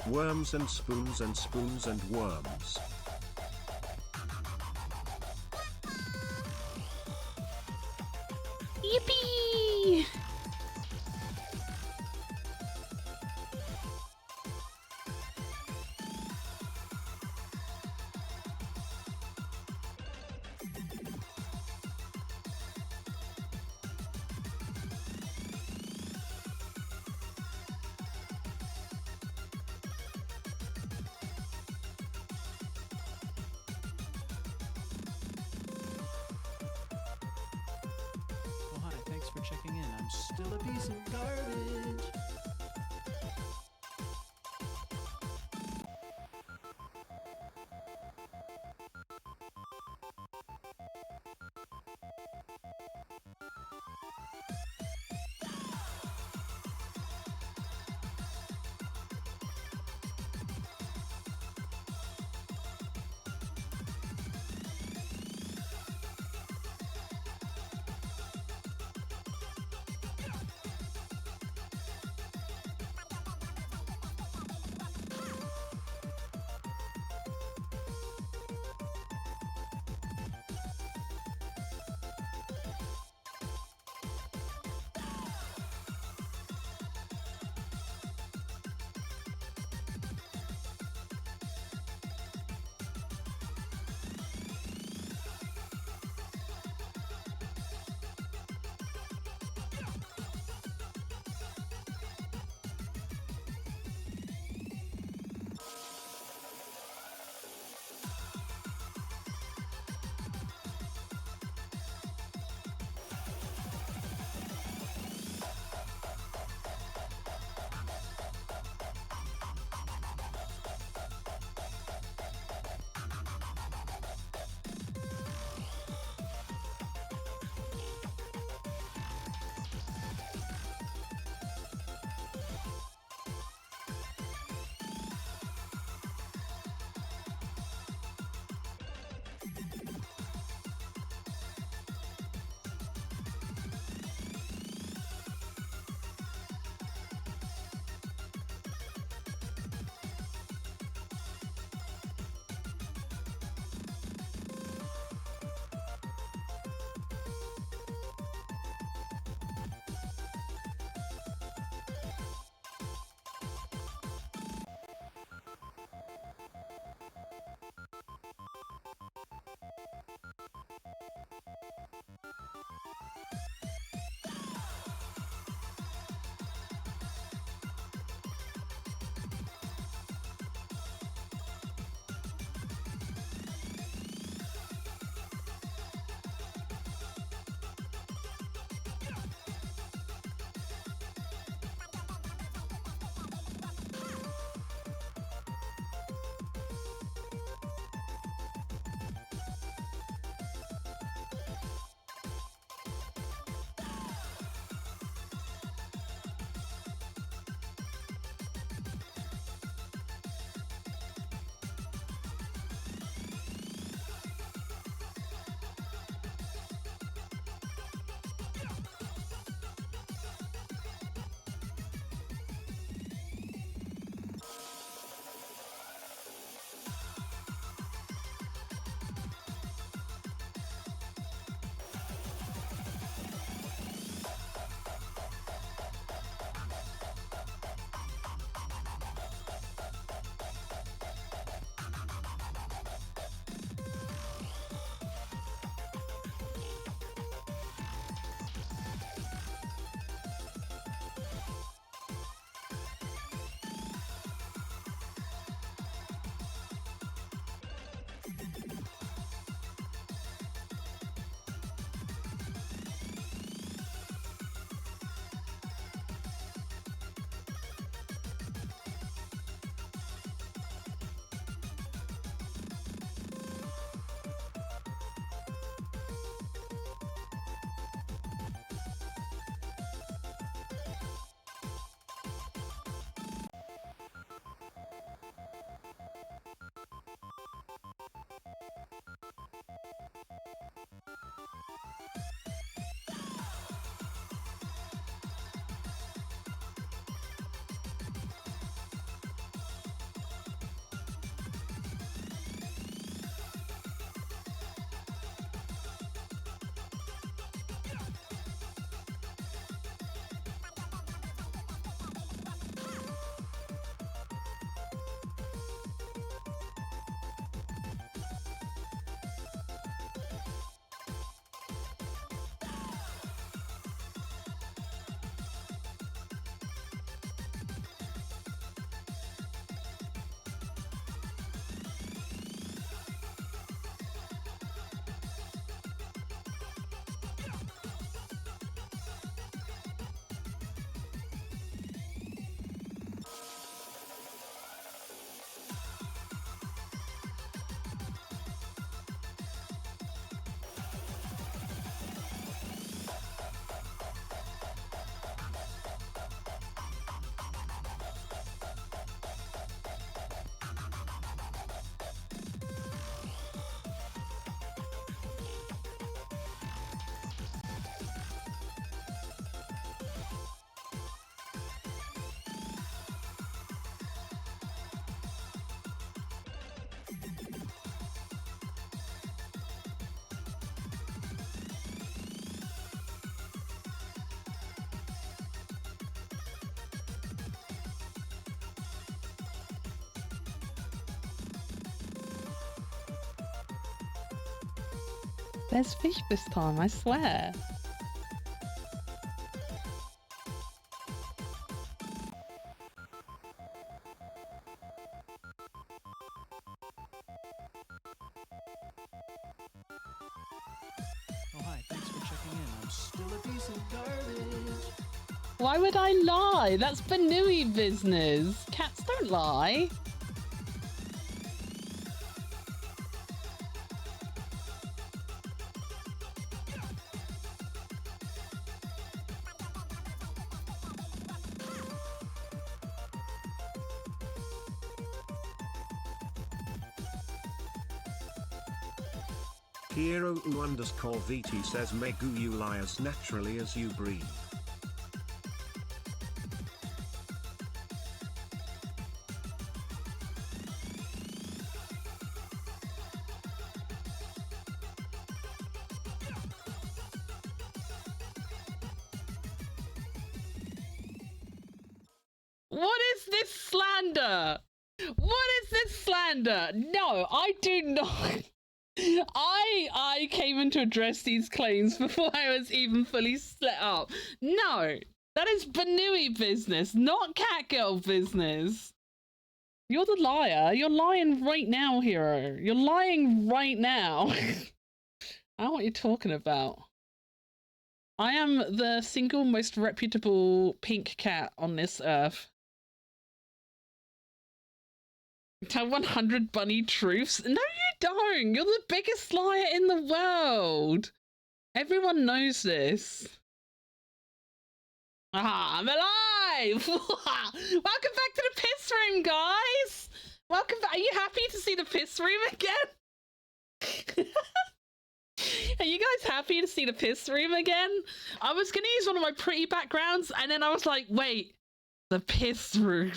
Worms and spoons and spoons and worms. Yippee! Oh, hi, thanks for checking in. I'm still a piece of garbage. There's fish this time, I swear. Oh, hi. Thanks for checking in. I'm still a piece of garbage. Why would I lie? That's Banui business. Cats don't lie. Hero _VT says Megu you lie as naturally as you breathe. What is this slander? What is this slander? No, I do not. I came in to address these claims before I was even fully set up. No, that is Banui business, not Catgirl business. You're the liar. You're lying right now, Hero. You're lying right now. I don't know what you're talking about. I am the single most reputable pink cat on this earth. Tell 100 bunny truths? No, you don't. You're the biggest liar in the world. Everyone knows this. Ah, I'm alive! Welcome back to the piss room, guys! Welcome back. Are you happy to see the piss room again? Are you guys happy to see the piss room again? I was going to use one of my pretty backgrounds, and then I was like, wait, the piss room.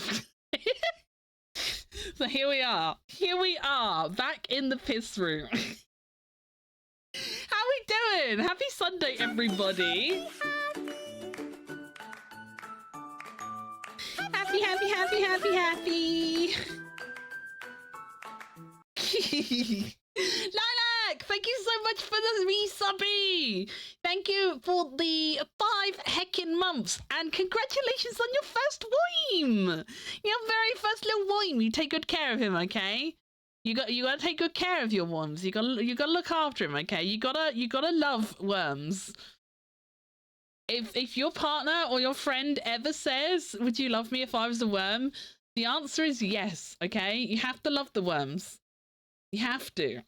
So here we are. Here we are, back in the piss room. How we doing? Happy Sunday, everybody. Happy, happy, happy, happy, happy. Lilac, thank you so much for the resubby. Thank you for the 5 heckin' months, and congratulations on your first worm. Your very first little worm. You take good care of him, okay? You gotta take good care of your worms. You gotta look after him, okay? You gotta love worms. If your partner or your friend ever says, "Would you love me if I was a worm?" the answer is yes, okay? You have to love the worms. You have to.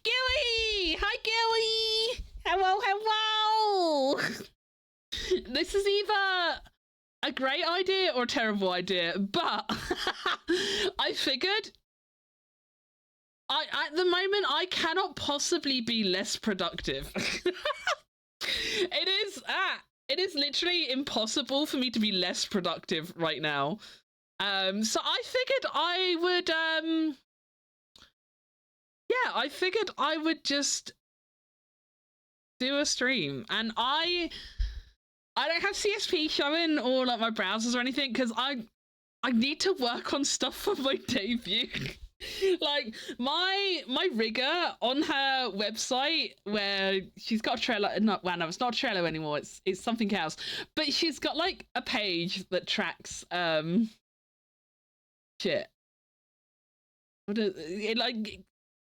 Gilly! Hi, Gilly! Hello, hello! This is either a great idea or a terrible idea, but I figured at the moment I cannot possibly be less productive. It is literally impossible for me to be less productive right now. So I figured I would I figured I would just do a stream, and I don't have CSP showing or like my browsers or anything because I need to work on stuff for my debut. Like my rigger on her website, where she's got a Trello. No, it's not Trello anymore. It's something else. But she's got like a page that tracks shit.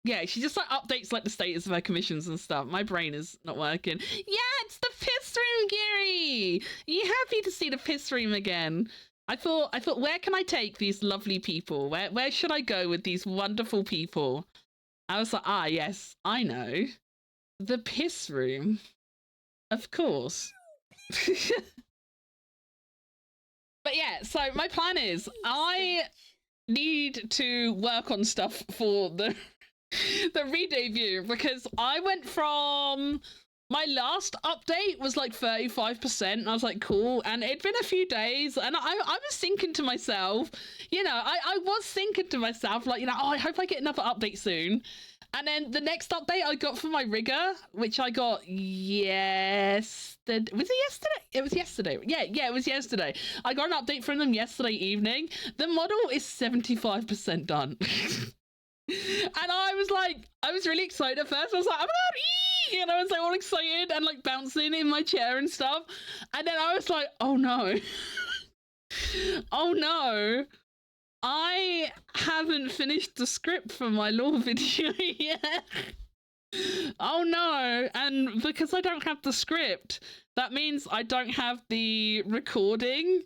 Yeah, she just like updates like the status of her commissions and stuff. My brain is not working. Yeah, it's the piss room, Gary. Are you happy to see the piss room again? I thought, where can I take these lovely people? Where should I go with these wonderful people? I was like, yes, I know. The piss room. Of course. But yeah, so my plan is I need to work on stuff for the re-debut, because I went from my last update was like 35%, and I was like, cool, and it'd been a few days, and I was thinking to myself, I was thinking to myself, like, I hope I get another update soon. And then the next update I got for my rigger, which I got yesterday. Was it yesterday? It was yesterday. Yeah, it was yesterday. I got an update from them yesterday evening. The model is 75% done. And I was really excited at first. I was like, oh my god, and I was like all excited and like bouncing in my chair and stuff. And then I was like, oh no. Oh no. I haven't finished the script for my lore video yet. Oh no. And because I don't have the script, that means I don't have the recording.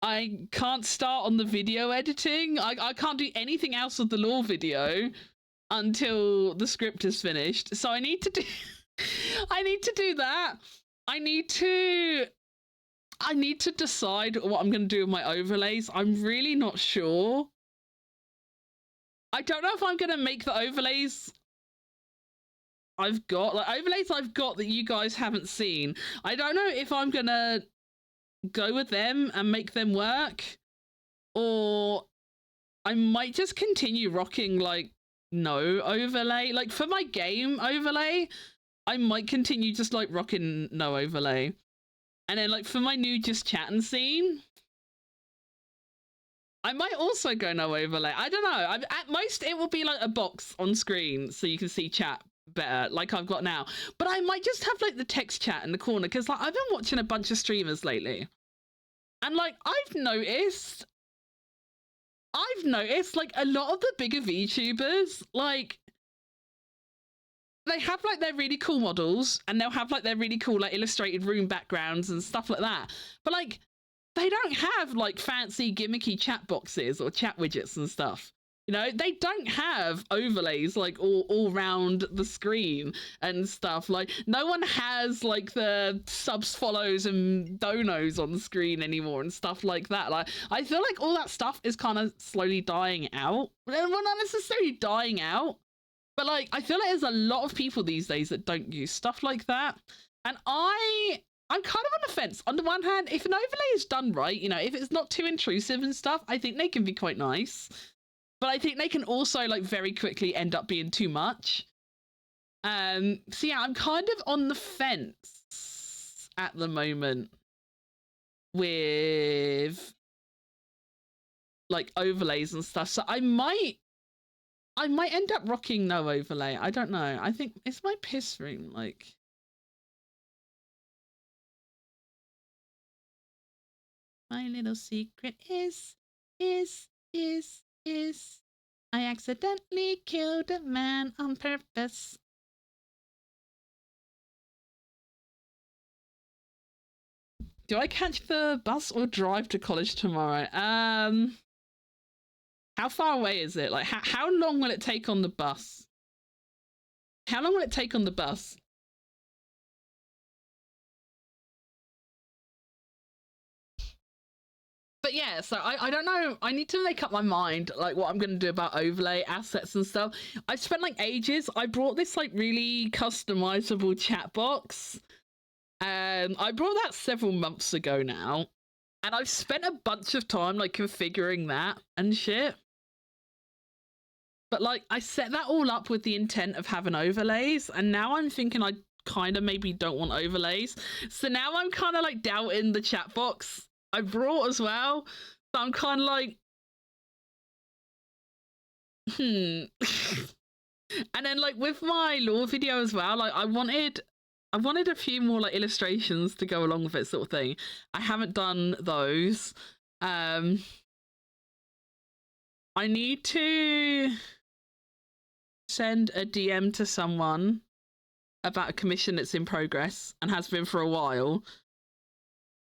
I can't start on the video editing. I can't do anything else with the lore video until the script is finished. So I need to do that. I need to decide what I'm going to do with my overlays. I'm really not sure. I don't know if I'm going to make the overlays I've got, like overlays I've got that you guys haven't seen. I don't know if I'm going to go with them and make them work, or I might just continue rocking like no overlay. Like for my game overlay, I might continue just like rocking no overlay. And then like for my new just chatting scene, I might also go no overlay. I don't know. At most it will be like a box on screen so you can see chat better like I've got now. But I might just have like the text chat in the corner because like I've been watching a bunch of streamers lately. And like I've noticed like a lot of the bigger VTubers, like they have like their really cool models and they'll have like their really cool like illustrated room backgrounds and stuff like that. But like they don't have like fancy gimmicky chat boxes or chat widgets and stuff. You know, they don't have overlays like all around the screen and stuff. Like no one has like the subs, follows and donos on the screen anymore and stuff like that. Like I feel like all that stuff is kind of slowly dying out. Well, not necessarily dying out, but like I feel like there's a lot of people these days that don't use stuff like that. And I'm kind of on the fence. On the one hand, if an overlay is done right, you know, if it's not too intrusive and stuff, I think they can be quite nice. But I think they can also like very quickly end up being too much. So yeah, I'm kind of on the fence at the moment with like overlays and stuff. So I might end up rocking no overlay. I don't know. I think it's my piss room. Like, my little secret is I accidentally killed a man on purpose. Do I catch the bus or drive to college tomorrow? How far away is it? Like, how long will it take on the bus? How long will it take on the bus? But yeah, so I don't know. I need to make up my mind, like what I'm going to do about overlay assets and stuff. I've spent like ages. I brought this like really customizable chat box. I brought that several months ago now. And I've spent a bunch of time like configuring that and shit. But like I set that all up with the intent of having overlays. And now I'm thinking I kind of maybe don't want overlays. So now I'm kind of like doubting the chat box I brought as well. So I'm kind of like, And then like with my lore video as well, like I wanted a few more like illustrations to go along with it, sort of thing. I haven't done those. I need to send a DM to someone about a commission that's in progress and has been for a while.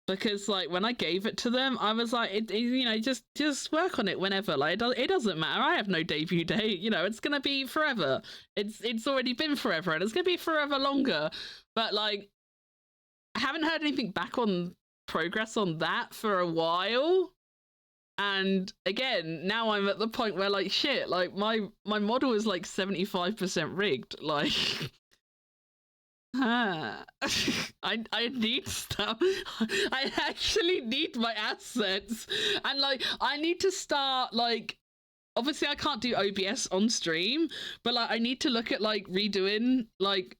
Because like when I gave it to them, I was like, you know, just work on it whenever. Like it doesn't matter. I have no debut date. You know, it's gonna be forever. It's already been forever, and it's gonna be forever longer. But like, I haven't heard anything back on progress on that for a while. And again, now I'm at the point where like shit, like my model is like 75% rigged. Like. I need stuff. I actually need my assets, and like I need to start like obviously I can't do OBS on stream, but like I need to look at like redoing like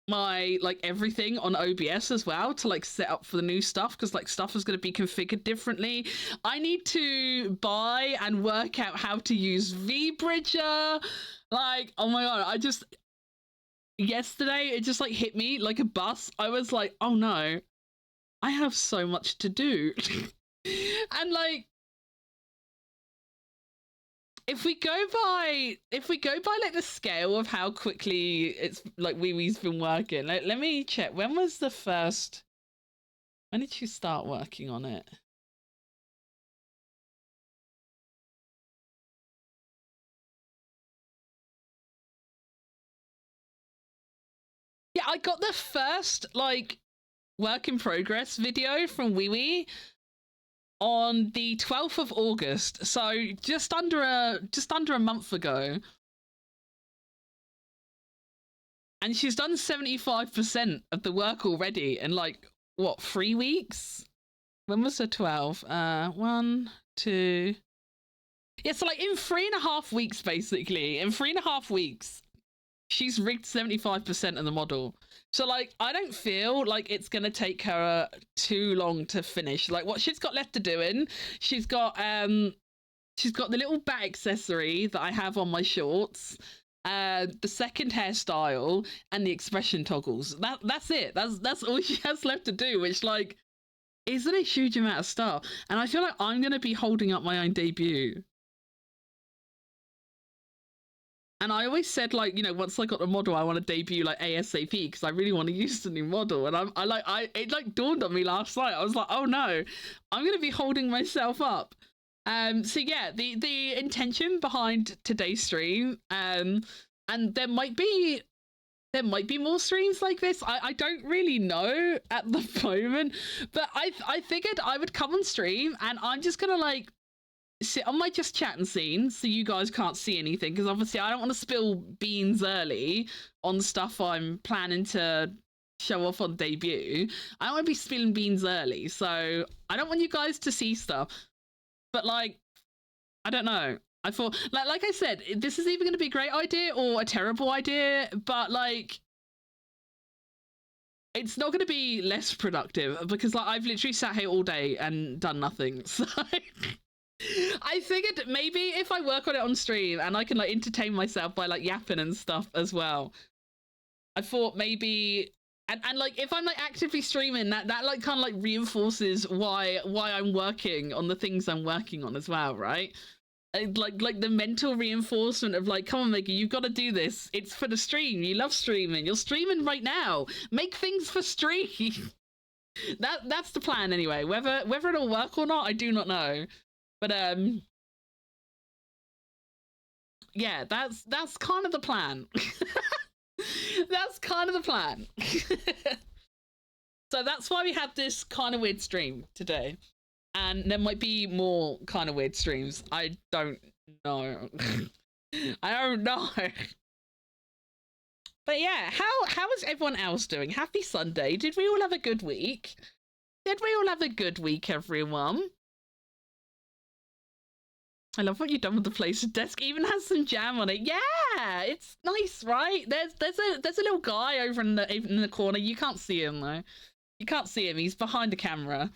my like everything on OBS as well to like set up for the new stuff, because like stuff is going to be configured differently. I need to buy and work out how to use VBridger. Like, oh my god, I just yesterday it just like hit me like a bus. I was like, oh no, I have so much to do. And like, if we go by like the scale of how quickly it's like WeWe's been working, let me check. When did you start working on it? Yeah, I got the first like work in progress video from WeWe on the 12th of August, so just under a month ago. And she's done 75% of the work already in like what, 3 weeks? When was the 12? 1, 2. Yeah, so like in 3.5 weeks, basically. In 3.5 weeks, she's rigged 75% of the model. So like, I don't feel like it's gonna take her too long to finish. Like, what she's got left to do she's got the little bat accessory that I have on my shorts, the second hairstyle, and the expression toggles. That's it. That's all she has left to do, which like isn't a huge amount of stuff. And I feel like I'm gonna be holding up my own debut. And I always said, like, you know, once I got the model, I want to debut like ASAP, because I really want to use the new model. And it like dawned on me last night. I was like, oh no, I'm gonna be holding myself up. So yeah, the intention behind today's stream, and there might be more streams like this. I don't really know at the moment, but I figured I would come on stream and I'm just gonna like sit on my just chatting scene so you guys can't see anything, because obviously I don't want to spill beans early on stuff I'm planning to show off on debut. I don't want to be spilling beans early, so I don't want you guys to see stuff. But like, I don't know, I thought like I said, this is either going to be a great idea or a terrible idea, but like it's not going to be less productive, because like I've literally sat here all day and done nothing. So I figured maybe if I work on it on stream and I can like entertain myself by like yapping and stuff as well, I thought maybe, and like if I'm like actively streaming, that like kind of like reinforces why I'm working on the things I'm working on as well, right? Like the mental reinforcement of like, come on Maggie, you've got to do this, it's for the stream, you love streaming, you're streaming right now, make things for stream. That's the plan anyway. Whether it'll work or not, I do not know. But yeah, that's kind of the plan. That's kind of the plan. So that's why we have this kind of weird stream today, and there might be more kind of weird streams. I don't know. I don't know. But yeah, how is everyone else doing? Happy Sunday. Did we all have a good week? Did we all have a good week, everyone? I love what you've done with the place. The desk even has some jam on it. Yeah, it's nice, right? There's a little guy over in the corner. You can't see him though. You can't see him. He's behind the camera.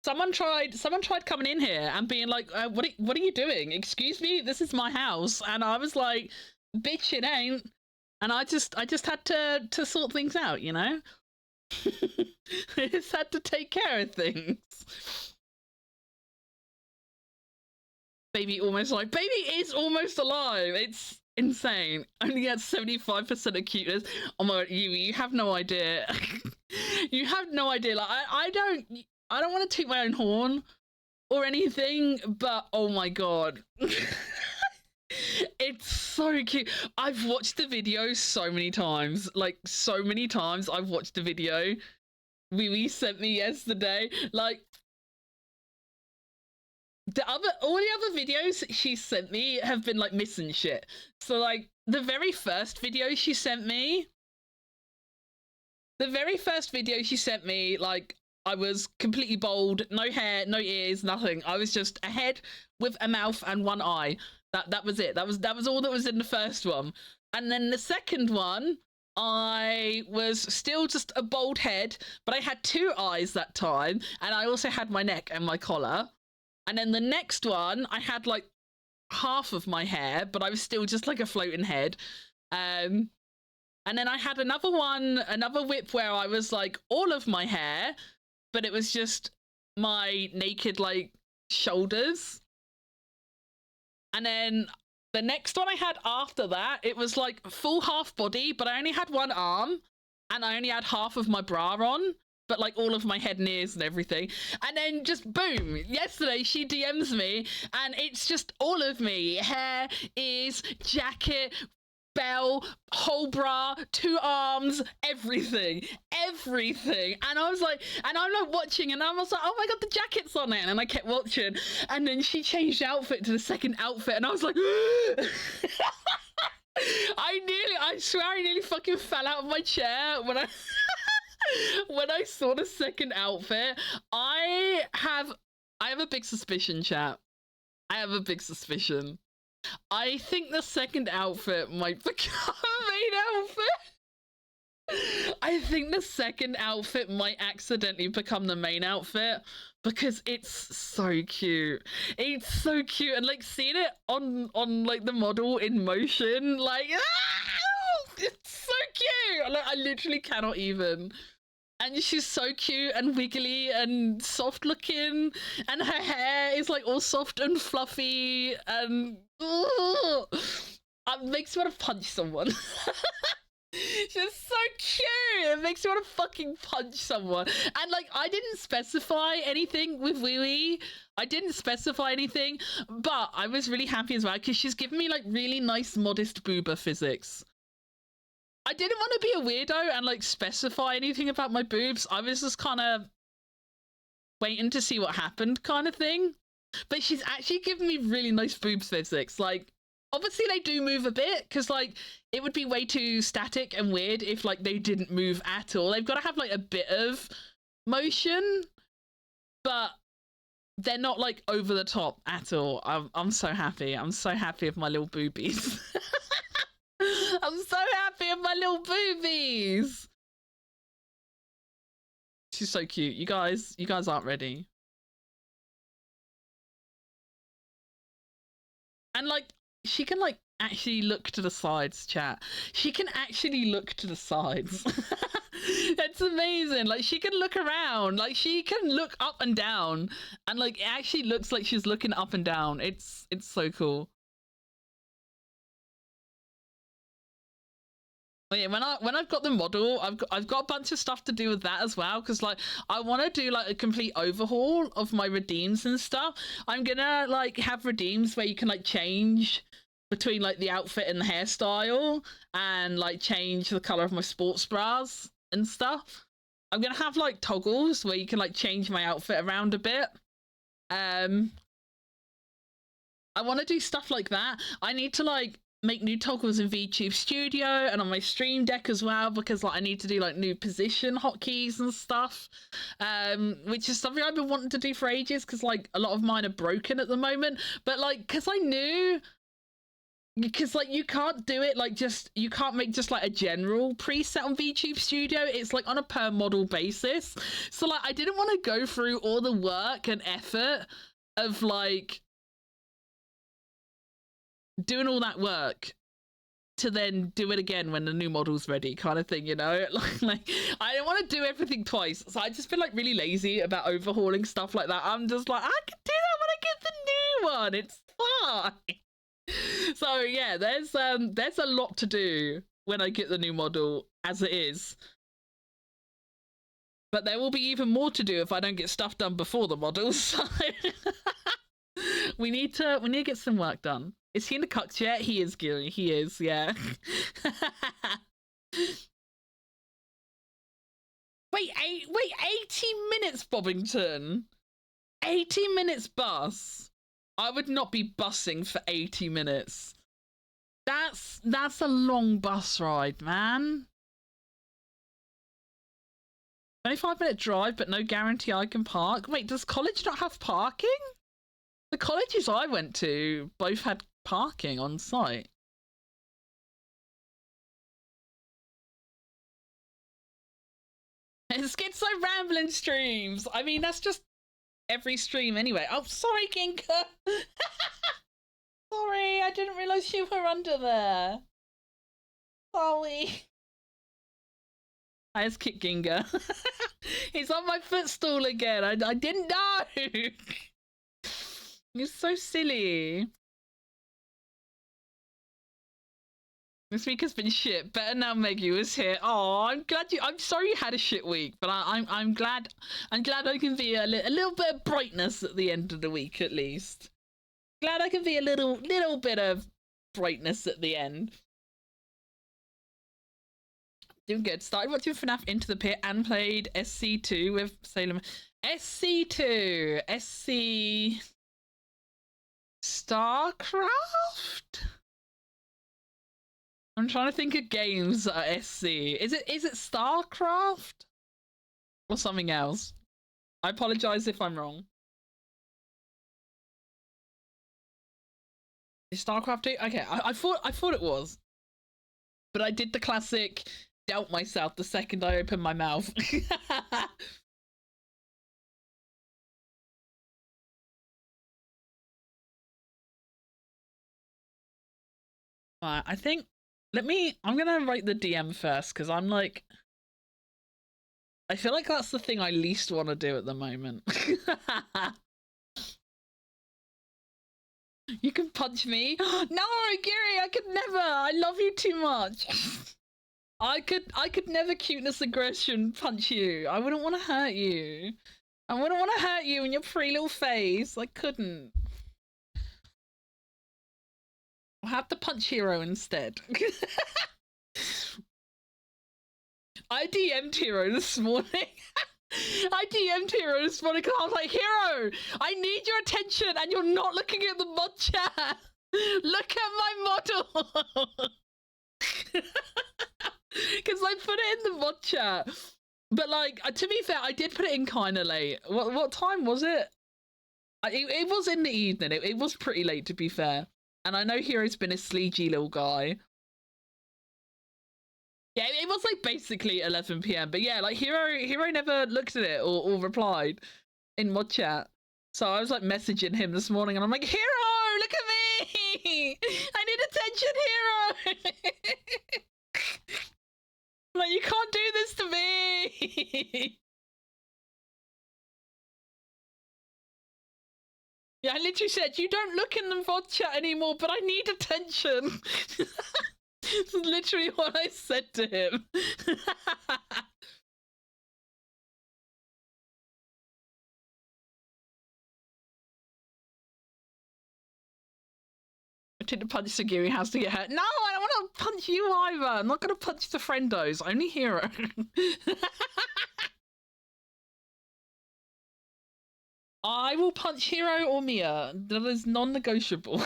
Someone tried coming in here and being like, what are you doing? Excuse me, this is my house. And I was like, bitch, it ain't. And I just had to sort things out, you know? I just had to take care of things. Baby is almost alive. It's insane. Only at 75% of cuteness. Oh my god, you have no idea. You have no idea. Like I don't want to toot my own horn or anything, but oh my god. It's so cute. I've watched the video so many times. Like, so many times I've watched the video WeWe sent me yesterday. Like, all the other videos she sent me have been, like, missing shit. So, like, the very first video she sent me, like, I was completely bald, no hair, no ears, nothing. I was just a head with a mouth and one eye. That was it. That was all that was in the first one. And then the second one, I was still just a bald head, but I had 2 eyes that time, and I also had my neck and my collar. And then the next one, I had like half of my hair, but I was still just like a floating head. And then I had another whip where I was like all of my hair, but it was just my naked like shoulders. And then the next one I had after that, it was like full half body, but I only had 1 arm and I only had half of my bra on, but like all of my head and ears and everything. And then just boom, yesterday she DMs me and it's just all of me, hair, ears, jacket, bell, whole bra, 2 arms, everything. And I was like, and I'm like watching and I was like, oh my god, the jacket's on it. And I kept watching and then she changed outfit to the second outfit and I was like I swear I nearly fucking fell out of my chair when I when I saw the second outfit. I have a big suspicion, chat. I have a big suspicion. I think the second outfit might become a main outfit. I think the second outfit might accidentally become the main outfit because it's so cute. It's so cute, and like seeing it on like the model in motion, like it's so cute. Like I literally cannot even. And she's so cute and wiggly and soft looking, and her hair is like all soft and fluffy, and it makes me want to punch someone. She's so cute. It makes me want to fucking punch someone. And like, I didn't specify anything with Wee. I didn't specify anything, but I was really happy as well because she's given me like really nice, modest booba physics. I didn't want to be a weirdo and like specify anything about my boobs. I was just kind of waiting to see what happened kind of thing. But she's actually given me really nice boobs physics. Like, obviously they do move a bit because like it would be way too static and weird if like they didn't move at all. They've got to have like a bit of motion, but they're not like over the top at all. I'm so happy. I'm so happy with my little boobies. I'm so happy with my little boobies. She's so cute. You guys aren't ready. And like, she can like actually look to the sides, chat. She can actually look to the sides. That's amazing. Like, she can look around. Like, she can look up and down. And like, it actually looks like she's looking up and down. It's so cool. Yeah, when I've got the model, I've got a bunch of stuff to do with that as well, because like I want to do like a complete overhaul of my redeems and stuff. I'm gonna like have redeems where you can like change between like the outfit and the hairstyle, and like change the color of my sports bras and stuff. I'm gonna have like toggles where you can like change my outfit around a bit. I want to do stuff like that. I need to like make new toggles in VTube Studio and on my Stream Deck as well, because like I need to do like new position hotkeys and stuff, which is something I've been wanting to do for ages, because like a lot of mine are broken at the moment. But like, because like you can't do it like you can't make just like a general preset on VTube Studio. It's like on a per model basis. So like I didn't want to go through all the work and effort of like doing all that work to then do it again when the new model's ready, kind of thing, you know? Like I don't want to do everything twice, so I've just been like really lazy about overhauling stuff like that. I'm just like, I can do that when I get the new one, it's fine. So yeah, there's a lot to do when I get the new model as it is, but there will be even more to do if I don't get stuff done before the model. So we need to get some work done. Is he in the cucks yet? He is, Gilly. He is, yeah. Wait, 80 minutes, Bobbington? 80 minutes bus? I would not be bussing for 80 minutes. That's a long bus ride, man. 25-minute drive, but no guarantee I can park. Wait, does college not have parking? The colleges I went to both had parking on site. It's Schizo Rambling streams. I mean, that's just every stream anyway. Oh, sorry, Ginka. Sorry, I didn't realise you were under there. Sorry. I just kicked Ginga. He's on my footstool again. I didn't know. You're so silly. This week has been shit. Better now Meggy was here. Oh, I'm sorry you had a shit week, but I'm glad I can be a little bit of brightness at the end of the week at least. Glad I can be a little bit of brightness at the end. Doing good. Started watching FNAF Into the Pit and played SC2 with Salem. SC2. SC StarCraft? I'm trying to think of games that are SC. Is it StarCraft? Or something else? I apologize if I'm wrong. Is StarCraft 2? Okay, I thought it was. But I did the classic doubt myself the second I opened my mouth. I think I'm gonna write the DM first because I'm like, I feel like that's the thing I least want to do at the moment. You can punch me. No, Giri, I could never. I love you too much. I could never cuteness aggression punch you. I wouldn't want to hurt you. I wouldn't want to hurt you in your pretty little face. I couldn't. I'll have to punch Hero instead. I DM'd Hero this morning. I DM'd Hero this morning because I was like, Hero, I need your attention and you're not looking at the mod chat. Look at my model. Because I put it in the mod chat. But like, to be fair, I did put it in kind of late. What time was it? It was in the evening. It was pretty late, to be fair. And I know Hero's been a sleepy little guy. Yeah, it was like basically 11 PM. But yeah, like Hero never looked at it or replied in mod chat. So I was like messaging him this morning and I'm like, Hero, look at me! I need attention, Hero! Like, you can't do this to me! Yeah, I literally said, you don't look in the VOD chat anymore, but I need attention. This is literally what I said to him. I didn't punch Sagiri has to get hurt. No, I don't want to punch you either. I'm not going to punch the friendos, only Hero. I will punch Hero or Mia. That is non-negotiable.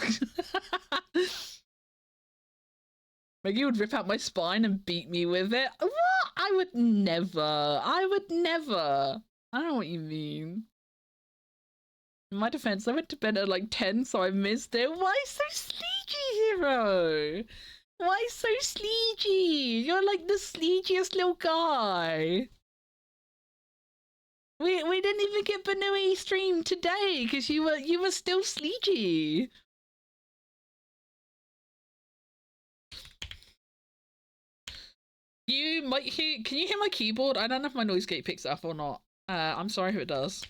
Maggie would rip out my spine and beat me with it. What? I would never. I would never. I don't know what you mean. In my defense, I went to bed at like 10, so I missed it. Why so sleepy, Hero? Why so sleepy? You're like the sleepiest little guy. We didn't even get Banui stream today because you were still sleepy. You might hear. Can you hear my keyboard? I don't know if my noise gate picks it up or not. I'm sorry if it does.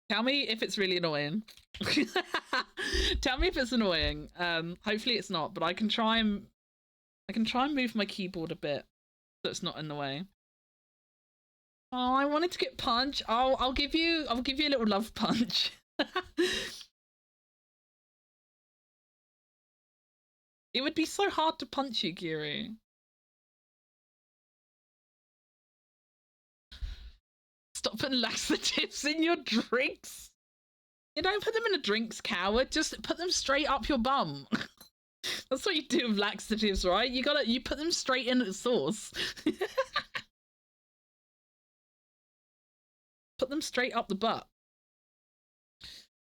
Tell me if it's really annoying. Tell me if it's annoying. Hopefully it's not, but I can try and move my keyboard a bit so it's not in the way. Oh, I wanted to get punched. I'll give you a little love punch. It would be so hard to punch you, Giri. Stop putting laxatives in your drinks. You don't put them in the drinks, coward. Just put them straight up your bum. That's what you do with laxatives, right? You put them straight in the sauce. put them straight up the butt.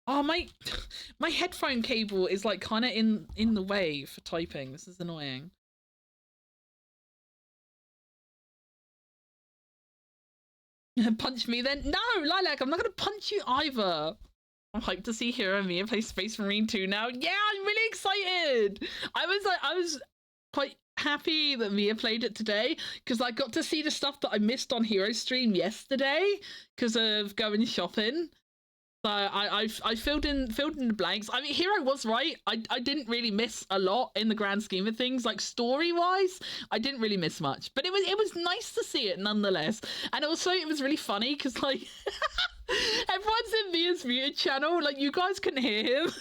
Oh, my my headphone cable is like kind of in the way for typing. This is annoying. Punch me then? No, Lilac, I'm not gonna punch you either. I'm hyped to see Hero and Mia play Space Marine 2 now. Yeah, I'm really excited. I was quite happy that Mia played it today because I got to see the stuff that I missed on Hero stream yesterday because of going shopping. So I filled in the blanks. I mean, Hero was right. I didn't really miss a lot in the grand scheme of things. Like story wise, I didn't really miss much. But it was nice to see it nonetheless. And also it was really funny because like everyone's in Mia's muted channel. Like you guys couldn't hear him.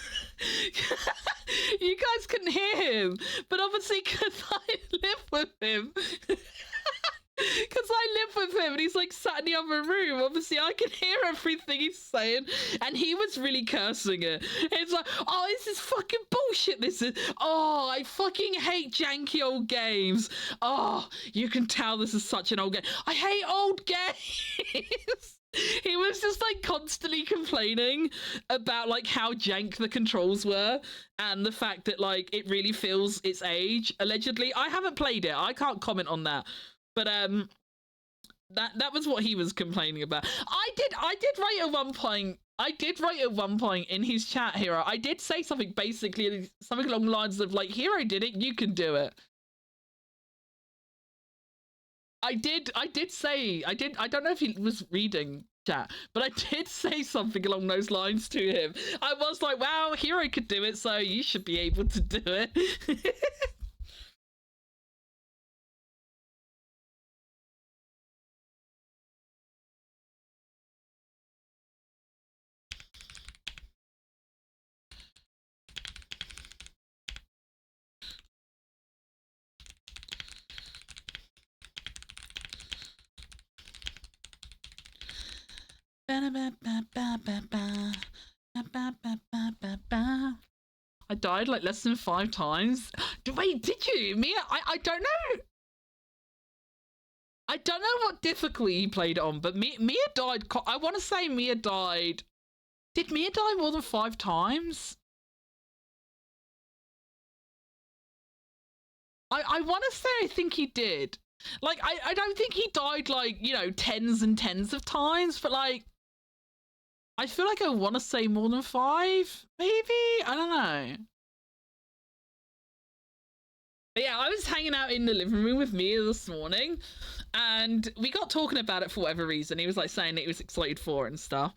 You guys couldn't hear him. But obviously because I live with him. Because I live with him and he's like sat in the other room. Obviously, I can hear everything he's saying, and he was really cursing it. It's like, oh, this is fucking bullshit. This is, oh, I fucking hate janky old games. Oh, you can tell this is such an old game. I hate old games. He was just like constantly complaining about like how jank the controls were and the fact that like it really feels its age. Allegedly, I haven't played it. I can't comment on that. But that was what he was complaining about. I did write at one point. I did write at one point in his chat, Hero. I did say something basically something along the lines of like, Hero did it, you can do it. I did say I don't know if he was reading chat, but I did say something along those lines to him. I was like, wow, Hero could do it, so you should be able to do it. I died like less than 5 times. Wait, did you? Mia, I don't know. I don't know what difficulty he played on, but Mia died. I want to say Mia died. Did Mia die more than 5 times? I want to say I think he did. Like, I don't think he died, like, you know, tens and tens of times, but, like, I feel like I want to say more than 5, maybe? I don't know. But yeah, I was hanging out in the living room with Mia this morning, and we got talking about it for whatever reason. He was, like, saying that he was excited for it and stuff.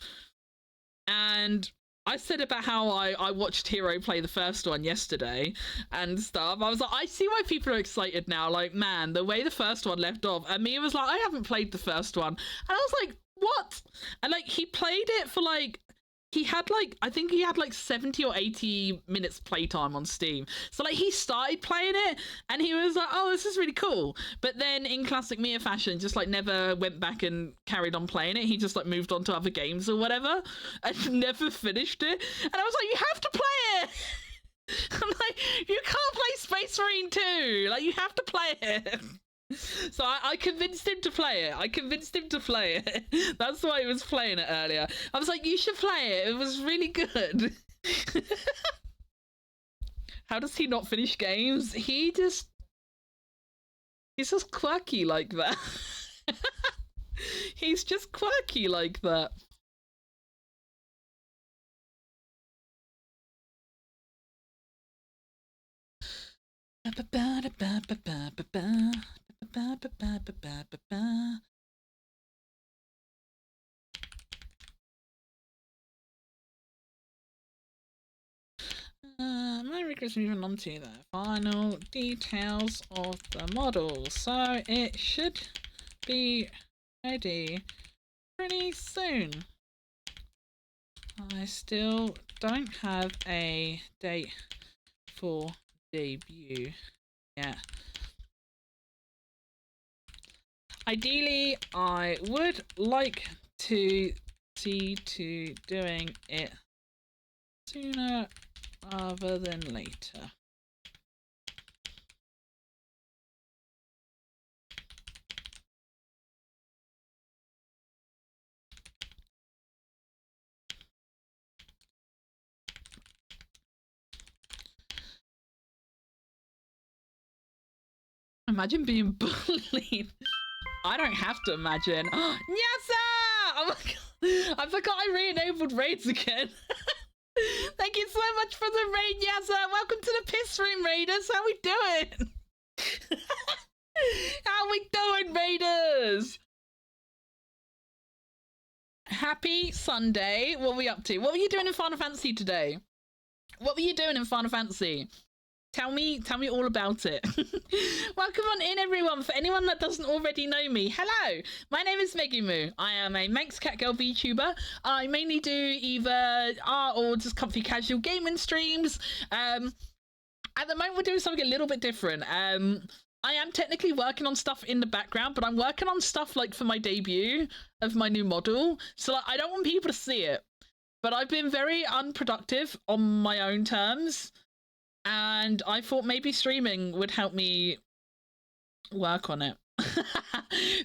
And I said about how I watched Hero play the first one yesterday and stuff. I was like, I see why people are excited now. Like, man, the way the first one left off. And Mia was like, I haven't played the first one. And I was like, what? And like, he played it for like, he had like, I think he had like 70 or 80 minutes playtime on Steam. So like, he started playing it and he was like, oh, this is really cool. But then in classic Mia fashion, just like never went back and carried on playing it. He just like moved on to other games or whatever and never finished it. And I was like, you have to play it. I'm like, you can't play Space Marine 2. Like, you have to play it. So I convinced him to play it. I convinced him to play it. That's why he was playing it earlier. I was like, you should play it. It was really good. How does he not finish games? He's just quirky like that. He's just quirky like that. My request moving on to the final details of the model, so it should be ready pretty soon. I still don't have a date for debut yet. Ideally, I would like to see to doing it sooner rather than later. Imagine being bullied. I don't have to imagine. Nyasa! Oh my god. I forgot I re-enabled raids again. Thank you so much for the raid, Nyasa. Welcome to the piss room, Raiders. How we doing? How we doing, Raiders? Happy Sunday. What are we up to? What were you doing in Final Fantasy today? What were you doing in Final Fantasy? Tell me all about it. Welcome on in, everyone. For anyone that doesn't already know me, hello. My name is Megumu. I am a Manx Cat Girl VTuber. I mainly do either art or just comfy casual gaming streams. At the moment, we're doing something a little bit different. I am technically working on stuff in the background, but I'm working on stuff like for my debut of my new model. So like, I don't want people to see it, but I've been very unproductive on my own terms. And I thought maybe streaming would help me work on it.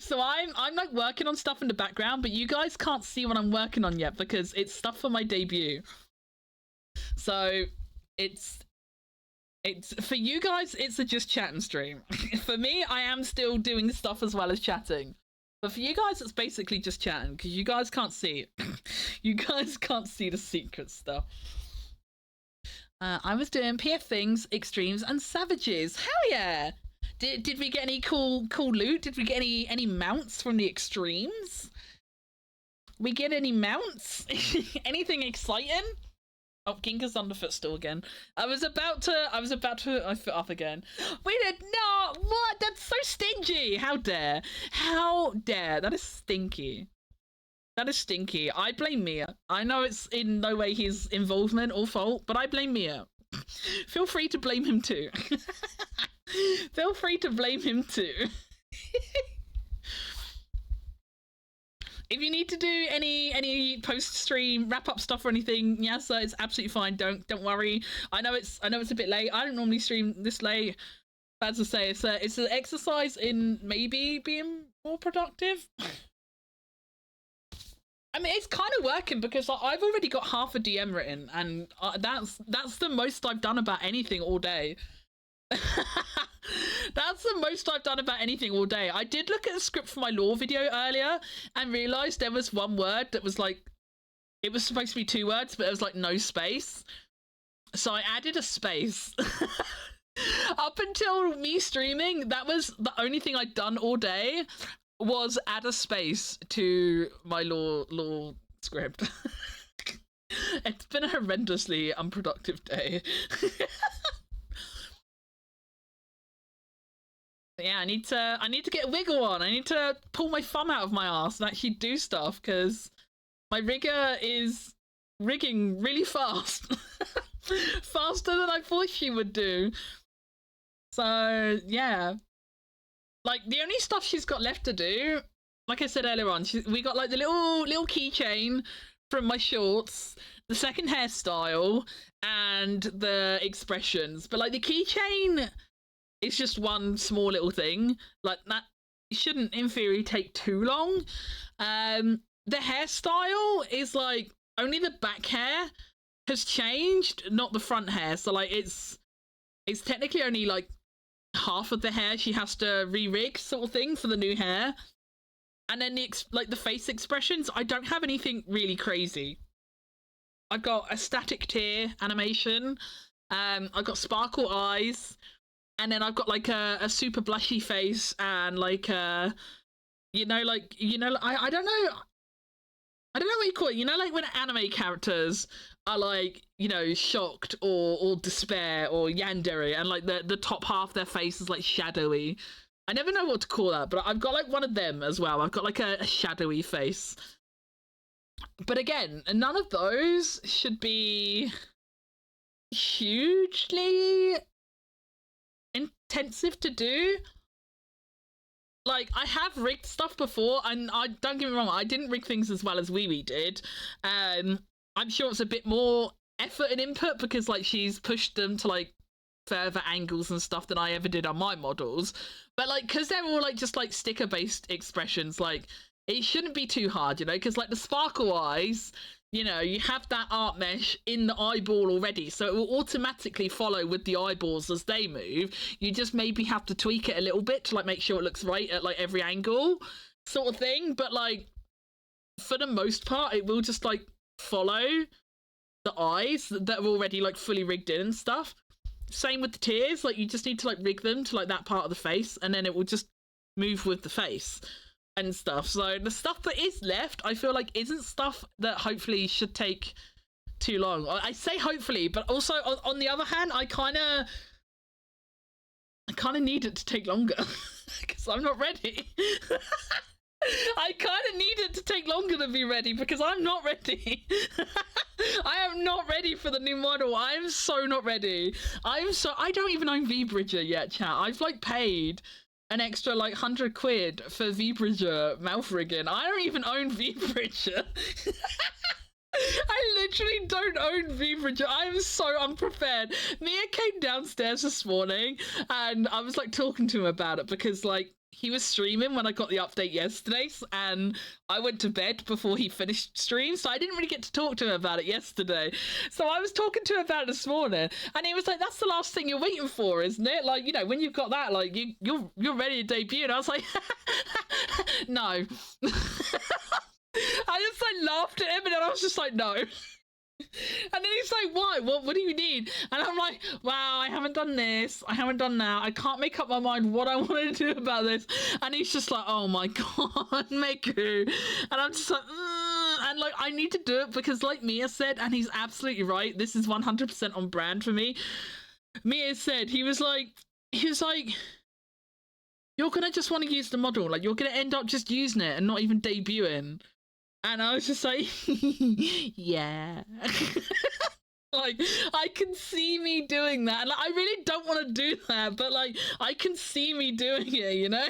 So I'm like working on stuff in the background, but you guys can't see what I'm working on yet because it's stuff for my debut. So it's for you guys, it's a just chatting stream. For me, I am still doing stuff as well as chatting. But for you guys, it's basically just chatting because you guys can't see it. You guys can't see the secret stuff. I was doing PF Things, Extremes, and Savages. Hell yeah! Did we get any cool loot? Did we get any mounts from the Extremes? We get any mounts? Anything exciting? Oh, Ginga's on the footstool again. I was about to I foot up again. We did not. What? That's so stingy. How dare? How dare? That is stinky. That is stinky. I blame Mia. I know it's in no way his involvement or fault, but I blame Mia. Feel free to blame him too. Feel free to blame him too. If you need to do any post-stream wrap-up stuff or anything, Nyasa, it's absolutely fine. Don't worry. I know it's a bit late. I don't normally stream this late. But as I say, it's an exercise in maybe being more productive. I mean, it's kind of working because I've already got half a DM written, and that's the most I've done about anything all day. That's the most I've done about anything all day. I did look at a script for my lore video earlier and realised there was one word that was like, it was supposed to be 2 words, but it was like no space. So I added a space. Up until me streaming, that was the only thing I'd done all day. Was add a space to my lore script. It's been a horrendously unproductive day. Yeah, I need to get a wiggle on. I need to pull my thumb out of my ass and actually do stuff because my rigger is rigging really fast. Faster than I thought she would do. So yeah. Like, the only stuff she's got left to do, like I said earlier on, we got, like, the little keychain from my shorts, the second hairstyle, and the expressions. But, like, the keychain is just one small little thing. Like, that shouldn't, in theory, take too long. The hairstyle is, like, only the back hair has changed, not the front hair. So, like, it's technically only, like, half of the hair she has to re-rig sort of thing for the new hair. And then the face expressions, I don't have anything really crazy. I've got a static tear animation, I've got sparkle eyes, and then I've got like a super blushy face and like I don't know what you call it, like when anime characters are like, shocked or despair or yandere, and like the top half of their face is like shadowy. I never know what to call that, but I've got like one of them as well. I've got like a shadowy face. But again, none of those should be hugely intensive to do. Like, I have rigged stuff before, and I don't get me wrong, I didn't rig things as well as Wee did. I'm sure it's a bit more effort and input because, like, she's pushed them to, like, further angles and stuff than I ever did on my models. But, like, because they're all, like, just, like, sticker-based expressions, like, it shouldn't be too hard, you know, because like the sparkle eyes, you know, you have that art mesh in the eyeball already, so it will automatically follow with the eyeballs as they move. You just maybe have to tweak it a little bit to like make sure it looks right at like every angle, sort of thing. But like for the most part, it will just like follow the eyes that are already like fully rigged in and stuff. Same with the tears, like you just need to like rig them to like that part of the face, and then it will just move with the face and stuff. So the stuff that is left, I feel like isn't stuff that hopefully should take too long. I say hopefully, but also on the other hand, I kind of need it to take longer because I'm not ready. I kind of need it to take longer to be ready because I'm not ready. I am not ready for the new model. I am so not ready. I don't even own V-Bridger yet, chat. I've like paid an extra like 100 quid for V-Bridger mouth rigging. I don't even own V-Bridger. I literally don't own V-Bridger. I am so unprepared. Mia came downstairs this morning and I was like talking to him about it because like he was streaming when I got the update yesterday, and I went to bed before he finished stream, so I didn't really get to talk to him about it yesterday. So I was talking to him about it this morning, and he was like, "That's the last thing you're waiting for, isn't it? Like, you know, when you've got that, like, you're ready to debut." And I was like, "No." I just like laughed at him, and then I was just like, "No." And then he's like, "Why? What do you need?" And I'm like, "Wow, I haven't done this. I haven't done that. I can't make up my mind what I want to do about this." And he's just like, "Oh my god, Meku." And I'm just like, and like, I need to do it because like Mia said, and he's absolutely right, this is 100% on brand for me. Mia said, he was like, "You're gonna just want to use the model. Like, you're gonna end up just using it and not even debuting." And I was just like, yeah. Like, I can see me doing that. Like, I really don't want to do that, but like, I can see me doing it, you know?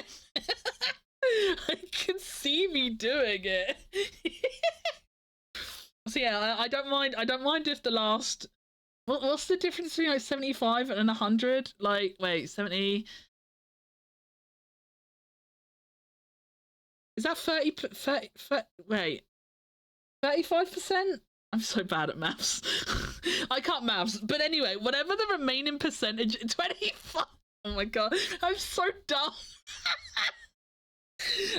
I can see me doing it. So yeah, I don't mind if the last... What's the difference between like 75 and 100? Like, wait, 70... Is that 30, wait, 35%? I'm so bad at maths. I can't maths. But anyway, whatever the remaining percentage, 25. Oh my god, I'm so dumb.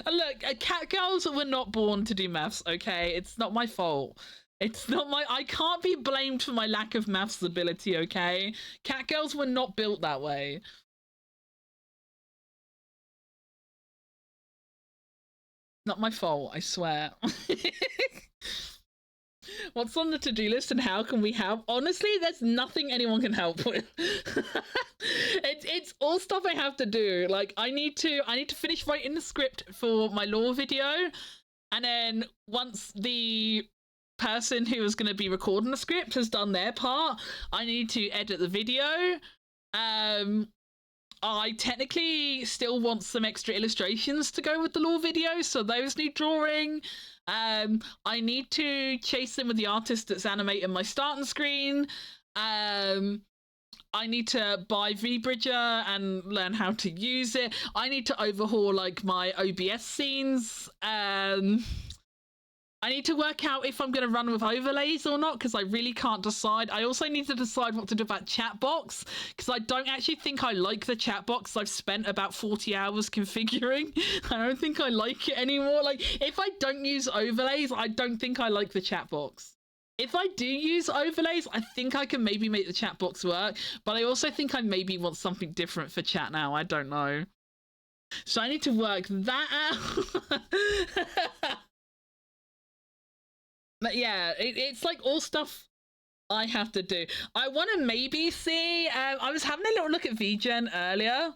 And look, cat girls were not born to do maths, okay? It's not my fault. It's not my... I can't be blamed for my lack of maths ability, okay? Cat girls were not built that way. Not my fault, I swear. What's on the to-do list and how can we help? Honestly, there's nothing anyone can help with. It's all stuff I have to do. Like, I need to finish writing the script for my lore video, and then once the person who is going to be recording the script has done their part, I need to edit the video. I technically still want some extra illustrations to go with the lore video, so those need drawing. I need to chase in with the artist that's animating my starting screen. I need to buy V-Bridger and learn how to use it. I need to overhaul like my OBS scenes. I need to work out if I'm going to run with overlays or not, because I really can't decide. I also need to decide what to do about chat box, because I don't actually think I like the chat box I've spent about 40 hours configuring. I don't think I like it anymore. Like, if I don't use overlays, I don't think I like the chat box. If I do use overlays, I think I can maybe make the chat box work, but I also think I maybe want something different for chat now. I don't know. So I need to work that out. But yeah, it's like all stuff I have to do. I want to maybe see... I was having a little look at VGen earlier,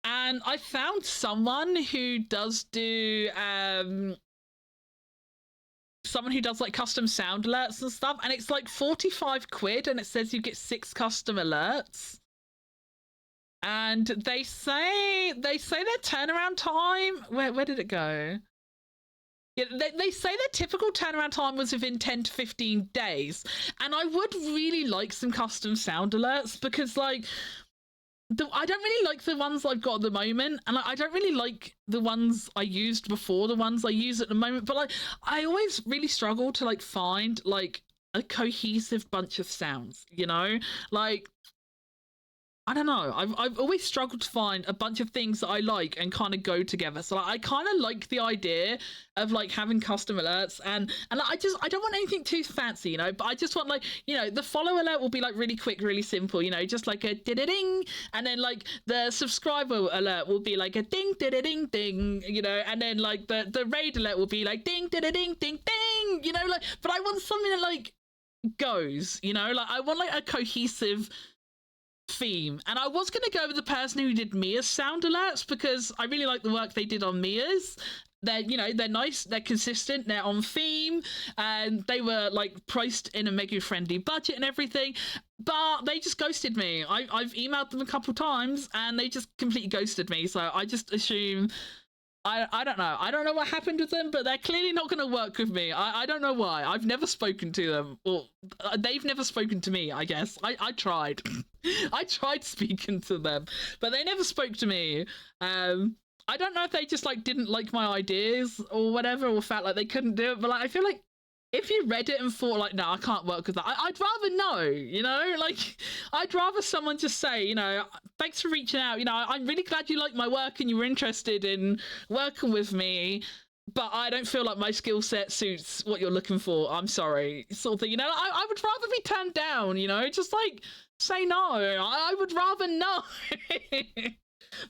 and I found someone who does do... someone who does like custom sound alerts and stuff, and it's like 45 quid, and it says you get 6 custom alerts. And they say their turnaround time... Where did it go? Yeah, they say their typical turnaround time was within 10 to 15 days. And I would really like some custom sound alerts because, like, I don't really like the ones I've got at the moment, and I don't really like the ones I used before the ones I use at the moment. But like, I always really struggle to like find like a cohesive bunch of sounds. You know, like I don't know. I've always struggled to find a bunch of things that I like and kind of go together. So like, I kind of like the idea of like having custom alerts and like, I don't want anything too fancy, you know. But I just want like, you know, the follow alert will be like really quick, really simple, you know, just like a ding, and then like the subscriber alert will be like a ding ding, you know, and then like the raid alert will be like ding ding, you know, like. But I want something that like goes, you know, like I want like a cohesive theme. And I was going to go with the person who did Mia's sound alerts because I really like the work they did on Mia's. They're, you know, they're nice, they're consistent, they're on theme, and they were like priced in a Megu friendly budget and everything. But they just ghosted me. I've emailed them a couple times and they just completely ghosted me. So I just assume I don't know. I don't know what happened with them, but they're clearly not going to work with me. I don't know why. I've never spoken to them. Or they've never spoken to me, I guess. I tried. I tried speaking to them, but they never spoke to me. I don't know if they just like didn't like my ideas or whatever, or felt like they couldn't do it. But like, I feel like if you read it and thought like, no, I can't work with that, I'd rather know, you know, like I'd rather someone just say, you know, thanks for reaching out, you know, I'm really glad you like my work and you were interested in working with me, but I don't feel like my skill set suits what you're looking for. I'm sorry, sort of thing, you know. I would rather be turned down, you know, just like say no. I would rather know.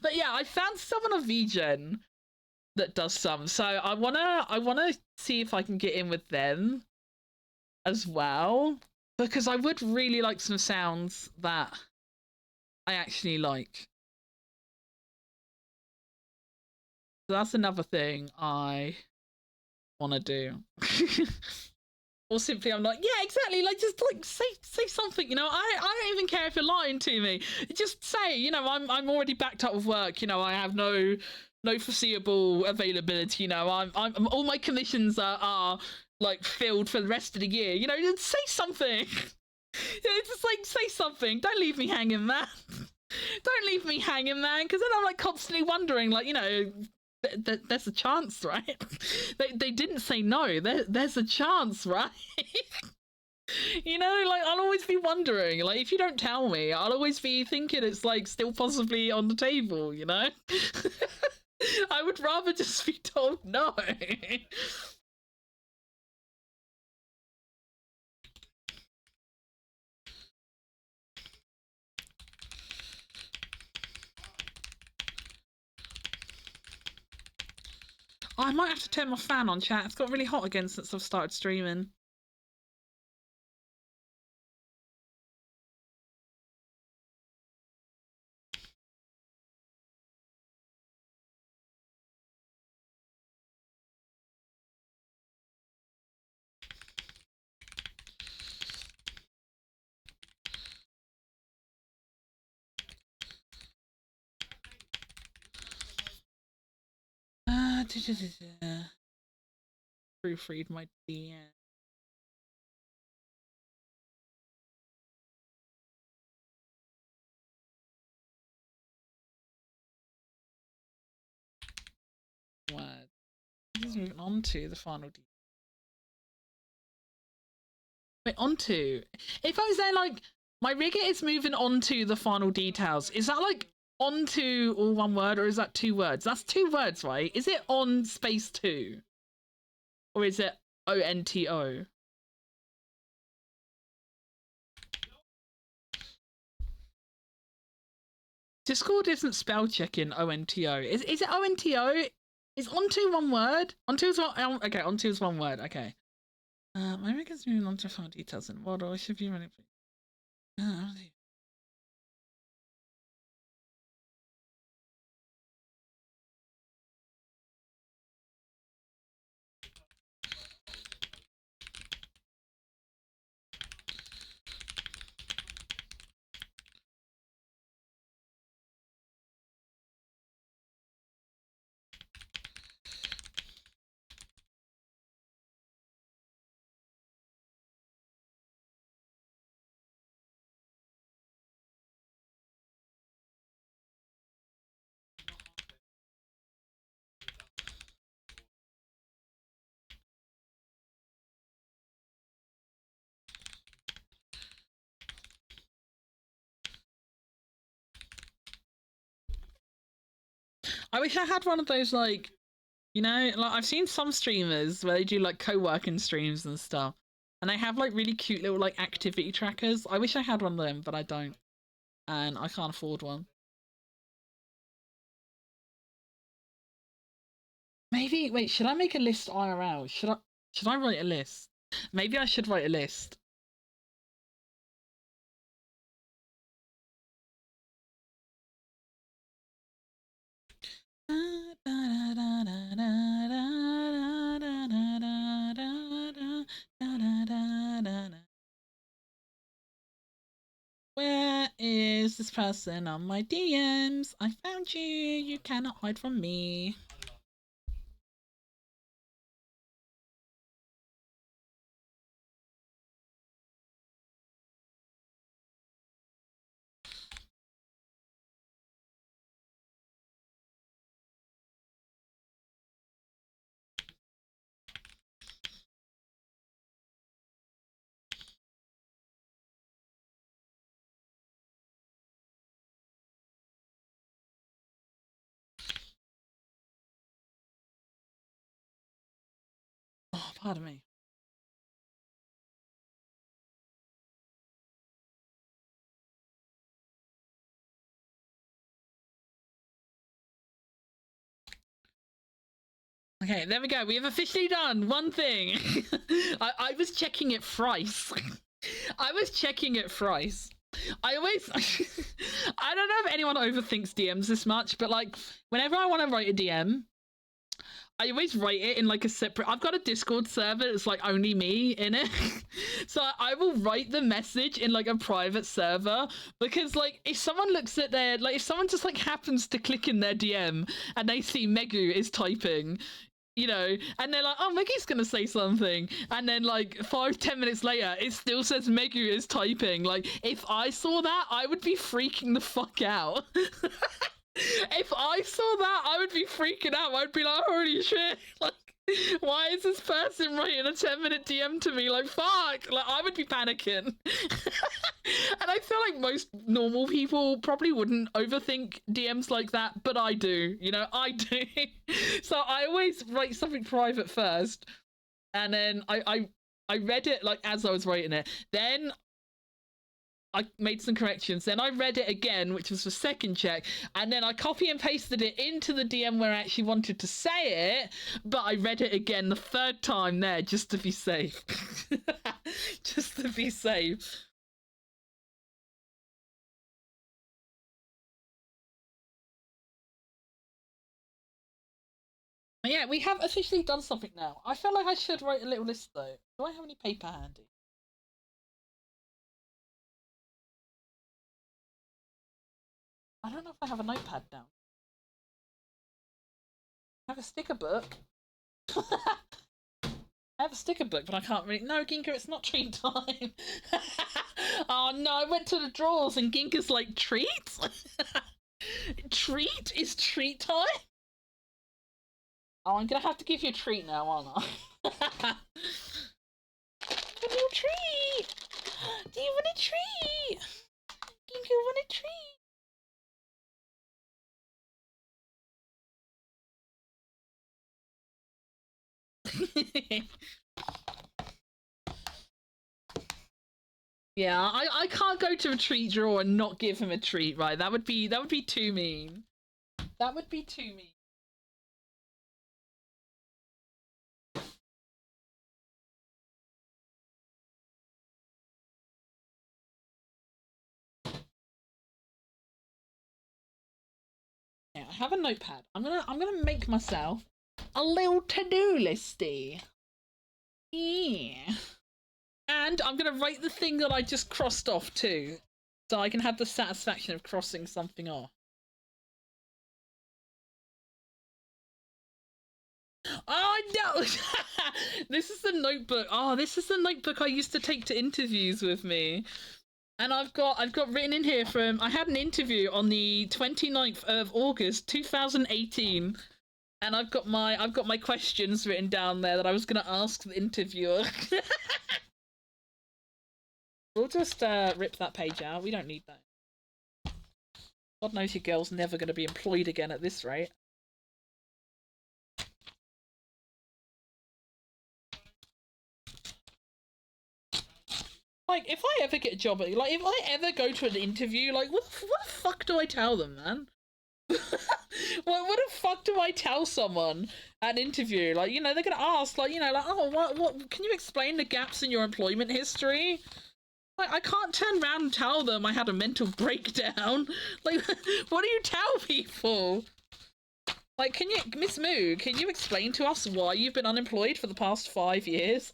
But yeah, I found someone on VGen that does some, so I wanna see if I can get in with them as well, because I would really like some sounds that I actually like. So that's another thing I want to do. Or simply I'm like, yeah, exactly, like just like say something, you know. I don't even care if you're lying to me. Just say, you know, I'm already backed up with work, you know, I have no foreseeable availability, you know, I'm all my commissions are like filled for the rest of the year, you know. Just say something. Just like say something. Don't leave me hanging, man. Don't leave me hanging, man, because then I'm like constantly wondering, like, you know, there's a chance, right? They didn't say no. There's a chance, right? You know, like I'll always be wondering, like if you don't tell me, I'll always be thinking it's like still possibly on the table, you know. I would rather just be told no. I might have to turn my fan on, chat. It's got really hot again since I've started streaming. Proofread my DM. Word. This is moving on to the final detail. Wait, onto. If I was saying like my rigger is moving on to the final details, is that like onto all one word or is that two words? That's two words, right? Is it on space two? Or is it ONTO? Discord isn't spell checking ONTO. Is it ONTO? Is onto one word? Onto is one. Okay, onto is one word. Okay. My rigger's moving on to final details in model. I should be running. I wish I had one of those, like, you know, like I've seen some streamers where they do like co-working streams and stuff, and they have like really cute little like activity trackers. I wish I had one of them, but I don't, and I can't afford one. Maybe wait, should I make a list IRL? Should I write a list? Maybe I should write a list. Where is this person on my DMs? I found you. You cannot hide from me. Oh, pardon me. Okay, there we go. We have officially done one thing. I was checking it thrice. I was checking it thrice. I always, I don't know if anyone overthinks DMs this much, but like whenever I want to write a DM, I always write it in like a separate. I've got a Discord server that's like only me in it, so I will write the message in like a private server because like if someone looks at their like if someone just like happens to click in their DM and they see Megu is typing, you know, and they're like, oh, Megu's gonna say something, and then like 5-10 minutes later it still says Megu is typing. Like if I saw that, I would be freaking the fuck out. If I saw that, I would be freaking out. I'd be like, holy shit, like why is this person writing a 10-minute DM to me? Like fuck, like I would be panicking. And I feel like most normal people probably wouldn't overthink DMs like that, but I do, you know, I do. So I always write something private first, and then I read it like as I was writing it. Then I made some corrections. Then I read it again, which was for second check, and then I copy and pasted it into the DM where I actually wanted to say it, but I read it again the third time there just to be safe. Just to be safe. Yeah, we have officially done something now. I feel like I should write a little list though. Do I have any paper handy? I don't know if I have a notepad now. I have a sticker book. I have a sticker book, but I can't really. No, Ginka, it's not treat time. Oh no, I went to the drawers and Ginka's like, treat? Treat? Is treat time? Oh, I'm gonna have to give you a treat now, aren't I? A little treat! Do you want a treat? Ginka want a treat? Yeah, I can't go to a treat drawer and not give him a treat, right? That would be too mean. That would be too mean. Yeah, I have a notepad. I'm gonna make myself a little to-do listy. Yeah. And I'm gonna write the thing that I just crossed off too, so I can have the satisfaction of crossing something off. Oh no! This is the notebook. Oh, this is the notebook I used to take to interviews with me. And I've got written in here from I had an interview on the 29th of August 2018. And I've got my questions written down there that I was gonna ask the interviewer. We'll just rip that page out. We don't need that. God knows your girl's never gonna be employed again at this rate. Like, if I ever get a job, like, if I ever go to an interview, like, what the fuck do I tell them, man? what the fuck do I tell someone at an interview? Like, you know, they're gonna ask, like, you know, like, oh, what, can you explain the gaps in your employment history? Like, I can't turn around and tell them I had a mental breakdown. Like, what do you tell people? Like, can you, Miss Moo, can you explain to us why you've been unemployed for the past 5 years?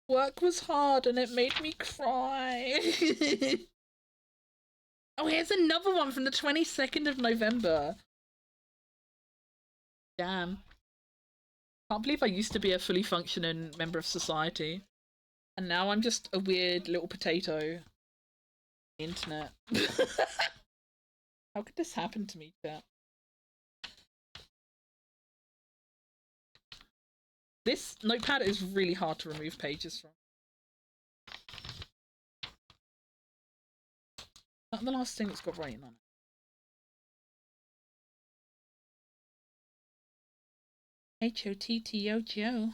Work was hard and it made me cry. Oh, here's another one from the 22nd of November. Damn. Can't believe I used to be a fully functioning member of society. And now I'm just a weird little potato. On the internet. How could this happen to me, chat? This notepad is really hard to remove pages from. Not the last thing that's got writing on it. H-O-T-T-O-Joe.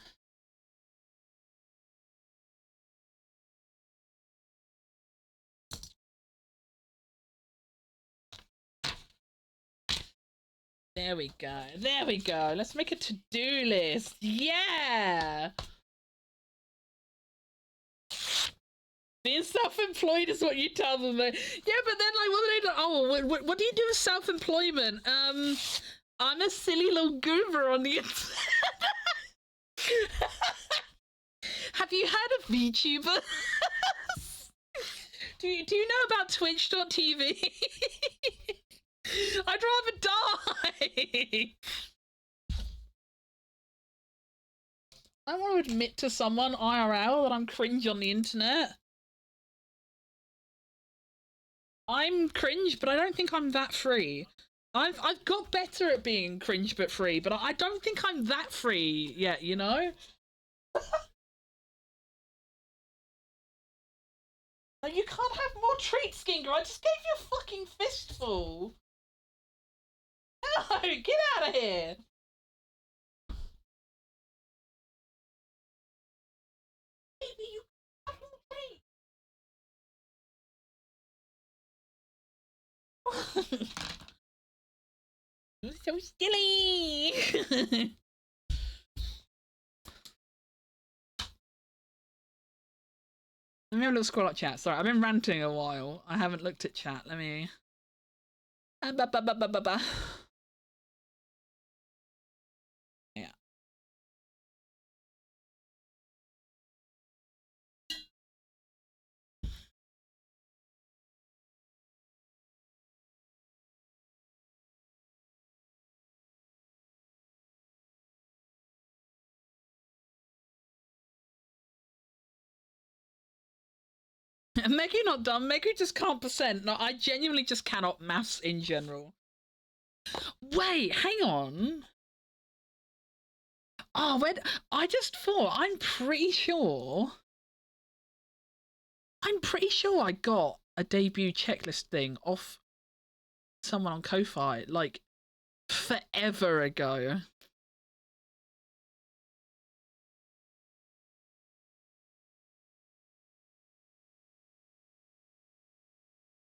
There we go. There we go. Let's make a to-do list. Yeah! Being self-employed is what you tell them. Yeah, but then, like, what do they do? Oh, what do you do with self-employment? I'm a silly little goober on the internet. Have you heard of VTubers? do you know about Twitch.tv? I'd rather die. I want to admit to someone IRL that I'm cringe on the internet. I'm cringe, but I don't think I'm that free. I've got better at being cringe but free, but I don't think I'm that free yet, you know? Like, you can't have more treats, Ginger. I just gave you a fucking fistful. No, get out of here. Baby, you can't have more treats. You're so silly. Let me have a little scroll up chat. Sorry, I've been ranting a while. I haven't looked at chat. Let me... Yeah. Meggy not dumb. Meggy just can't percent. No, I genuinely just cannot maths in general. Wait, hang on. Oh, wait. I just thought, I'm pretty sure I got a debut checklist thing off someone on Ko-Fi, like, forever ago.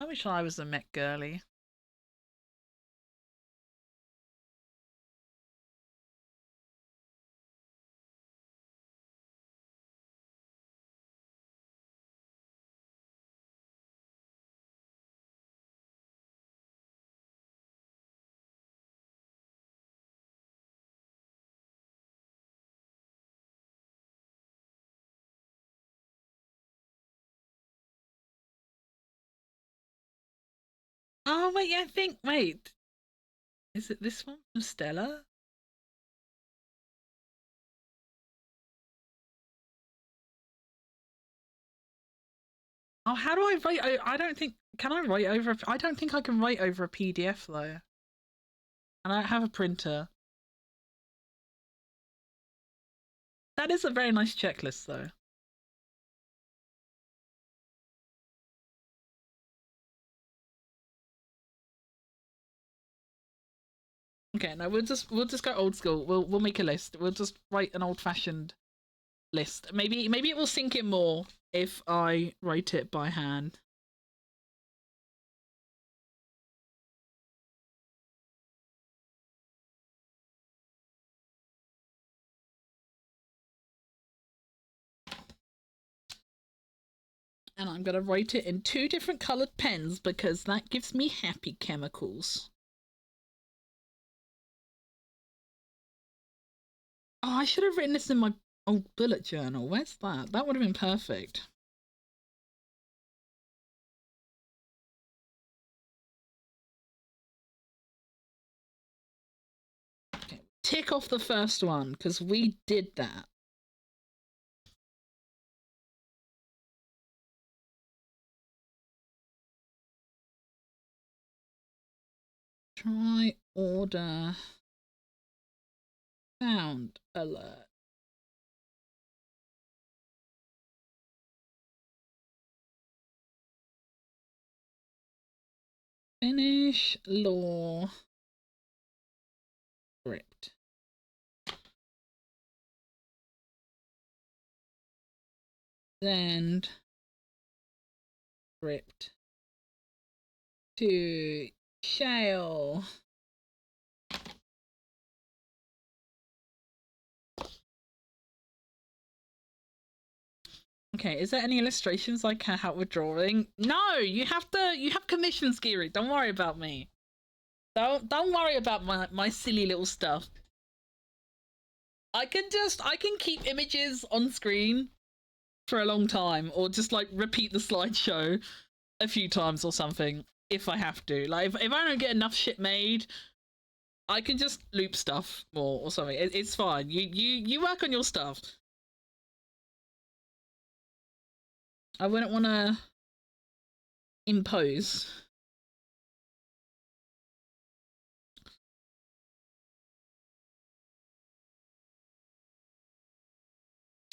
I wish I was a mech girly. Oh, wait, yeah, I think, wait. Is it this one from Stella? Oh, how do I write? I don't think, can I write over? I don't think I can write over a PDF though. And I don't have a printer. That is a very nice checklist though. Okay, no, we'll just go old school. We'll make a list. We'll just write an old-fashioned list. Maybe it will sink in more if I write it by hand. And I'm gonna write it in 2 different colored pens because that gives me happy chemicals. Oh, I should have written this in my old bullet journal. Where's that? That would have been perfect. Okay, tick off the first one because we did that. Try order sound alert. Finish law script. Send script to Shale. Okay, is there any illustrations I can help with drawing? No, you have commissions, Giri. Don't worry about me. Don't worry about my silly little stuff. I can keep images on screen for a long time, or just like repeat the slideshow a few times or something if I have to. Like if I don't get enough shit made, I can just loop stuff more or something. It's fine. You work on your stuff. I wouldn't want to impose.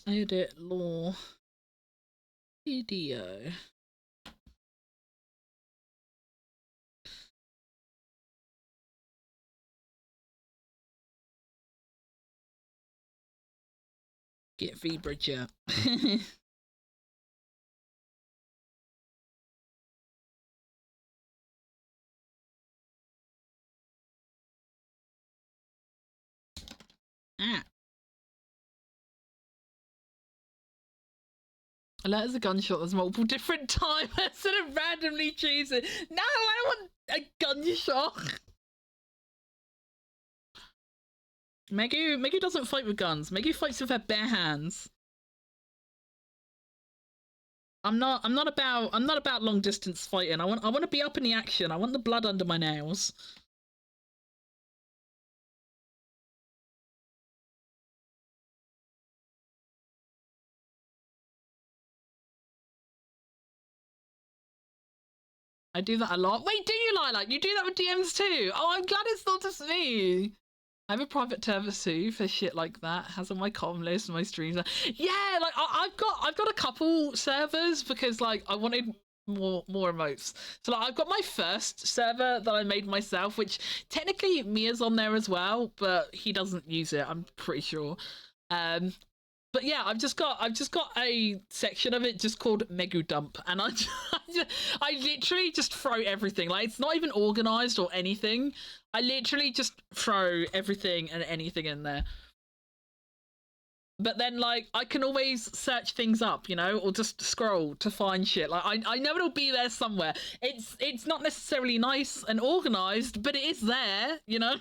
Edit law video. Get VBridger. Ah. Alert is a gunshot. There's multiple different timers instead of randomly choosing. No, I don't want a gunshot. Megu doesn't fight with guns. Megu fights with her bare hands. I'm not about long distance fighting. I want to be up in the action. I want the blood under my nails. I do that a lot. Wait, do you, Lilac? You do that with DMs too? Oh, I'm glad it's not just me. I have a private server too for shit like that. Has on my com list, my streams. Yeah, like I've got a couple servers because like I wanted more emotes. So like I've got my first server that I made myself, which technically Mia's on there as well, but he doesn't use it. I'm pretty sure. But yeah, I've just got a section of it just called Megu Dump, and I literally just throw everything. Like it's not even organized or anything. I literally just throw everything and anything in there. But then like I can always search things up, you know, or just scroll to find shit. Like I know it'll be there somewhere. It's not necessarily nice and organized, but it is there, you know.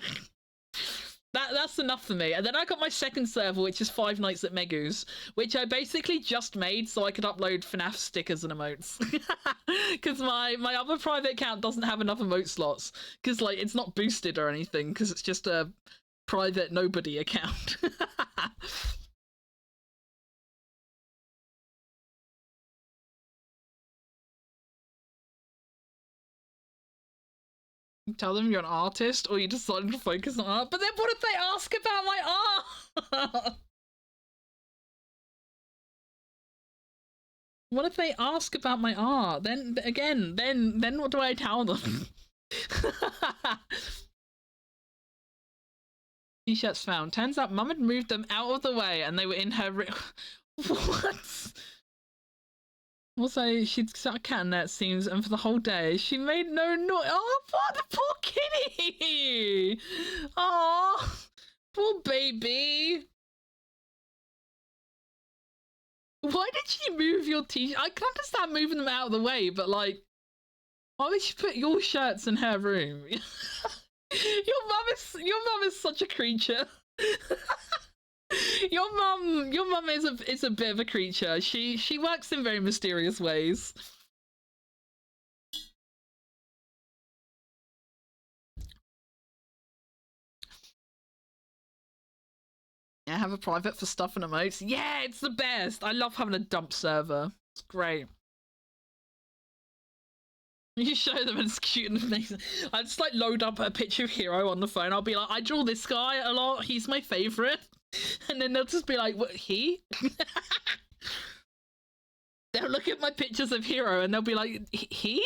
That's enough for me. And then I got my second server, which is Five Nights at Megu's, which I basically just made so I could upload FNAF stickers and emotes. Because my other private account doesn't have enough emote slots. Because like it's not boosted or anything, because it's just a private nobody account. Tell them you're an artist or you decided to focus on art. But then what if they ask about my art? What if they ask about my art? Then again, then what do I tell them? T-shirts found. Turns out Mum had moved them out of the way and they were in her room. What? Also, she'd sat a cat in there, it seems, and for the whole day, she made no noise. Oh, the poor kitty! Oh, poor baby. Why did she move your t-shirt? I can understand moving them out of the way, but like, why would she put your shirts in her room? Your mum is such a creature. Your mum is a bit of a creature. She works in very mysterious ways. Yeah, have a private for stuff and emotes. Yeah, it's the best. I love having a dump server. It's great. You show them and it's cute and amazing. I just like load up a picture of Hero on the phone. I'll be like, I draw this guy a lot. He's my favorite. And then they'll just be like, what, he? They'll look at my pictures of Hero and they'll be like, he?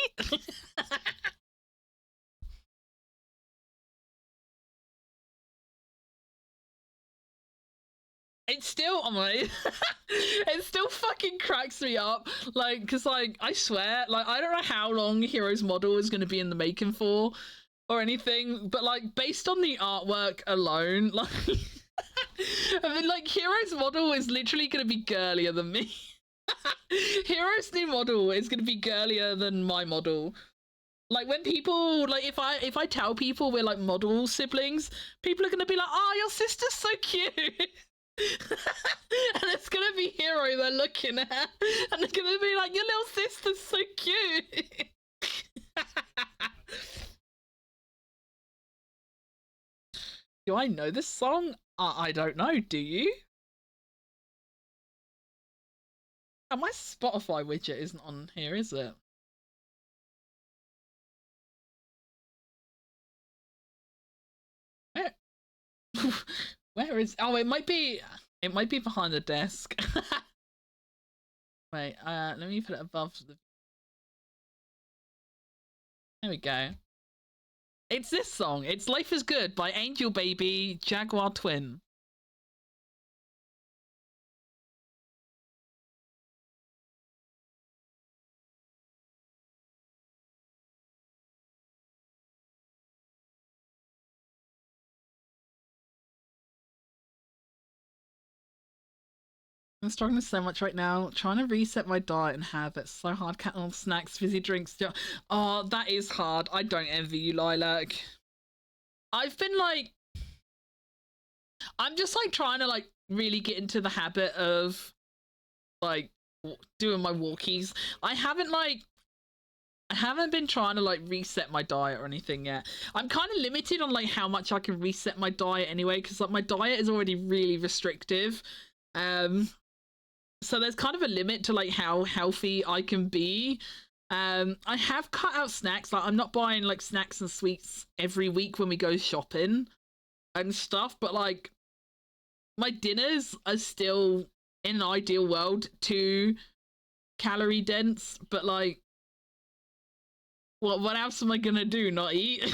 It's still, I'm like, it still fucking cracks me up. Like, cause like, I swear, like, I don't know how long Hero's model is going to be in the making for or anything, but like, based on the artwork alone, like, I mean, like, Hero's model is literally going to be girlier than me. Hero's new model is going to be girlier than my model. Like, when people, like, if I tell people we're like model siblings, people are going to be like, oh, your sister's so cute. And it's gonna be Hero they're looking at, and they're gonna be like, your little sister's so cute. Do I know this song? I don't know, do you? Oh, my Spotify widget isn't on here, is it? Where, where is, oh, it might be behind the desk. Wait, let me put it above the, there we go. It's this song. It's Life is Good by Angel Baby Jaguar Twin. I'm struggling so much right now, trying to reset my diet and habits. So hard, counting all snacks, fizzy drinks. Oh, that is hard. I don't envy you, Lilac. I've been like, I'm just like trying to like really get into the habit of like doing my walkies. I haven't been trying to like reset my diet or anything yet. I'm kind of limited on like how much I can reset my diet anyway, because like my diet is already really restrictive. So there's kind of a limit to like how healthy I can be. I have cut out snacks. Like, I'm not buying like snacks and sweets every week when we go shopping and stuff, but like my dinners are still, in an ideal world, too calorie dense, but like what else am I gonna do? Not eat?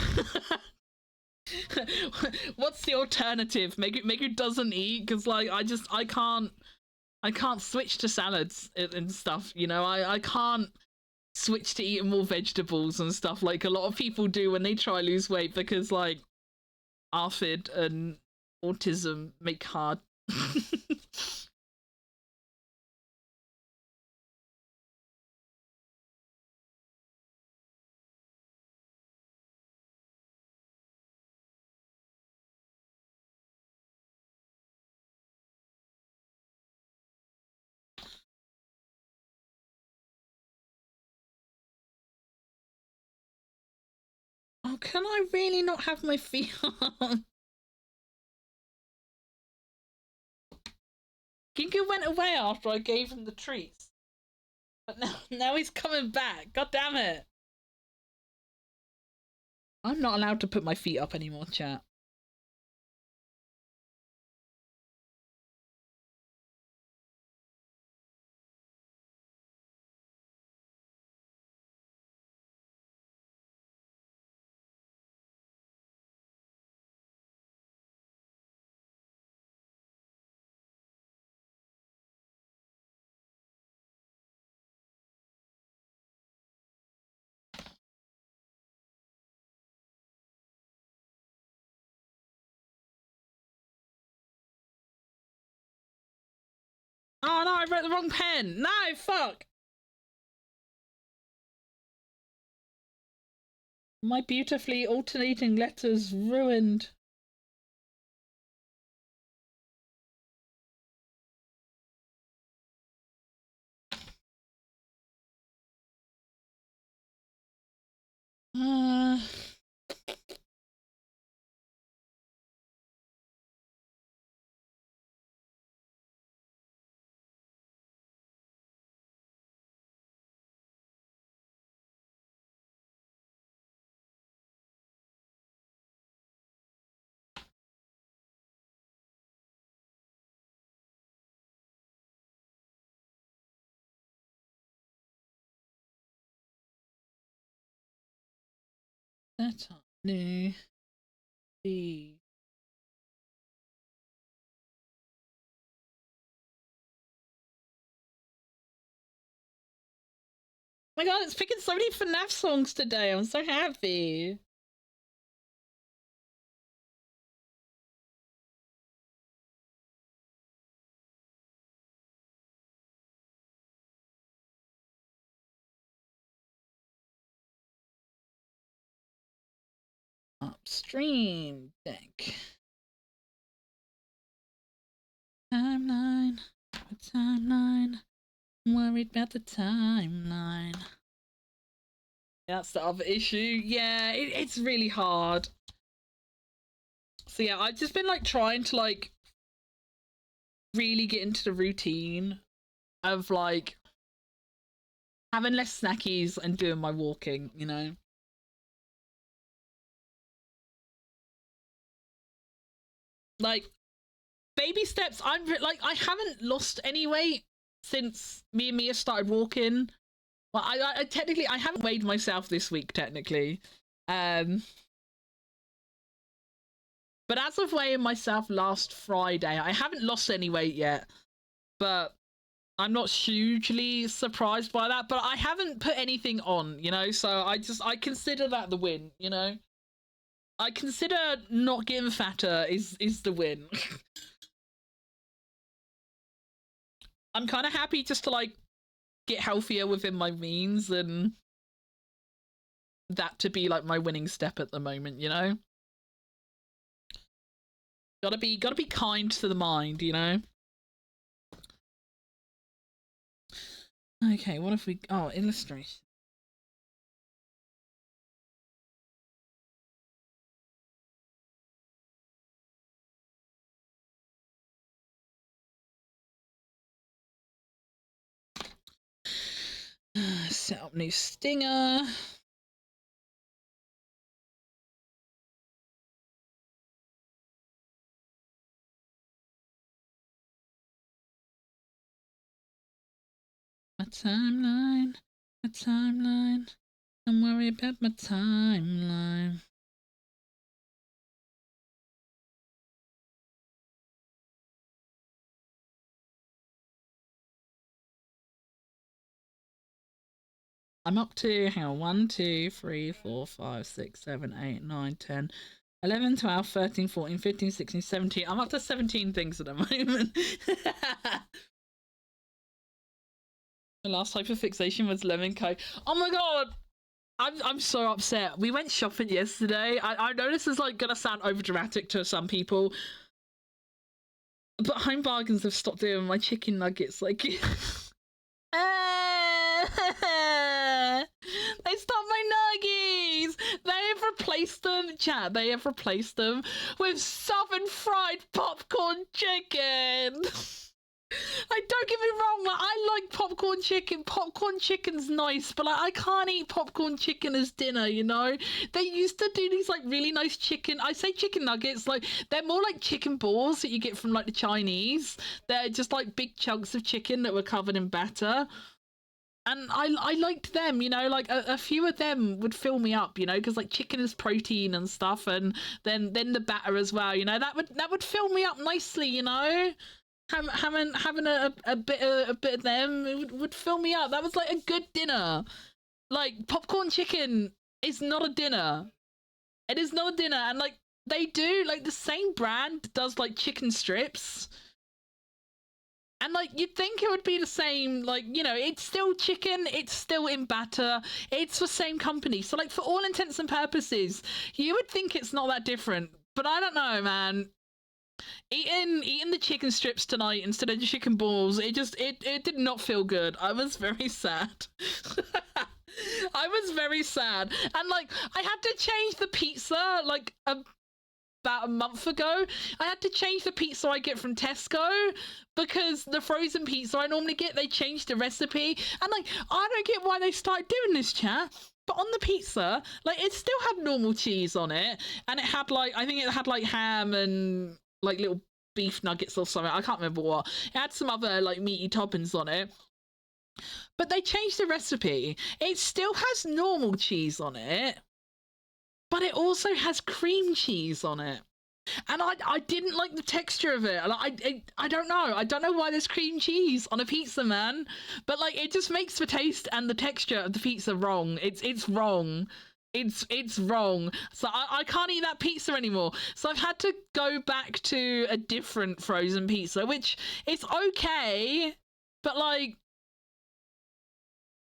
What's the alternative? Megu doesn't eat because like I can't switch to salads and stuff, you know. I can't switch to eating more vegetables and stuff like a lot of people do when they try lose weight, because like ARFID and autism make hard. Oh, can I really not have my feet on? Gingu went away after I gave him the treats. But now he's coming back. God damn it. I'm not allowed to put my feet up anymore, chat. Oh no, I wrote the wrong pen. No, fuck. My beautifully alternating letters ruined. That no. B. Oh my god, it's picking so many FNAF songs today. I'm so happy. Upstream deck. Timeline. Timeline. I'm worried about the timeline. That's the other issue. Yeah, it's really hard. So yeah, I've just been like trying to like really get into the routine of like having less snackies and doing my walking, you know? Like baby steps. I'm like, I haven't lost any weight since me and Mia started walking. Well, I technically I haven't weighed myself this week technically, but as of weighing myself last Friday, I haven't lost any weight yet. But I'm not hugely surprised by that. But I haven't put anything on, you know. So I consider that the win, you know. I consider not getting fatter is the win. I'm kind of happy just to like get healthier within my means and that to be like my winning step at the moment, you know? Gotta be kind to the mind, you know? Okay, what if we... Oh, illustration. Set up new stinger. My timeline. My timeline. I'm worried about my timeline. I'm up to, hang on, 1, 2, 3, 4, 5, 6, 7, 8, 9, 10, 11, 12, 13, 14, 15, 16, 17. I'm up to 17 things at the moment. The last hyperfixation was lemon cake. Oh my god! I'm so upset. We went shopping yesterday. I know this is like gonna sound over dramatic to some people, but Home Bargains have stopped doing my chicken nuggets. Like, they stopped my nuggies. They have replaced them, chat. They have replaced them with southern fried popcorn chicken. Like, don't get me wrong, like, I like popcorn chicken. Popcorn chicken's nice, but like, I can't eat popcorn chicken as dinner, you know? They used to do these like really nice chicken, I say chicken nuggets, like they're more like chicken balls that you get from like the Chinese. They're just like big chunks of chicken that were covered in batter. And I liked them, you know, like a few of them would fill me up, you know, because like chicken is protein and stuff, and then the batter as well, you know, that would fill me up nicely, you know. Having a bit of them, it would fill me up. That was like a good dinner. Like popcorn chicken is not a dinner. It is not a dinner, and like they do like the same brand does like chicken strips, And like you'd think it would be the same, like, you know, it's still chicken, it's still in batter, it's the same company. So like for all intents and purposes, you would think it's not that different. But I don't know, man. Eating the chicken strips tonight instead of the chicken balls, it did not feel good. I was very sad. I was very sad. And like I had to change the pizza like about a month ago. I had to change the pizza I get from Tesco because the frozen pizza I normally get, they changed the recipe. And like I don't get why they started doing this, chat. But on the pizza, like it still had normal cheese on it, and it had like, I think it had like ham and like little beef nuggets or something. I can't remember what. It had some other like meaty toppings on it. But they changed the recipe. It still has normal cheese on it, but it also has cream cheese on it. And I didn't like the texture of it. I don't know. I don't know why there's cream cheese on a pizza, man. But like it just makes the taste and the texture of the pizza wrong. It's wrong. It's wrong. So I can't eat that pizza anymore. So I've had to go back to a different frozen pizza, which is okay, but like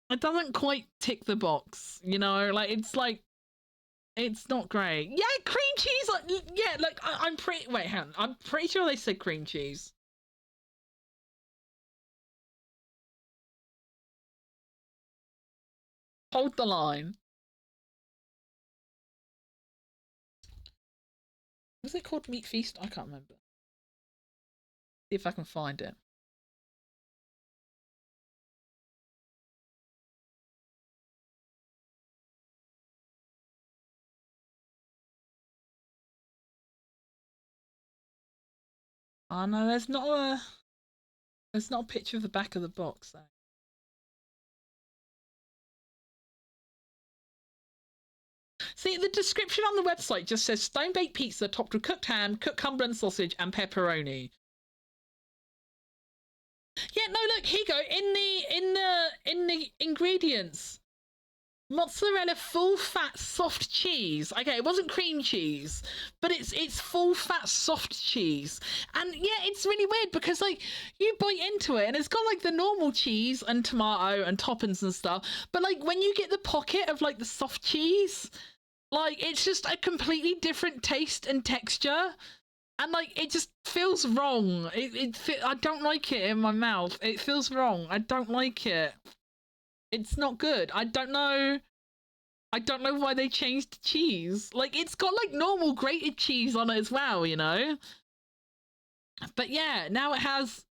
it doesn't quite tick the box, you know? Like it's not great. Yeah, cream cheese. Like, yeah, like I'm pretty. Wait, hang on. I'm pretty sure they said cream cheese. Hold the line. Was it called Meat Feast? I can't remember. See if I can find it. Oh no, there's not a picture of the back of the box though. See, the description on the website just says stone baked pizza topped with cooked ham, cooked Cumberland sausage, and pepperoni. Yeah, no, look, here you go. In the ingredients. Mozzarella full fat soft cheese. Okay, it wasn't cream cheese, but it's full fat soft cheese. And yeah, it's really weird because like you bite into it and it's got like the normal cheese and tomato and toppings and stuff, but like when you get the pocket of like the soft cheese, like it's just a completely different taste and texture. And like it just feels wrong. I don't like it in my mouth. It feels wrong. I don't like it. It's not good. I don't know why they changed the cheese. Like it's got like normal grated cheese on it as well, you know? But yeah, now it has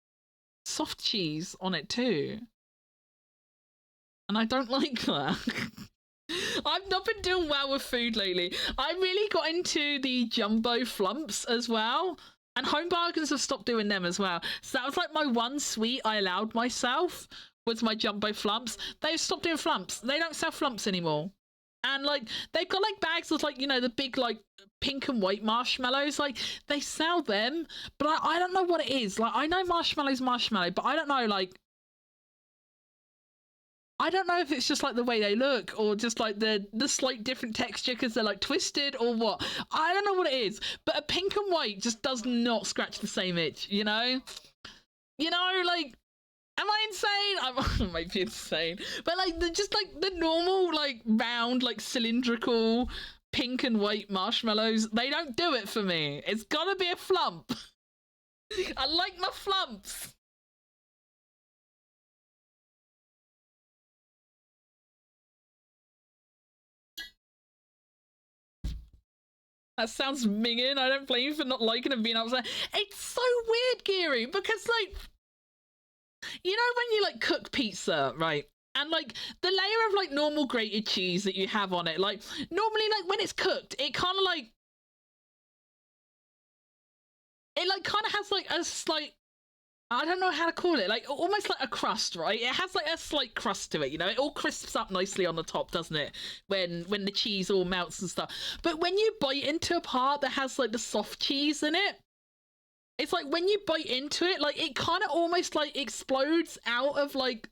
soft cheese on it too. And I don't like that. I've not been doing well with food lately. I really got into the jumbo flumps as well. And Home Bargains have stopped doing them as well. So that was like my one sweet I allowed myself was my jumbo flumps. They've stopped doing flumps. They don't sell flumps anymore. And like they've got like bags of like, you know, the big like pink and white marshmallows. Like they sell them, but I don't know what it is. Like I know marshmallows marshmallow, but I don't know, like I don't know if it's just like the way they look or just like the slight different texture because they're like twisted or what. I don't know what it is, but a pink and white just does not scratch the same itch, you know? You know, like, am I insane? I might be insane, but like just like the normal like round like cylindrical pink and white marshmallows, they don't do it for me. It's gotta be a flump. I like my flumps. That sounds minging. I don't blame you for not liking and being upset. It's so weird, Geary, because like, you know when you like cook pizza, right? And like the layer of like normal grated cheese that you have on it, like normally like when it's cooked, it kind of like, it like kind of has like a slight, I don't know how to call it, like almost like a crust, right? It has like a slight crust to it, you know? It all crisps up nicely on the top, doesn't it? When the cheese all melts and stuff. But when you bite into a part that has like the soft cheese in it, it's like when you bite into it, like it kind of almost like explodes out of like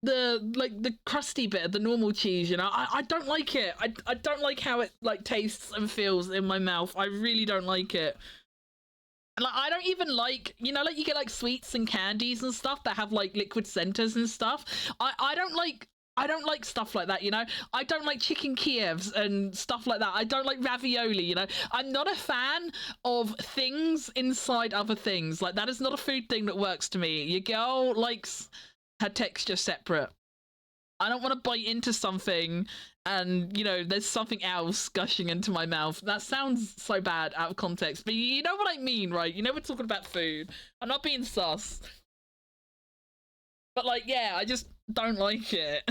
the crusty bit of the normal cheese, you know? I don't like it. I don't like how it like tastes and feels in my mouth. I really don't like it. Like, I don't even like, you know, like you get like sweets and candies and stuff that have like liquid centers and stuff. I don't like stuff like that, you know. I don't like chicken Kievs and stuff like that. I don't like ravioli, you know. I'm not a fan of things inside other things. Like, that is not a food thing that works to me. Your girl likes her texture separate. I don't want to bite into something and, you know, there's something else gushing into my mouth. That sounds so bad out of context, but you know what I mean, right? You know we're talking about food. I'm not being sus. But, like, yeah, I just don't like it.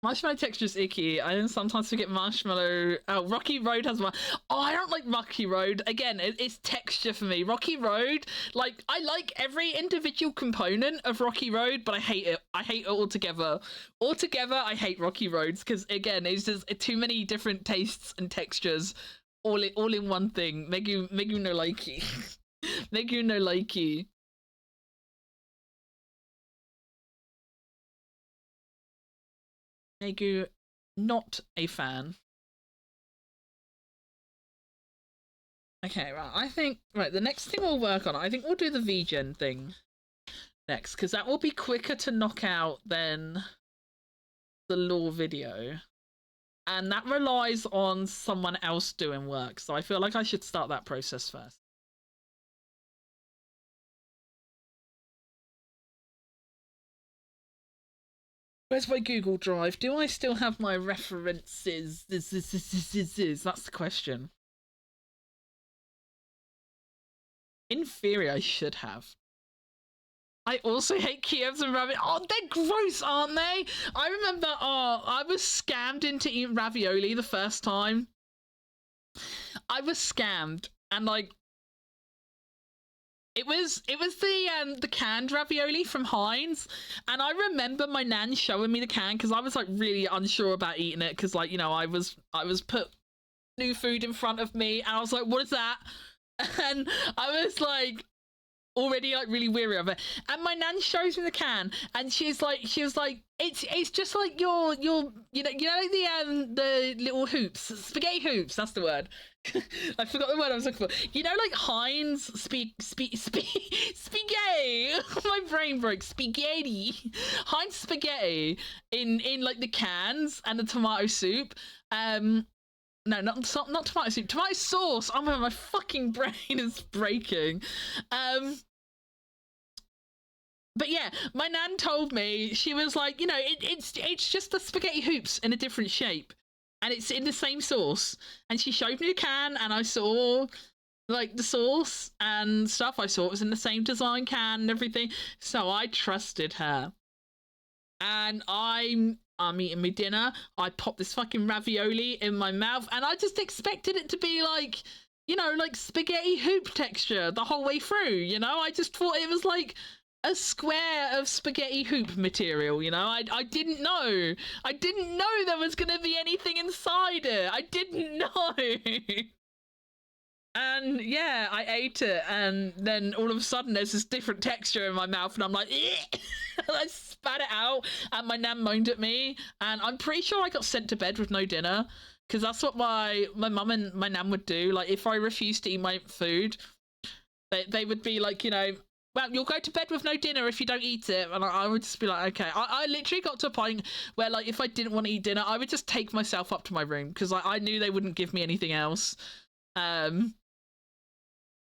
Marshmallow texture's icky. I sometimes forget marshmallow. Oh, Rocky Road has one. Oh, I don't like Rocky Road. Again, it's texture for me. Rocky Road, like, I like every individual component of Rocky Road, but I hate it. I hate it altogether. Altogether, I hate Rocky Roads because, again, it's just too many different tastes and textures all in one thing. Megu no likey. Megu no likey. Megu, not a fan. Okay, right, I think, right, the next thing we'll work on, I think we'll do the VGen thing next, because that will be quicker to knock out than the lore video. And that relies on someone else doing work, so I feel like I should start that process first. Where's my Google Drive? Do I still have my references? That's the question. In theory, I should have. I also hate Kievs and ravioli. Oh, they're gross, aren't they? I remember, I was scammed into eating ravioli the first time. I was scammed, and like, it was the canned ravioli from Heinz, and I remember my nan showing me the can because I was like really unsure about eating it because, like, you know, I was put new food in front of me and I was like, what is that? And I was like already like really weary of it, and my nan shows me the can and she was like it's just like your you know like the little hoops, spaghetti hoops, that's the word. I forgot the word I was looking for. You know, like Heinz spaghetti. My brain broke. Spaghetti. Heinz spaghetti in like the cans and the tomato soup. No, not tomato soup. Tomato sauce. Oh my fucking brain is breaking. But yeah, my nan told me, she was like, you know, it's just the spaghetti hoops in a different shape. And it's in the same sauce. And she showed me a can and I saw like the sauce and stuff. I saw it was in the same design can and everything. So I trusted her. And I'm eating my dinner. I popped this fucking ravioli in my mouth and I just expected it to be like, you know, like spaghetti hoop texture the whole way through, you know? I just thought it was like a square of spaghetti hoop material, you know? I didn't know. I didn't know there was gonna be anything inside it. I didn't know. And yeah, I ate it, and then all of a sudden there's this different texture in my mouth, and I'm like, I spat it out, and my nan moaned at me, and I'm pretty sure I got sent to bed with no dinner, because that's what my mum and my nan would do. Like, if I refused to eat my food, they would be like, you know, well, you'll go to bed with no dinner if you don't eat it. And I would just be like, okay. I literally got to a point where, like, if I didn't want to eat dinner, I would just take myself up to my room because I knew they wouldn't give me anything else. And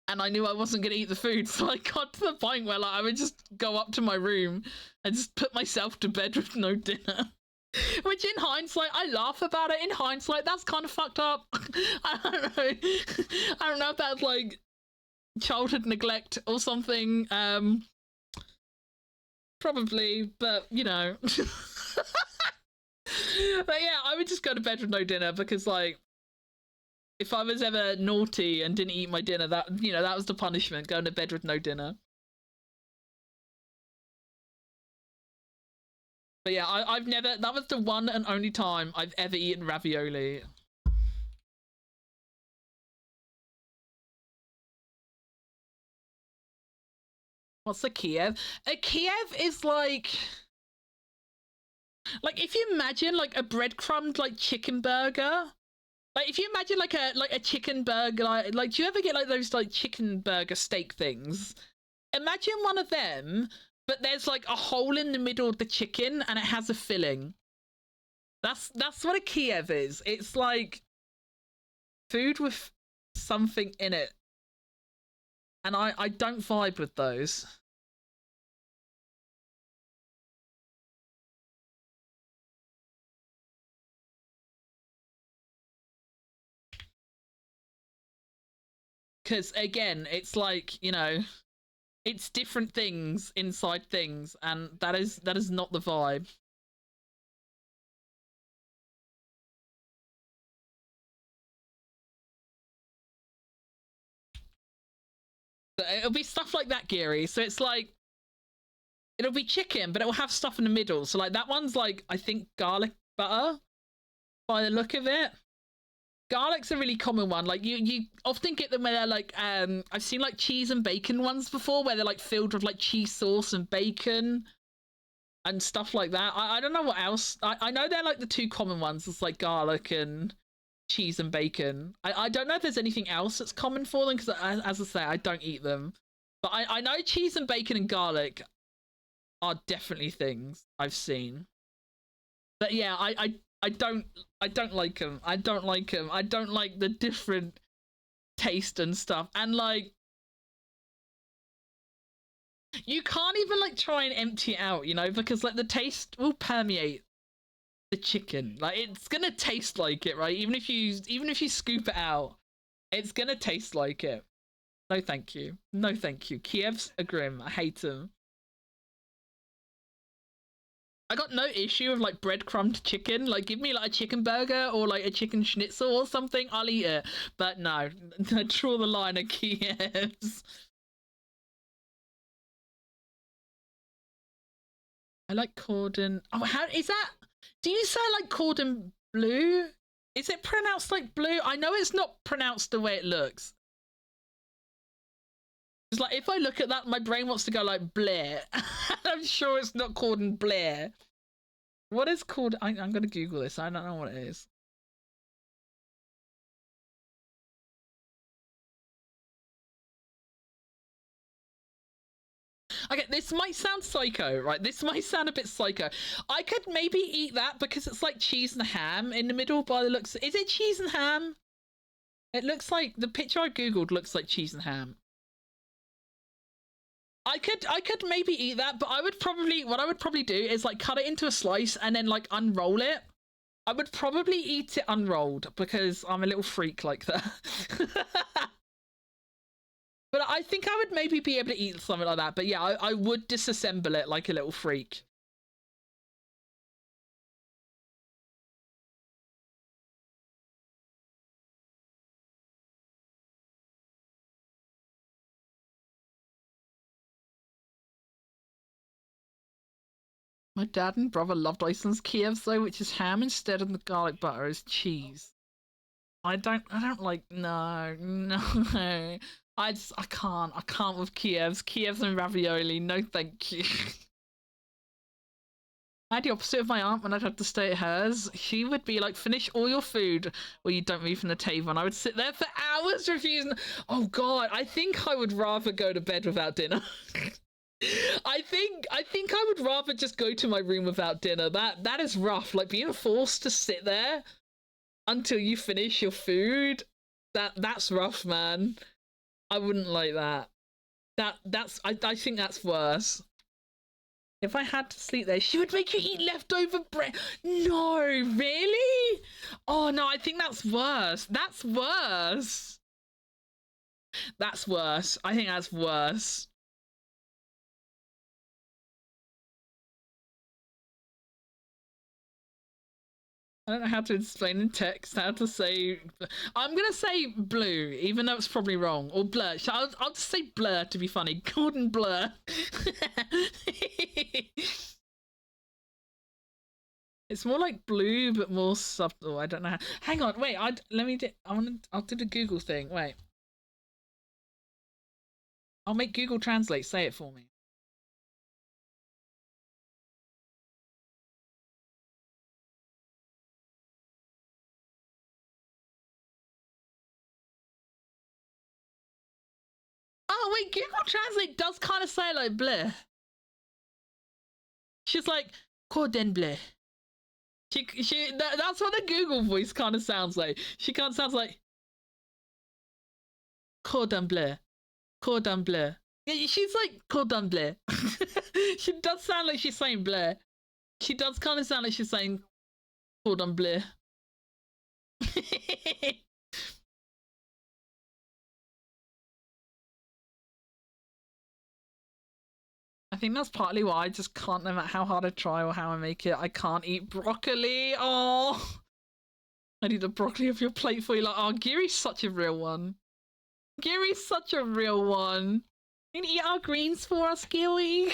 I knew I wasn't going to eat the food. So I got to the point where, like, I would just go up to my room and just put myself to bed with no dinner. Which, in hindsight, I laugh about it. In hindsight, that's kind of fucked up. I don't know. I don't know if that's, like, childhood neglect or something, probably, but you know. But yeah, I would just go to bed with no dinner because, like, if I was ever naughty and didn't eat my dinner, that, you know, that was the punishment, going to bed with no dinner. But yeah, I've never, that was the one and only time I've ever eaten ravioli. What's a Kiev? A Kiev is like if you imagine like a breadcrumbed like chicken burger. Like if you imagine like a chicken burger, like do you ever get like those like chicken burger steak things? Imagine one of them, but there's like a hole in the middle of the chicken and it has a filling. That's what a Kiev is. It's like food with something in it. And I don't vibe with those. Because again, it's like, you know, it's different things inside things, and that is not the vibe. It'll be stuff like that, Geary. So it's like it'll be chicken, but it will have stuff in the middle. So like that one's like I think garlic butter by the look of it. Garlic's a really common one. Like you often get them where they're like I've seen like cheese and bacon ones before where they're like filled with like cheese sauce and bacon and stuff like that. I don't know what else. I know they're like the two common ones. It's like garlic and cheese and bacon. I don't know if there's anything else that's common for them because as I say, I don't eat them. But I know cheese and bacon and garlic are definitely things I've seen. But yeah, I don't like them. I don't like them. I don't like the different taste and stuff. And like you can't even like try and empty it out, you know, because like the taste will permeate the chicken. Like it's gonna taste like it, right? Even if you scoop it out, it's gonna taste like it. No thank you. No thank you. Kiev's are grim. I hate them. I got no issue with like breadcrumbed chicken. Like give me like a chicken burger or like a chicken schnitzel or something, I'll eat it. But no, draw the line at Kiev's. I like cordon. Oh, how is that? Do you say like cordon bleu? Is it pronounced like blue? I know it's not pronounced the way it looks. It's like if I look at that, my brain wants to go like Blair. I'm sure it's not cordon Blair. What is called? I'm gonna Google this. I don't know what it is. Okay, this might sound psycho, right? This might sound a bit psycho. I could maybe eat that because it's like cheese and ham in the middle by the looks. Is it cheese and ham? It looks like the picture I googled looks like cheese and ham. I could maybe eat that, but what I would probably do is like cut it into a slice and then like unroll it. I would probably eat it unrolled because I'm a little freak like that. But I think I would maybe be able to eat something like that. But yeah, I would disassemble it like a little freak. My dad and brother loved Iceland's Kiev though, which is ham instead of the garlic butter is cheese. I don't like no. I can't with Kiev's and ravioli. No, thank you. I had the opposite of my aunt when I'd have to stay at hers. She would be like, finish all your food or you don't move from the table. And I would sit there for hours refusing. Oh God, I think I would rather go to bed without dinner. I think I would rather just go to my room without dinner. That is rough. Like being forced to sit there until you finish your food. That's rough, man. I wouldn't like that. I think that's worse. If I had to sleep there, she would make you eat leftover bread. No, really? Oh no, I think that's worse. That's worse. That's worse. I think that's worse. I don't know how to explain in text how to say. I'm gonna say blue, even though it's probably wrong, or blur. I'll just say blur to be funny. Gordon Blur. It's more like blue, but more subtle. I don't know. Hang on, wait. I'll do the Google thing. Wait. I'll make Google Translate say it for me. wait, Google Translate does kind of say like bleh. She's like cordon bleu. That's what the Google voice kind of sounds like. She kind of sounds like cordon bleu, cordon bleu. She's like cordon bleu. She does sound like she's saying bleu. She does kind of sound like she's saying cordon bleu. I think that's partly why I just can't, no matter how hard I try or how I make it, I can't eat broccoli. Oh, I need the broccoli off your plate for you. Like, oh, Giri's such a real one. Giri's such a real one. You can eat our greens for us, Giri.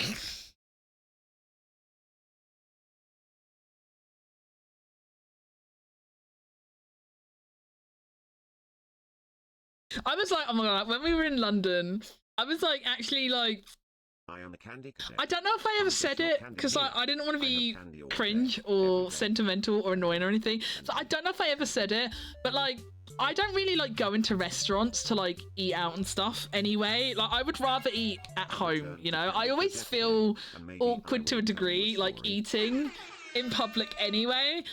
I was like, oh my god, when we were in London, I was like, actually, like, I am a candy cadet. I don't know if I ever said it because I didn't want to be cringe or sentimental or annoying or anything. So I don't know if I ever said it, but like I don't really like go into restaurants to like eat out and stuff anyway. Like I would rather eat at home, you know. I always feel awkward to a degree like eating in public anyway.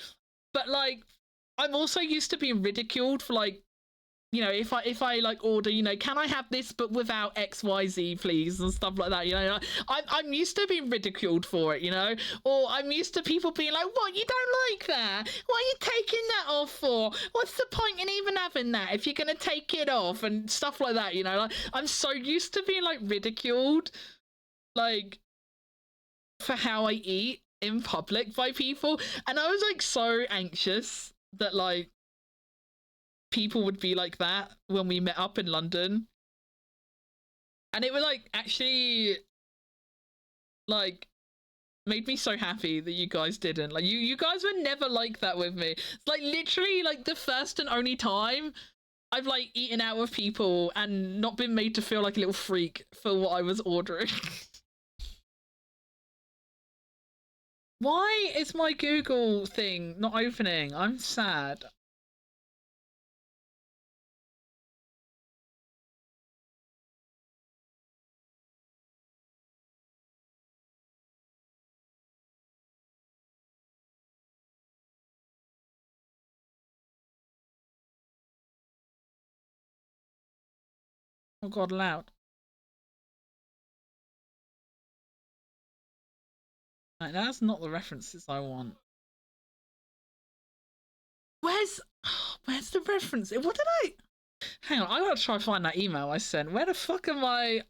But like I'm also used to being ridiculed for like, you know, if I like order, you know, can I have this but without XYZ please and stuff like that, you know. I'm used to being ridiculed for it, you know, or I'm used to people being like, what, you don't like that, what are you taking that off for, what's the point in even having that if you're gonna take it off and stuff like that, you know. Like I'm so used to being like ridiculed like for how I eat in public by people, and I was like so anxious that like people would be like that when we met up in London, and it was like actually like made me so happy that you guys didn't. Like you guys were never like that with me. It's like literally like the first and only time I've like eaten out with people and not been made to feel like a little freak for what I was ordering. Why is my Google thing not opening? I'm sad. Oh god, loud. Right, that's not the references I want. Where's the reference? What did I... Hang on, I gotta try and find that email I sent. Where the fuck am I?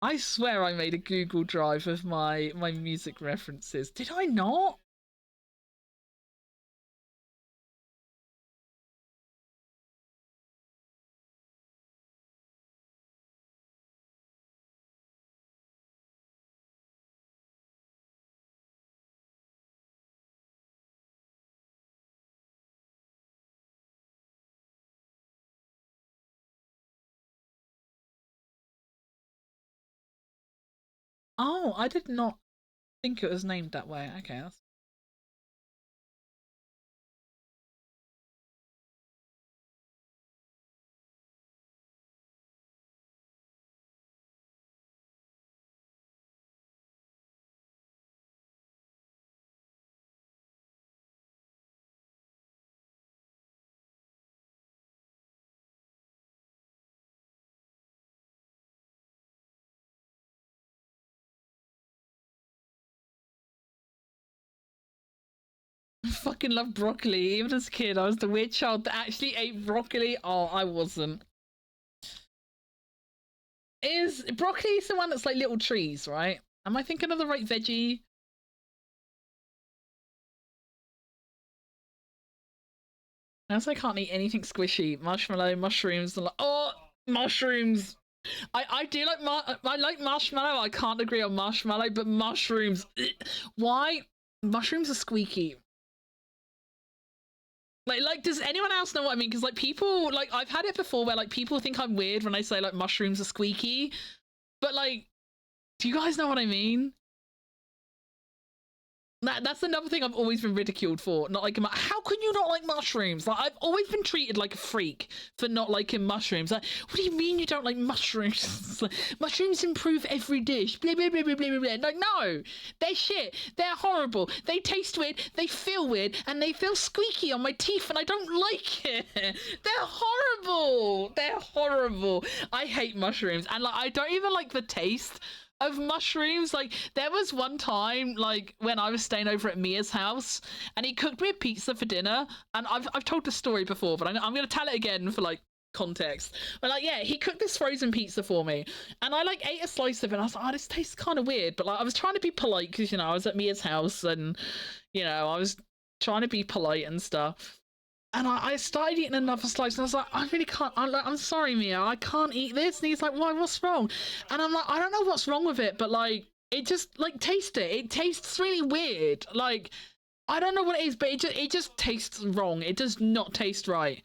I swear I made a Google Drive of my music references. Did I not? Oh, I did not think it was named that way. Okay, that's... I fucking love broccoli. Even as a kid, I was the weird child that actually ate broccoli. Oh, I wasn't. Is broccoli the one that's like little trees, right? Am I thinking of the right veggie? I also can't eat anything squishy. Marshmallow, mushrooms, and like, oh, mushrooms. I do like I like marshmallow. I can't agree on marshmallow, but mushrooms. Why? Mushrooms are squeaky. Like, does anyone else know what I mean? Because like people, like I've had it before where like people think I'm weird when I say like mushrooms are squeaky, but like, do you guys know what I mean? That's another thing I've always been ridiculed for. Not liking how can you not like mushrooms? Like I've always been treated like a freak for not liking mushrooms. Like, what do you mean you don't like mushrooms? Like, mushrooms improve every dish. Blah blah blah blah blah blah. Like no, they're shit. They're horrible. They taste weird. They feel weird, and they feel squeaky on my teeth, and I don't like it. They're horrible. They're horrible. I hate mushrooms, and like I don't even like the taste of mushrooms. Like there was one time like when I was staying over at Mia's house and he cooked me a pizza for dinner, and I've told the story before, but I'm gonna tell it again for like context. But like yeah, he cooked this frozen pizza for me and I like ate a slice of it and I was like, oh, this tastes kind of weird, but like I was trying to be polite because you know I was at Mia's house and you know I was trying to be polite and stuff. And I started eating another slice, and I was like, I really can't. I'm sorry, Mia, I can't eat this. And he's like, why? What's wrong? And I'm like, I don't know what's wrong with it, but like, it just like taste it. It tastes really weird. Like, I don't know what it is, but it just tastes wrong. It does not taste right.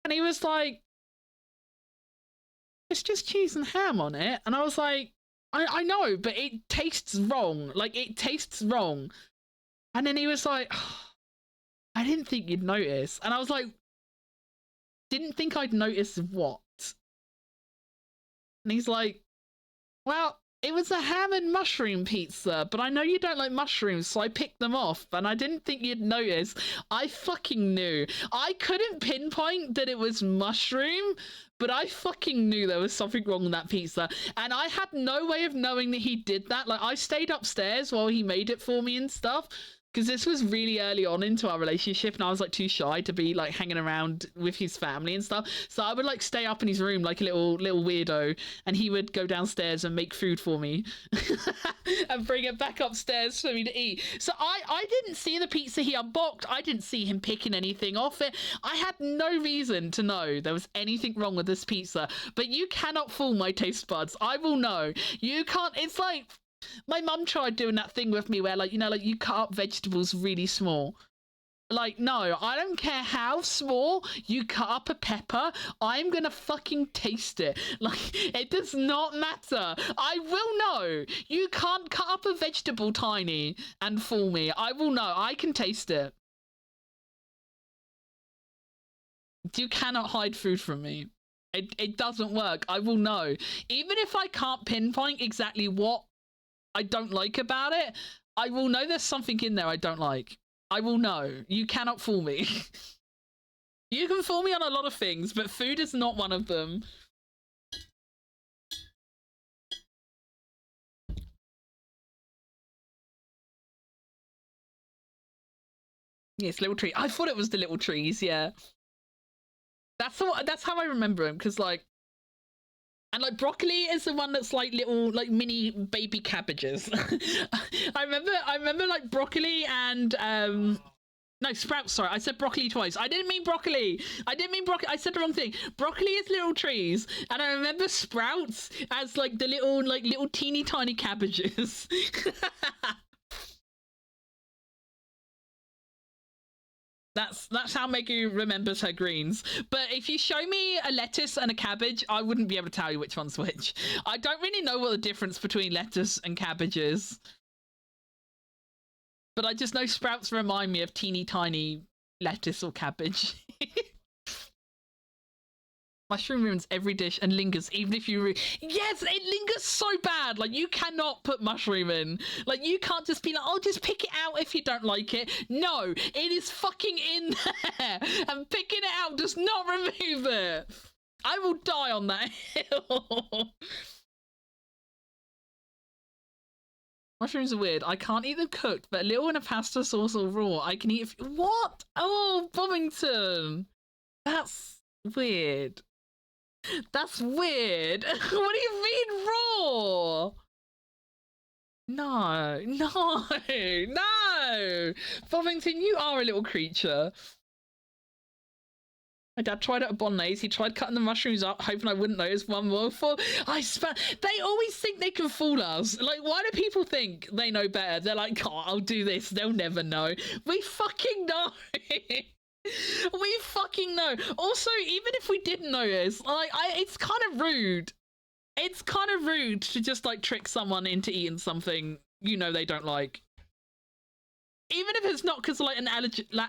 And he was like, it's just cheese and ham on it. And I was like, I know, but it tastes wrong. Like, it tastes wrong. And then he was like, oh, I didn't think you'd notice. And I was like, didn't think I'd notice what? And he's like, well, it was a ham and mushroom pizza, but I know you don't like mushrooms, so I picked them off, and I didn't think you'd notice. I fucking knew. I couldn't pinpoint that it was mushroom, but I fucking knew there was something wrong with that pizza. And I had no way of knowing that he did that. Like, I stayed upstairs while he made it for me and stuff. Because this was really early on into our relationship and I was like too shy to be like hanging around with his family and stuff. So I would like stay up in his room like a little weirdo, and he would go downstairs and make food for me and bring it back upstairs for me to eat. So I didn't see the pizza he unboxed. I didn't see him picking anything off it. I had no reason to know there was anything wrong with this pizza. But you cannot fool my taste buds. I will know. You can't. It's like my mum tried doing that thing with me where like, you know, like you cut up vegetables really small. Like, no, I don't care how small you cut up a pepper, I'm gonna fucking taste it. Like, it does not matter. I will know. You can't cut up a vegetable tiny and fool me. I will know. I can taste it. You cannot hide food from me. It doesn't work. I will know. Even if I can't pinpoint exactly what I don't like about it, I will know there's something in there I don't like. I will know. You cannot fool me. You can fool me on a lot of things, but food is not one of them. Yes, little tree. I thought it was the little trees, yeah. That's how I remember him, because like, and like broccoli is the one that's like little like mini baby cabbages. I remember like broccoli and no, sprouts, sorry. I said broccoli twice. I didn't mean broccoli. I said the wrong thing. Broccoli is little trees, and I remember sprouts as like the little teeny tiny cabbages. That's how Megu remembers her greens. But if you show me a lettuce and a cabbage, I wouldn't be able to tell you which one's which. I don't really know what the difference between lettuce and cabbage is. But I just know sprouts remind me of teeny tiny lettuce or cabbage. Mushroom ruins every dish and lingers even if you... Yes, it lingers so bad. Like, you cannot put mushroom in. Like, you can't just be like, oh, just pick it out if you don't like it. No, it is fucking in there. And picking it out does not remove it. I will die on that hill. Mushrooms are weird. I can't eat them cooked, but a little in a pasta sauce or raw, I can eat... What? Oh, Bovington. That's weird. That's weird. What do you mean raw? No. Bovington, you are a little creature. My dad tried it at Bolognese. He tried cutting the mushrooms up, hoping I wouldn't notice one more. They always think they can fool us. Like, why do people think they know better? They're like, oh, I'll do this. They'll never know. We fucking know. We fucking know. Also, even if we didn't notice, like, it's kind of rude. It's kind of rude to just like trick someone into eating something you know they don't like. even if it's not because of like an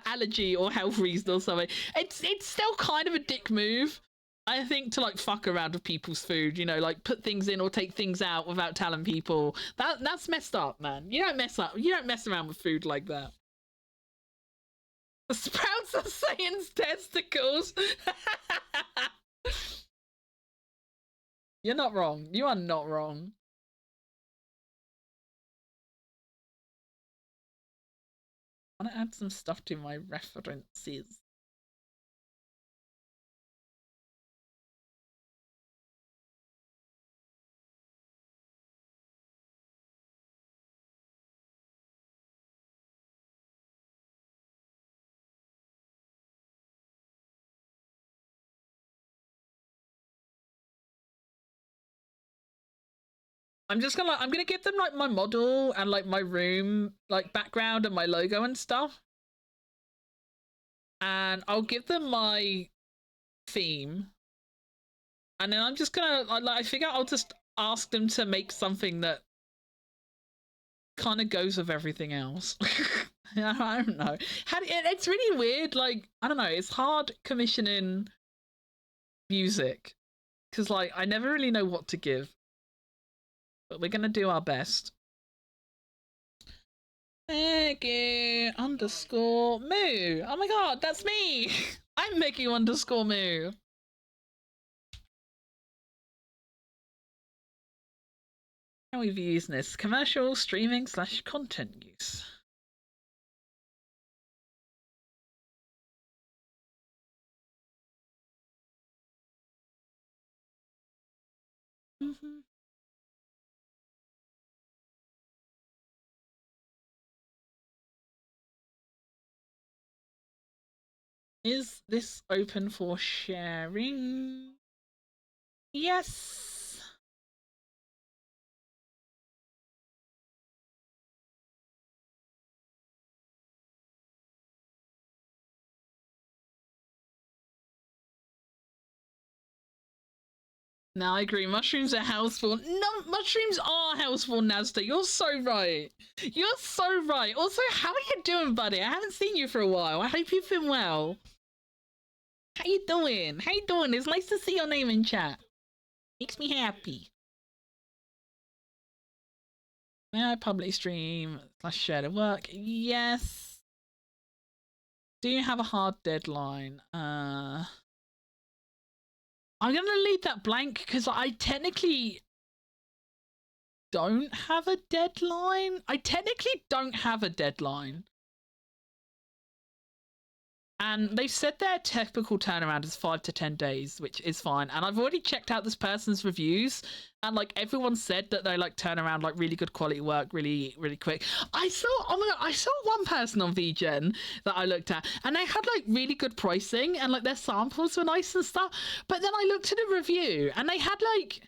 allergy or health reason or something, it's still kind of a dick move, I think, to like fuck around with people's food, you know, like put things in or take things out without telling people. That's messed up, man. You don't mess around with food like that. The sprouts are Saiyans' testicles. You're not wrong. You are not wrong. I want to add some stuff to my references. I'm gonna give them like my model and like my room like background and my logo and stuff. And I'll give them my theme. And then I'm just gonna I figure I'll just ask them to make something that kind of goes with everything else. I don't know. It's really weird, like, I don't know, it's hard commissioning music. Cause like I never really know what to give. But we're gonna do our best. Meggy underscore moo. Oh my god, that's me! I'm Meggy underscore moo. How are we using this? Commercial, streaming / content use. Is this open for sharing? Yes. Now I agree. Mushrooms are healthful. No, mushrooms are healthful, Nazda. You're so right. You're so right. Also, how are you doing, buddy? I haven't seen you for a while. I hope you've been well. How you doing? How you doing? It's nice to see your name in chat. Makes me happy. May I publicly stream / share the work? Yes. Do you have a hard deadline? I'm gonna leave that blank because I technically don't have a deadline. And they've said their typical turnaround is 5 to 10 days, which is fine. And I've already checked out this person's reviews, and like everyone said that they like turn around like really good quality work really, really quick. I saw one person on VGen that I looked at, and they had like really good pricing, and like their samples were nice and stuff. But then I looked at a review, and they had like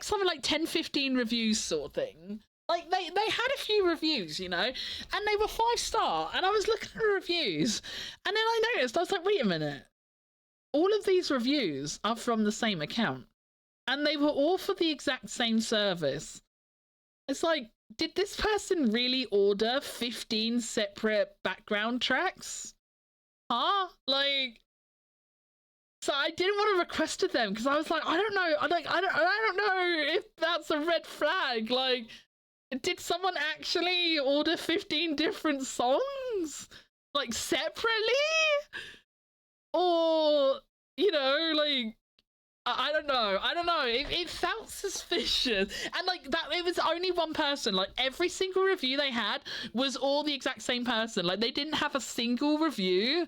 something like 10-15 reviews sort of thing. Like, they had a few reviews, you know, and they were 5-star, and I was looking at the reviews, and then I noticed, I was like, wait a minute. All of these reviews are from the same account, and they were all for the exact same service. It's like, did this person really order 15 separate background tracks? Huh? Like... So I didn't want to request to them, because I was like, I don't know, I don't know if that's a red flag, like... Did someone actually order 15 different songs? Like, separately? Or, you know, like... I don't know. It felt suspicious. And, like, that it was only one person. Like, every single review they had was all the exact same person. Like, they didn't have a single review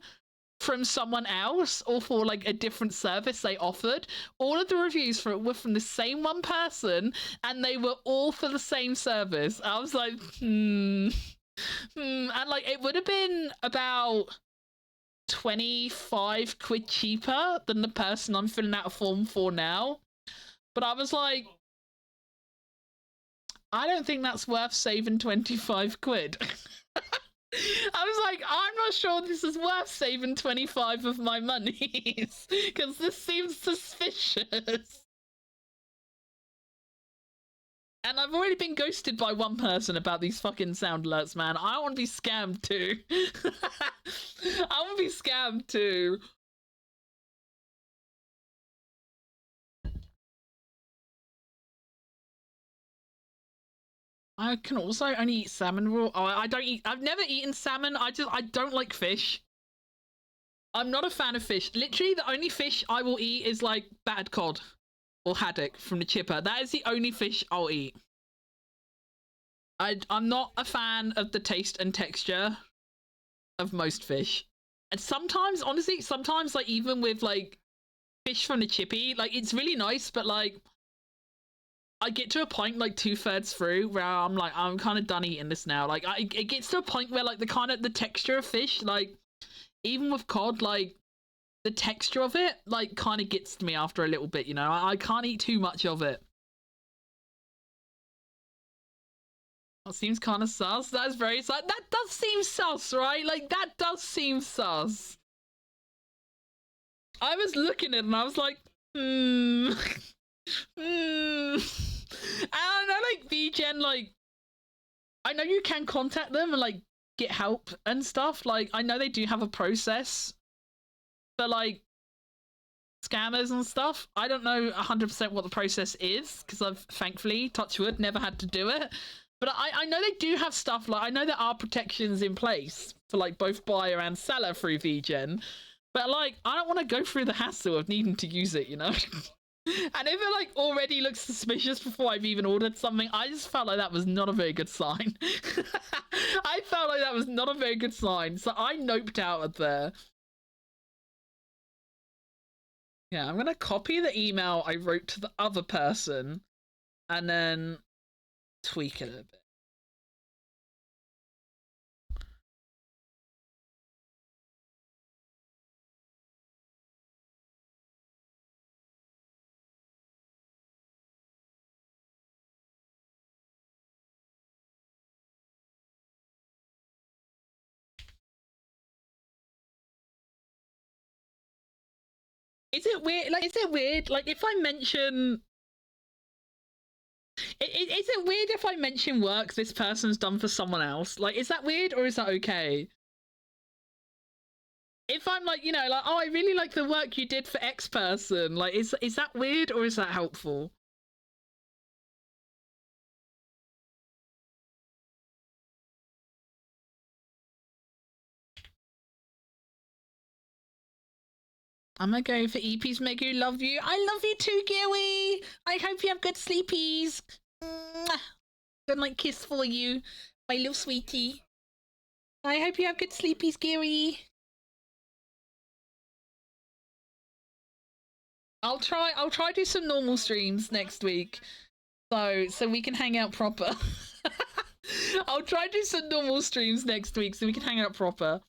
from someone else or for like a different service they offered. All of the reviews were from the same one person, and they were all for the same service. I was like, and like it would have been about 25 quid cheaper than the person I'm filling out a form for now. But I was like, I don't think that's worth saving 25 quid. I was like, I'm not sure this is worth saving 25 of my monies, because this seems suspicious. And I've already been ghosted by one person about these fucking sound alerts, man. I want to be scammed too. I want to be scammed too. I can also only eat salmon raw. Oh, I don't eat. I've never eaten salmon. I don't like fish. I'm not a fan of fish. Literally, the only fish I will eat is like battered cod or haddock from the chipper. That is the only fish I'll eat. I'm not a fan of the taste and texture of most fish. And sometimes, honestly, sometimes like even with like fish from the chippy, like it's really nice, but like I get to a point like 2/3 through where I'm like, I'm kind of done eating this now. Like it gets to a point where like the texture of fish, like even with cod, like the texture of it, like kind of gets to me after a little bit, you know? I can't eat too much of it. That seems kind of sus. That's very sus. That does seem sus, right? Like that does seem sus. I was looking at it and I was like, And I know, like, VGen, like, I know you can contact them and, like, get help and stuff. Like, I know they do have a process for, like, scammers and stuff. I don't know 100% what the process is, because I've, thankfully, touch wood, never had to do it. But I know they do have stuff, like, I know there are protections in place for, like, both buyer and seller through VGen. But, like, I don't want to go through the hassle of needing to use it, you know? And if it, like, already looks suspicious before I've even ordered something, I just felt like that was not a very good sign. I felt like that was not a very good sign, so I noped out of there. Yeah, I'm gonna copy the email I wrote to the other person, and then tweak it a bit. Is it weird? Like, is it weird? Like, if I mention, is it weird if I mention work this person's done for someone else? Like, is that weird or is that okay? If I'm like, you know, like, oh, I really like the work you did for X person. Like, is that weird or is that helpful? I'm gonna go for EP's Megu. Love you. I love you too, Gilly. I hope you have good sleepies. Mwah. Good night kiss for you, my little sweetie. I hope you have good sleepies, Gary. I'll try do some normal streams next week, so we can hang out proper. I'll try do some normal streams next week so we can hang out proper.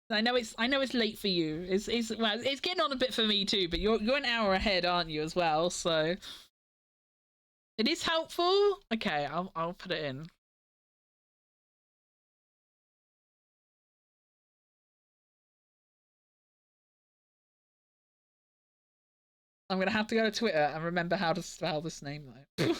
I know it's late for you. Well, it's getting on a bit for me too, but you're an hour ahead, aren't you, as well? So it is helpful. Okay, I'll put it in. I'm gonna have to go to Twitter and remember how to spell this name though.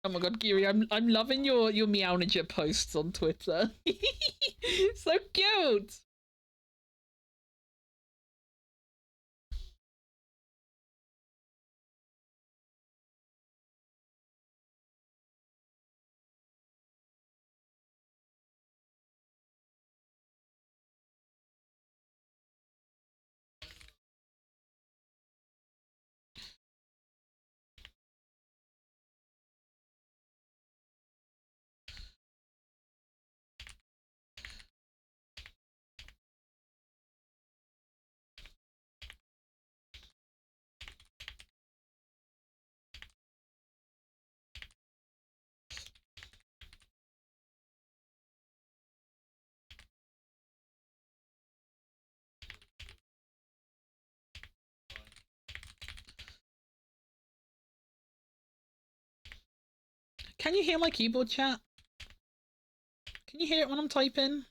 Oh my god, Giri, I'm loving your Meownager posts on Twitter. So cute. Can you hear my keyboard, chat? Can you hear it when I'm typing?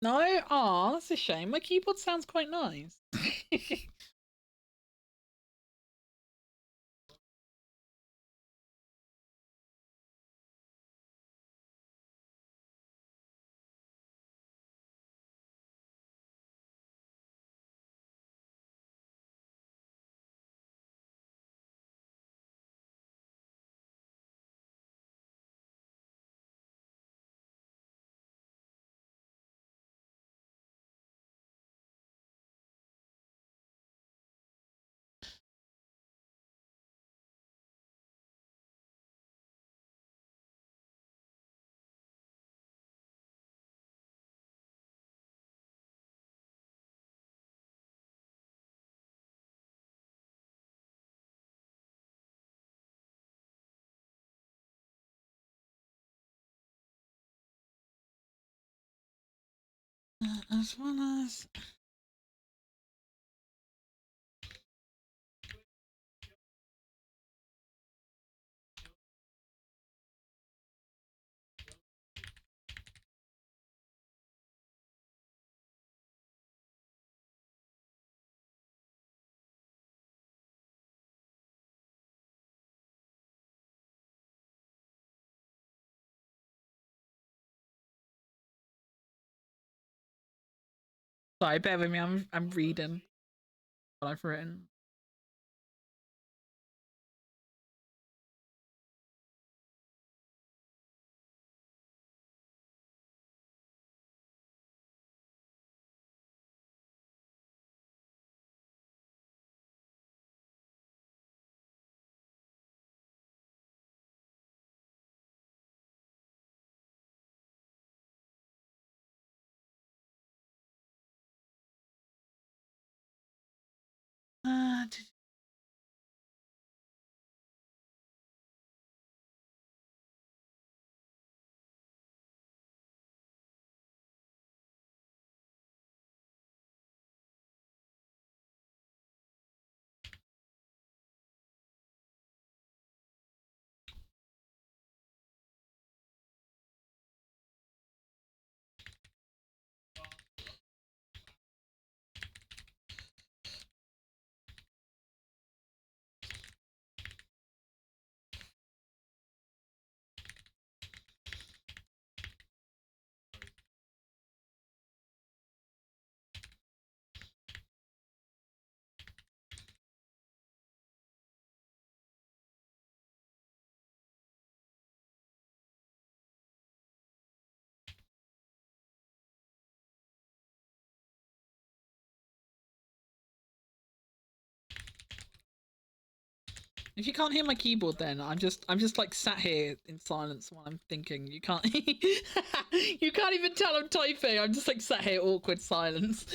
No? Aw, that's a shame. My keyboard sounds quite nice. As well as... Sorry, bear with me. I'm reading what I've written. If you can't hear my keyboard, then I'm just like sat here in silence while I'm thinking. You can't you can't even tell I'm typing. I'm just like sat here, awkward silence.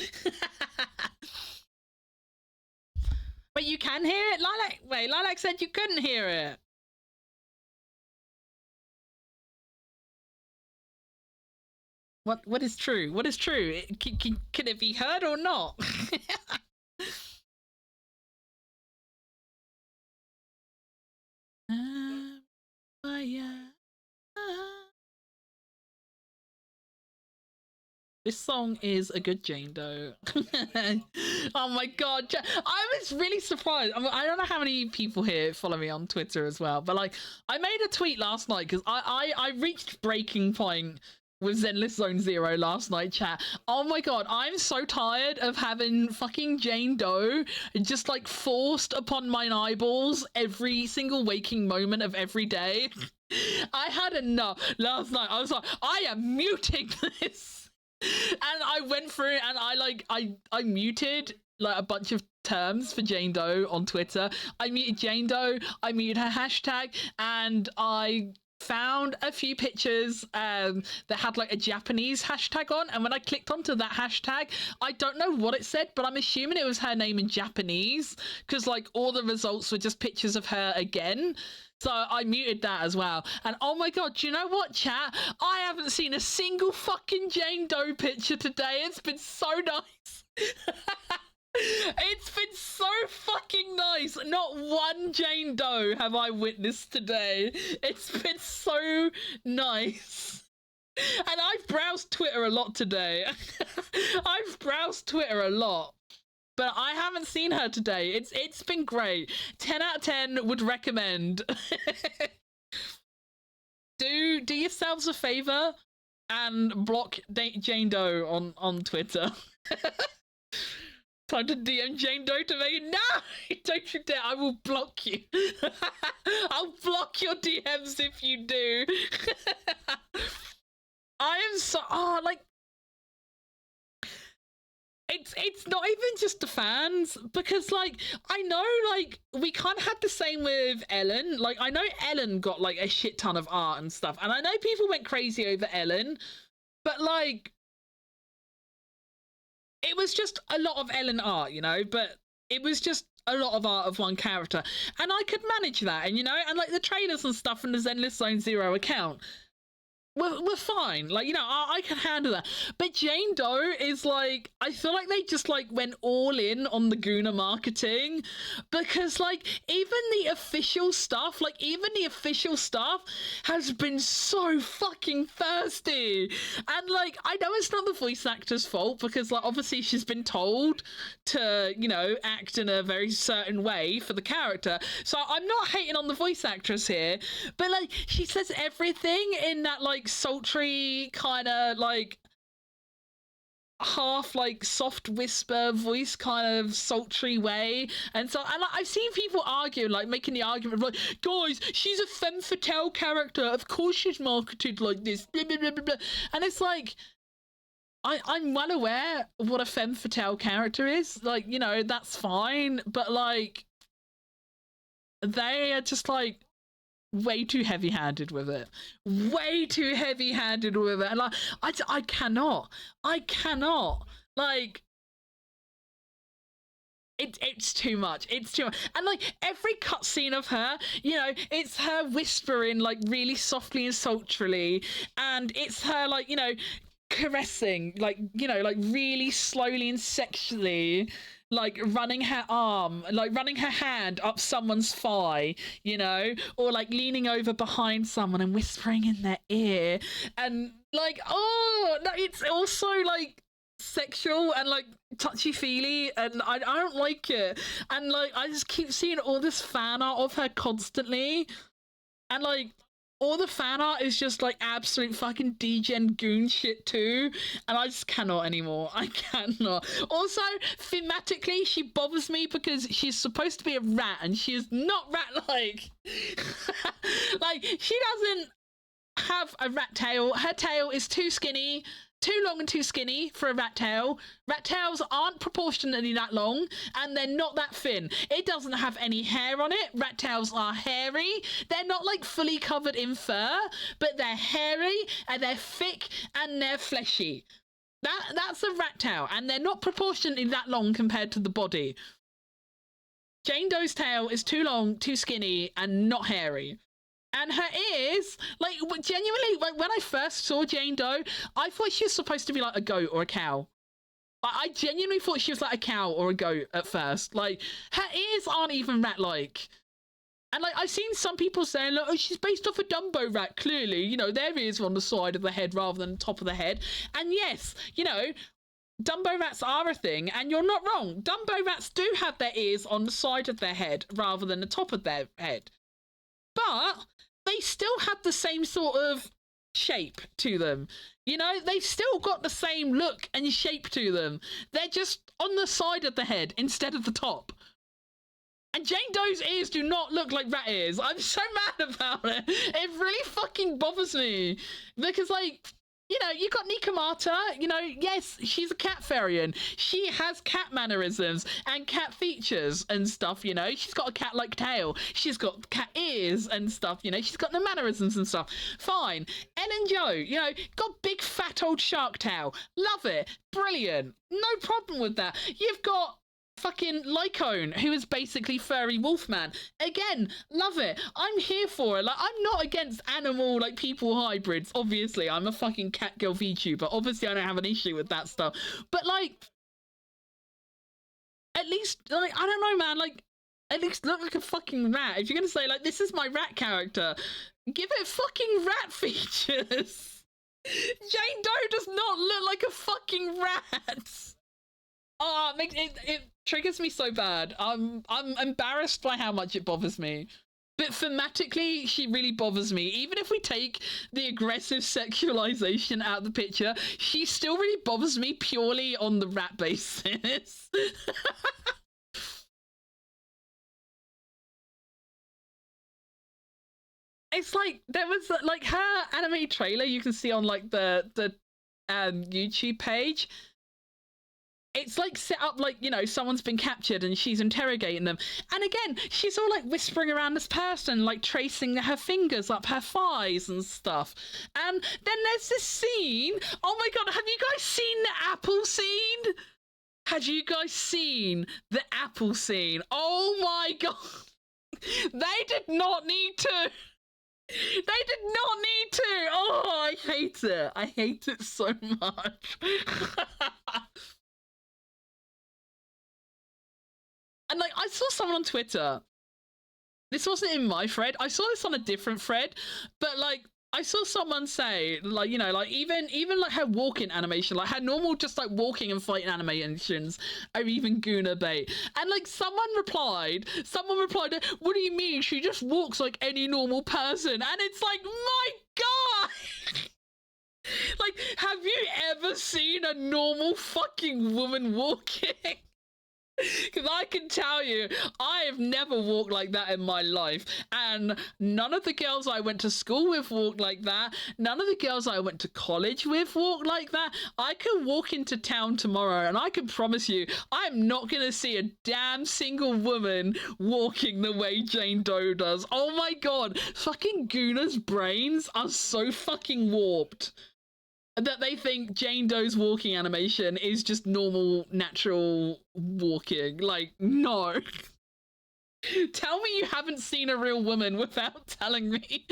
But you can hear it, Lilac. Wait, Lilac said you couldn't hear it. What is true? What is true? Can it be heard or not? This song is a good Jane Doe. Oh my god, I was really surprised. I don't know how many people here follow me on Twitter as well, but like I made a tweet last night because I reached breaking point with Zenless Zone Zero last night, chat. Oh my god, I'm so tired of having fucking Jane Doe just like forced upon my eyeballs every single waking moment of every day. I had enough last night. I was like, I am muting this. And I went through it and I muted like a bunch of terms for Jane Doe on Twitter. I muted Jane Doe, I muted her hashtag, and I found a few pictures that had like a Japanese hashtag on, and when I clicked onto that hashtag, I don't know what it said, but I'm assuming it was her name in Japanese, because like all the results were just pictures of her again. So I muted that as well. And oh my god, do you know what, chat? I haven't seen a single fucking Jane Doe picture today. It's been so nice. It's been so fucking nice. Not one Jane Doe have I witnessed today. It's been so nice. And I've browsed Twitter a lot today. I've browsed Twitter a lot. But I haven't seen her today. It's been great. 10 out of 10 would recommend. Do yourselves a favor and block Jane Doe on Twitter. Time to DM Jane Doe to me. No! Don't you dare. I will block you. I'll block your DMs if you do. I am so... Oh, like... It's not even just the fans, because, like, I know, like, we kind of had the same with Ellen. Like, I know Ellen got, like, a shit ton of art and stuff, and I know people went crazy over Ellen, but, like... It was just a lot of Ellen art, you know, but it was just a lot of art of one character. And I could manage that, and, you know, and, like, the trailers and stuff from the Zenless Zone Zero account we're fine. Like, you know, I can handle that. But Jane Doe is, like, I feel like they just, like, went all in on the Guna marketing, because, like, even the official stuff has been so fucking thirsty. And, like, I know it's not the voice actor's fault, because, like, obviously she's been told to, you know, act in a very certain way for the character. So I'm not hating on the voice actress here, but, like, she says everything in that, like, sultry kind of like half like soft whisper voice kind of sultry way. And so, and like, I've seen people arguing, like making the argument like, guys, she's a femme fatale character, of course she's marketed like this, blah, blah, blah, blah, blah. And it's like, I'm well aware of what a femme fatale character is, like, you know, that's fine, but like they are just like way too heavy-handed with it, and like I cannot like it's too much, and like every cutscene of her, you know, it's her whispering like really softly and sultrily, and it's her like, you know, caressing, like, you know, like really slowly and sexually, like running her arm, like running her hand up someone's thigh, you know, or like leaning over behind someone and whispering in their ear, and like, oh no, it's also like sexual and like touchy-feely, and I don't like it. And like I just keep seeing all this fan art of her constantly, and like all the fan art is just like absolute fucking degen goon shit too, and I just cannot anymore. I cannot. Also, thematically, she bothers me because she's supposed to be a rat and she is not rat-like. Like, she doesn't have a rat tail. Her tail is too skinny, too long and too skinny for a rat tail. Rat tails aren't proportionately that long, and they're not that thin. It doesn't have any hair on it. Rat tails are hairy. They're not like fully covered in fur, but they're hairy and they're thick and they're fleshy. That's a rat tail, and they're not proportionately that long compared to the body. Jane Doe's tail is too long, too skinny, and not hairy. And her ears, like, genuinely, like, when I first saw Jane Doe, I thought she was supposed to be like a goat or a cow. I genuinely thought she was like a cow or a goat at first. Like, her ears aren't even rat-like. And, like, I've seen some people saying, look, oh, she's based off a Dumbo rat, clearly. You know, their ears are on the side of the head rather than the top of the head. And yes, you know, Dumbo rats are a thing, and you're not wrong. Dumbo rats do have their ears on the side of their head rather than the top of their head. But they still had the same sort of shape to them. You know, they've still got the same look and shape to them. They're just on the side of the head instead of the top. And Jane Doe's ears do not look like rat ears. I'm so mad about it. It really fucking bothers me. Because, like, You know, you got Nikamata, you know, yes, she's a cat fairy. She has cat mannerisms and cat features and stuff, you know. She's got a cat-like tail. She's got cat ears and stuff, you know. She's got the mannerisms and stuff. Fine. Ellen Joe, you know, got big fat old shark tail. Love it. Brilliant. No problem with that. You've got fucking Lycone, who is basically furry wolfman. Again, love it. I'm here for it. Like, I'm not against animal, like, people hybrids. Obviously, I'm a fucking cat girl VTuber. Obviously, I don't have an issue with that stuff. But, like, at least, like, I don't know, man. Like, at least look like a fucking rat. If you're gonna say, like, this is my rat character, give it fucking rat features. Jane Doe does not look like a fucking rat. Oh, it makes it triggers me so bad. I'm embarrassed by how much it bothers me. But thematically, she really bothers me. Even if we take the aggressive sexualization out of the picture, she still really bothers me purely on the rat basis. It's like there was like her anime trailer you can see on like the YouTube page. It's like set up like, you know, someone's been captured and she's interrogating them. And again, she's all like whispering around this person, like tracing her fingers up her thighs and stuff. And then there's this scene. Oh my God, have you guys seen the apple scene? Have you guys seen the apple scene? Oh my God. They did not need to. They did not need to. Oh, I hate it. I hate it so much. And like, I saw someone on Twitter. This wasn't in my thread. I saw this on a different thread, but like, I saw someone say, like, you know, like even like her walking animation, like her normal just like walking and fighting animations are even Guna bait. And like someone replied, what do you mean? She just walks like any normal person. And it's like, my God. Like, have you ever seen a normal fucking woman walking? Because I can tell you, I have never walked like that in my life. And none of the girls I went to school with walked like that. None of the girls I went to college with walked like that. I could walk into town tomorrow and I can promise you, I'm not going to see a damn single woman walking the way Jane Doe does. Oh my God. Fucking Guna's brains are so fucking warped that they think Jane Doe's walking animation is just normal, natural walking. Like, no. Tell me you haven't seen a real woman without telling me.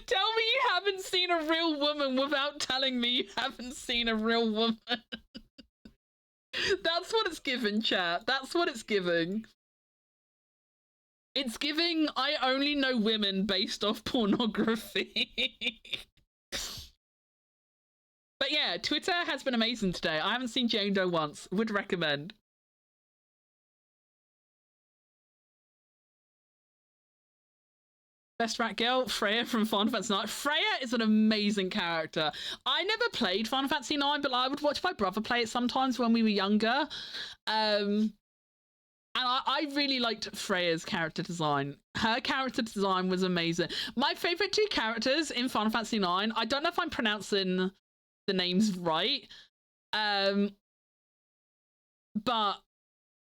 Tell me you haven't seen a real woman without telling me you haven't seen a real woman. That's what it's giving, chat. That's what it's giving. It's giving, I only know women based off pornography. But yeah, Twitter has been amazing today. I haven't seen Jane Doe once. Would recommend. Best rat girl, Freya from Final Fantasy IX. Freya is an amazing character. I never played Final Fantasy IX, but I would watch my brother play it sometimes when we were younger. And I really liked Freya's character design. Her character design was amazing. My favorite two characters in Final Fantasy IX, I don't know if I'm pronouncing the names right, but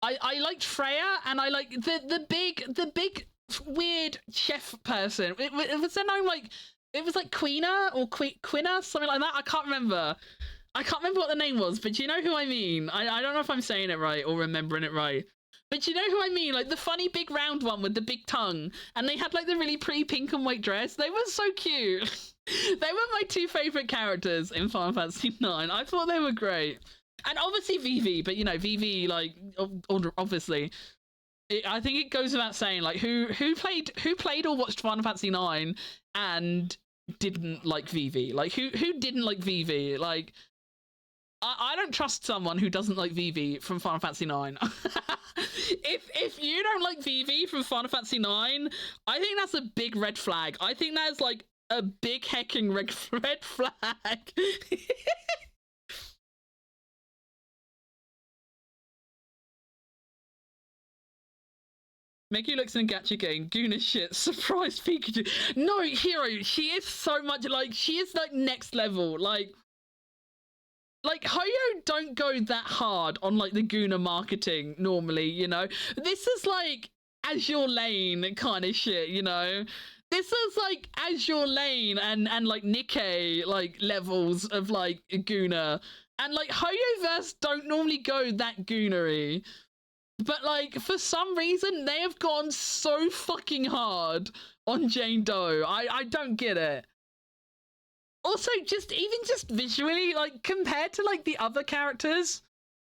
I liked Freya, and I like the big weird chef person. It was their name, like, it was like Quina or Quina, something like that. I can't remember what the name was, but you know who I mean. I don't know if I'm saying it right or remembering it right. But you know who I mean? Like the funny big round one with the big tongue. And they had like the really pretty pink and white dress. They were so cute. They were my two favorite characters in Final Fantasy IX. I thought they were great. And obviously Vivi, but you know, Vivi, like, obviously. I think it goes without saying, like, who played or watched Final Fantasy IX and didn't like Vivi? Like, who didn't like Vivi? Like, I don't trust someone who doesn't like Vivi from Final Fantasy IX. If you don't like Vivi from Final Fantasy IX, I think that's a big red flag. I think that's like a big hecking red flag. Megu looks in a gacha game. Guna shit. Surprise Pikachu. No, Hero, she is so much like, she is like next level. Like Hoyo don't go that hard on like the Guna marketing normally, you know? This is like Azure Lane kind of shit, you know? This is like Azure Lane and like Nikkei like levels of like Guna. And like Hoyoverse don't normally go that Goonery. But like for some reason they have gone so fucking hard on Jane Doe. I don't get it. Also, just visually, like compared to like the other characters,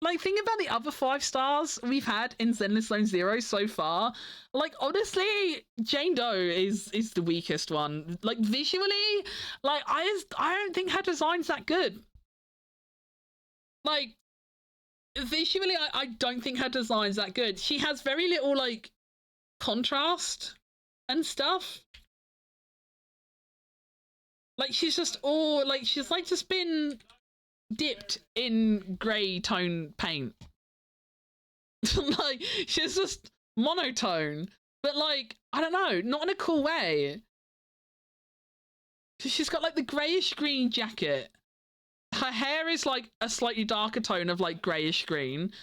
like think about the other 5 stars we've had in Zenless Zone Zero so far. Like honestly, Jane Doe is the weakest one. Like visually, like I don't think her design's that good. Like visually, I don't think her design's that good. She has very little like contrast and stuff. Like she's just all like she's like just been dipped in grey tone paint. Like she's just monotone, but like I don't know, not in a cool way. Cause she's got like the greyish green jacket. Her hair is like a slightly darker tone of like greyish green.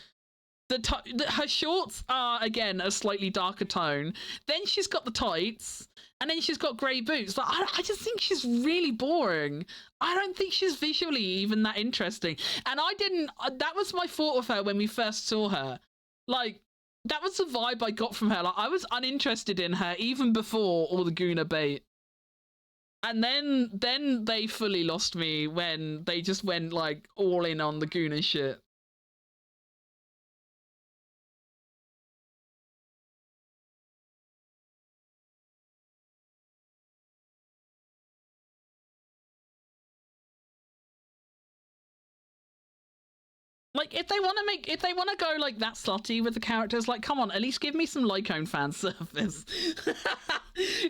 Her shorts are again a slightly darker tone. Then she's got the tights. And then she's got grey boots. Like, I just think she's really boring. I don't think she's visually even that interesting. And I didn't... That was my thought of her when we first saw her. Like, that was the vibe I got from her. Like, I was uninterested in her even before all the Guna bait. And then they fully lost me when they just went, like, all in on the Guna shit. Like, if they want to go like that slutty with the characters, like, come on, at least give me some Lycone fan service.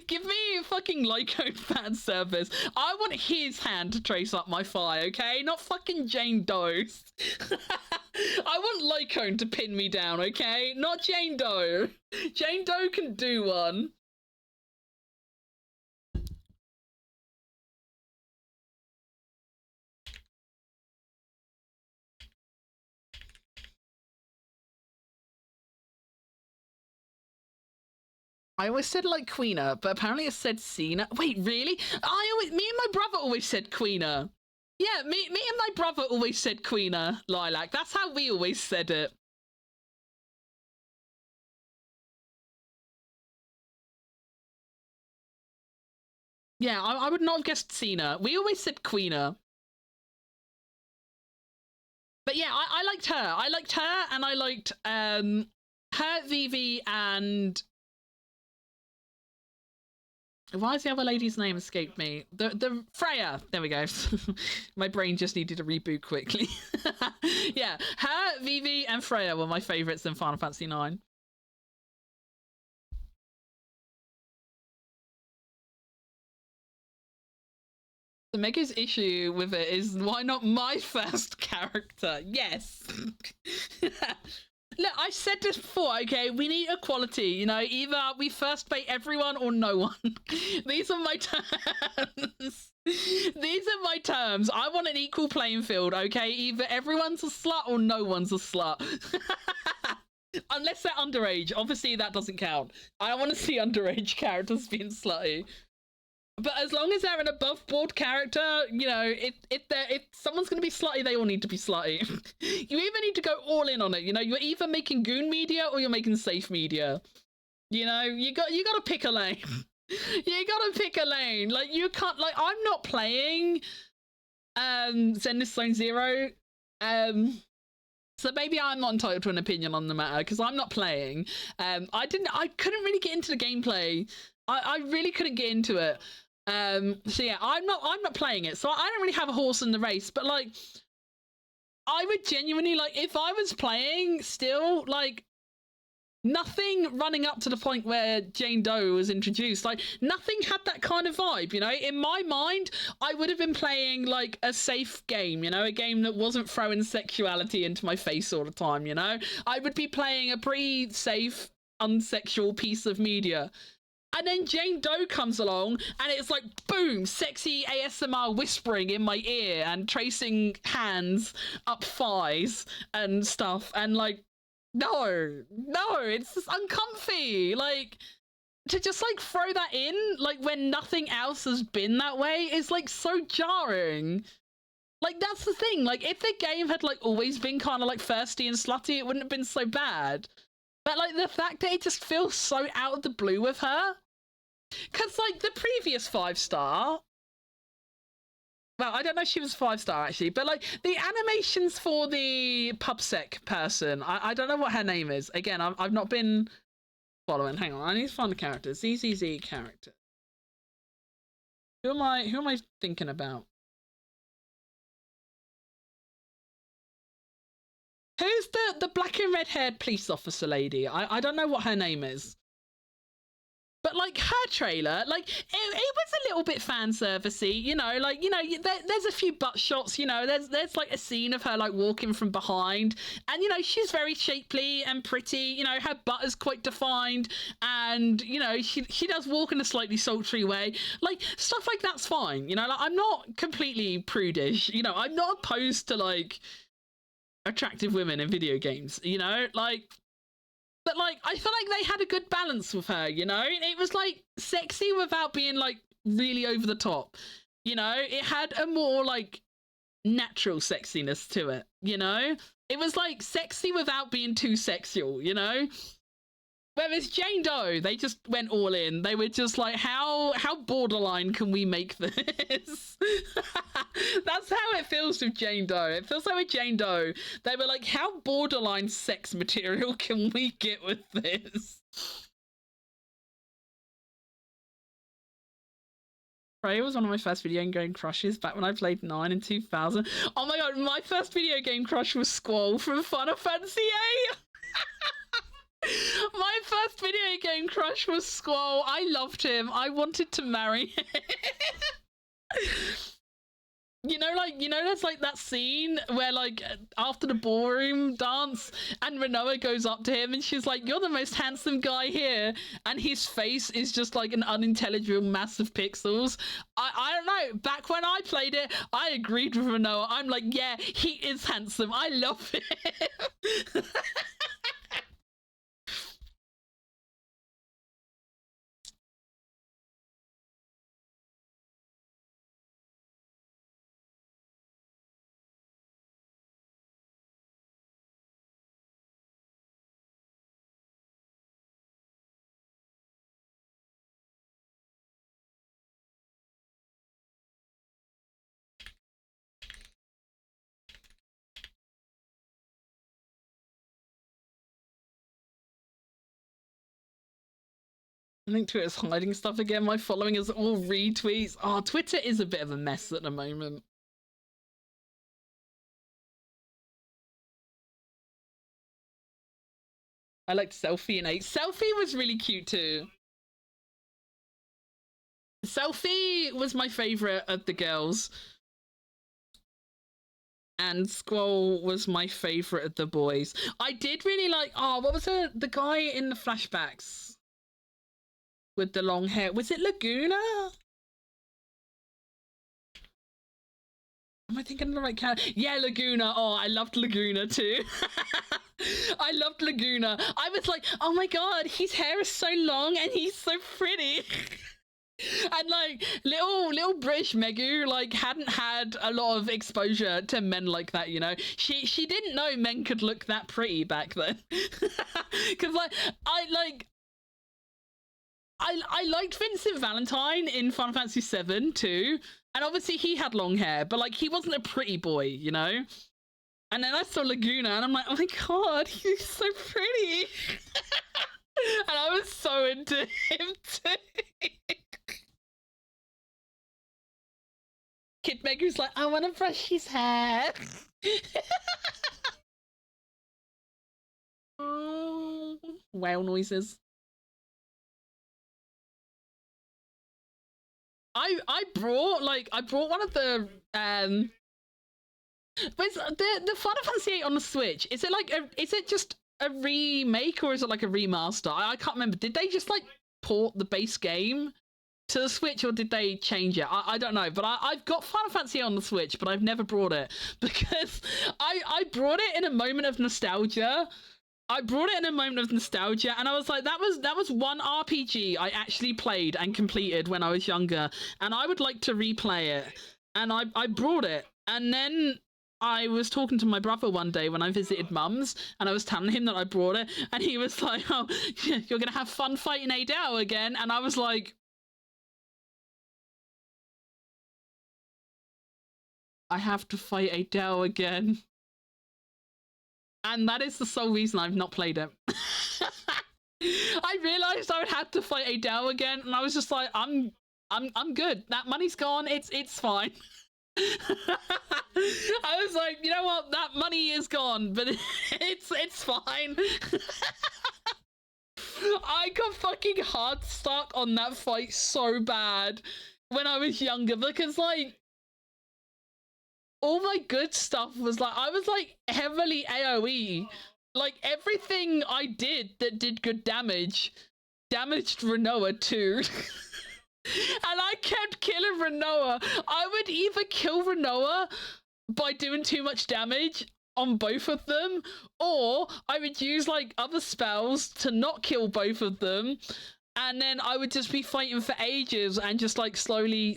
Give me fucking Lycone fan service. I want his hand to trace up my thigh, okay? Not fucking Jane Doe's. I want Lycone to pin me down, okay? Not Jane Doe. Jane Doe can do one. I always said like Queena, but apparently it said Cena. Wait, really? Me and my brother always said Queena. Yeah, me and my brother always said Queena, Lilac. That's how we always said it. Yeah, I would not have guessed Cena. We always said Queena. But yeah, I liked her. I liked her, and I liked her, Vivi, and why has the other lady's name escaped me? The Freya. There we go. My brain just needed to reboot quickly. Yeah, her, Vivi, and Freya were my favorites in Final Fantasy IX. The Mega's issue with it is why not my first character? Yes. Look, I said this before, okay? We need equality, you know? Either we first pay everyone or no one. These are my terms. These are my terms. I want an equal playing field, okay? Either everyone's a slut or no one's a slut. Unless they're underage. Obviously, that doesn't count. I want to see underage characters being slutty. But as long as they're an above board character, you know, if someone's gonna be slutty, they all need to be slutty. You either need to go all in on it, you know, you're either making goon media or you're making safe media. You know, you gotta pick a lane. You gotta pick a lane. Like you can't I'm not playing Zenless Zone Zero. So maybe I'm not entitled to an opinion on the matter because I'm not playing. I couldn't really get into the gameplay. I really couldn't get into it. So yeah, I'm not playing it, so I don't really have a horse in the race, but like I would genuinely like if I was playing still, like nothing running up to the point where Jane Doe was introduced, like nothing had that kind of vibe, you know. In my mind, I would have been playing like a safe game, you know, a game that wasn't throwing sexuality into my face all the time, you know. I would be playing a pretty safe unsexual piece of media. And then Jane Doe comes along and it's like, boom, sexy ASMR whispering in my ear and tracing hands up thighs and stuff. And like, no, it's just uncomfy. Like, to just like throw that in, like when nothing else has been that way, is like so jarring. Like, that's the thing. Like, if the game had like always been kind of like thirsty and slutty, it wouldn't have been so bad. But like the fact that it just feels so out of the blue with her. Because, like, the previous 5-star... Well, I don't know if she was 5-star, actually. But, like, the animations for the PubSec person... I don't know what her name is. Again, I've not been following. Hang on, I need to find the character. ZZZ character. Who am I thinking about? Who's the black and red-haired police officer lady? I don't know what her name is. But, like, her trailer, like, it was a little bit fan servicey, you know, like, you know, there's a few butt shots, you know, there's like a scene of her like walking from behind, and you know, she's very shapely and pretty, you know, her butt is quite defined, and you know, she does walk in a slightly sultry way, like stuff like that's fine, you know, like I'm not completely prudish, you know, I'm not opposed to like attractive women in video games, you know, like. But, like, I feel like they had a good balance with her, you know? It was, like, sexy without being, like, really over the top. You know? It had a more, like, natural sexiness to it, you know? It was, like, sexy without being too sexual, you know? Whereas Jane Doe, they just went all in. They were just like, how borderline can we make this? That's how it feels with Jane Doe. It feels like with Jane Doe, they were like, how borderline sex material can we get with this? Freya was one of my first video game crushes back when I played 9 in 2000. Oh my god, my first video game crush was Squall from Final Fantasy VIII. My first video game crush was Squall. I loved him. I wanted to marry him. You know, there's like that scene where like after the ballroom dance and Rinoa goes up to him and she's like, you're the most handsome guy here. And his face is just like an unintelligible mass of pixels. I don't know. Back when I played it, I agreed with Rinoa. I'm like, yeah, he is handsome. I love him. I think Twitter's hiding stuff again. My following is all retweets. Oh, Twitter is a bit of a mess at the moment. I liked Selfie in 8. Selfie was really cute too. Selfie was my favorite of the girls. And Squall was my favorite of the boys. I did really like, oh, what was the guy in the flashbacks? With the long hair. Was it Laguna? Am I thinking of the right character? Yeah, Laguna. Oh, I loved Laguna too. I loved Laguna. I was like, oh my god, his hair is so long and he's so pretty. And like little British Megu like hadn't had a lot of exposure to men like that, you know. She didn't know men could look that pretty back then. Because I liked Vincent Valentine in Final Fantasy VII too, and obviously he had long hair, but like he wasn't a pretty boy, you know. And then I saw Laguna, and I'm like, oh my god, he's so pretty, and I was so into him too. Kid Megu's like, I want to brush his hair. Oh, whale noises. I brought one of the where's the Final Fantasy VIII on the Switch? Is it like is it just a remake or is it like a remaster? I can't remember. Did they just like port the base game to the Switch or did they change it? I don't know, but I've got Final Fantasy on the Switch, but I've never brought it because I brought it in a moment of nostalgia. I brought it in a moment of nostalgia, and I was like, that was one RPG I actually played and completed when I was younger, and I would like to replay it. And I brought it, and then I was talking to my brother one day when I visited Mum's, and I was telling him that I brought it, and he was like, "Oh, you're gonna have fun fighting Adao again," and I was like, I have to fight Adao again. And that is the sole reason I've not played it. I realized I would have to fight Adao again, and I was just like, I'm good. That money's gone. It's fine. I was like, you know what? That money is gone, but it's fine. I got fucking hard stuck on that fight so bad when I was younger because like all my good stuff was like I was like heavily AoE. Like everything I did that did good damage damaged Renoa too. And I kept killing Renoa. I would either kill Renoa by doing too much damage on both of them, or I would use like other spells to not kill both of them, and then I would just be fighting for ages and just like slowly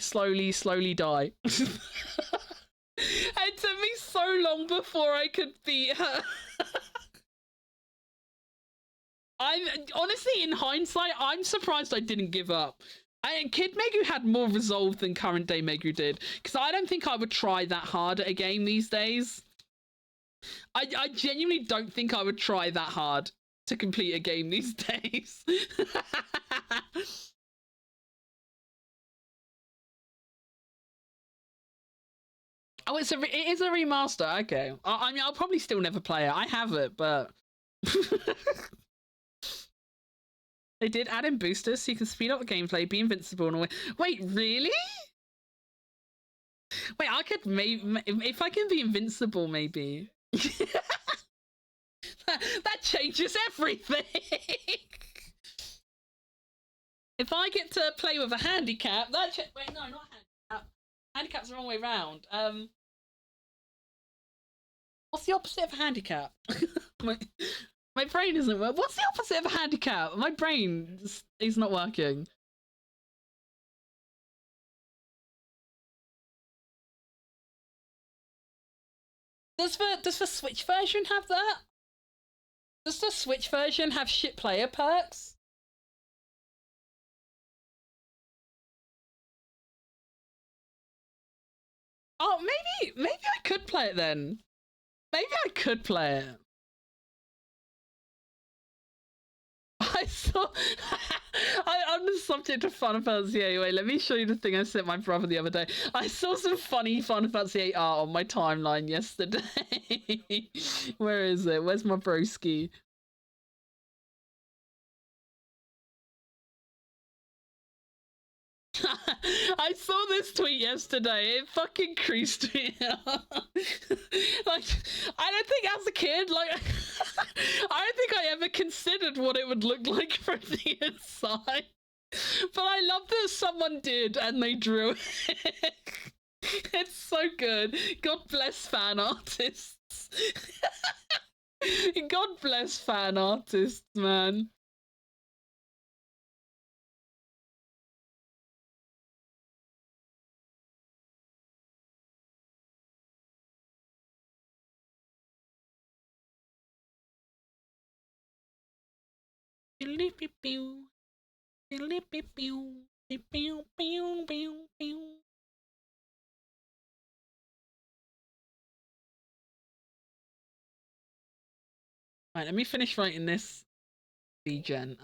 die. It took me so long before I could beat her. I'm honestly, in hindsight, I'm surprised I didn't give up. Kid Megu had more resolve than current day Megu did, because I don't think I would try that hard at a game these days. I genuinely don't think I would try that hard to complete a game these days. Oh, it is a remaster. Okay. I mean, I'll probably still never play it. I have it, but they did add in boosters so you can speed up the gameplay, be invincible, and wait, really? Wait, I could maybe if I can be invincible, maybe. that changes everything. If I get to play with a handicap, wait, no, not handicap. Handicap's the wrong way round. What's the opposite of a handicap? my brain isn't working. What's the opposite of a handicap? My brain is not working. Does the Switch version have that? Does the Switch version have shit player perks? Oh, maybe I could play it then. Maybe I could play it. I saw. I'm the subject of Final Fantasy VIII. Wait, let me show you the thing I sent my brother the other day. I saw some funny Final Fantasy VIII art on my timeline yesterday. Where is it? Where's my broski? I saw this tweet yesterday. It fucking creased me out. Like, I don't think as a kid, like, I don't think I ever considered what it would look like from the inside. But I love that someone did and they drew it. It's so good. God bless fan artists. God bless fan artists, man. Right, let me finish writing this degen.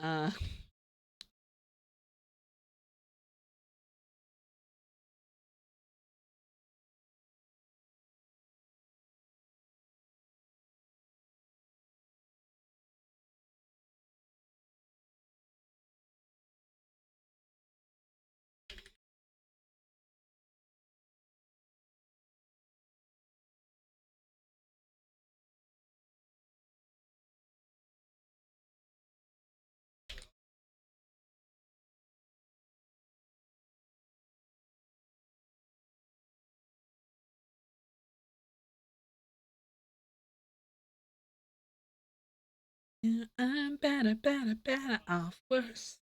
Yeah, I'm better off worse.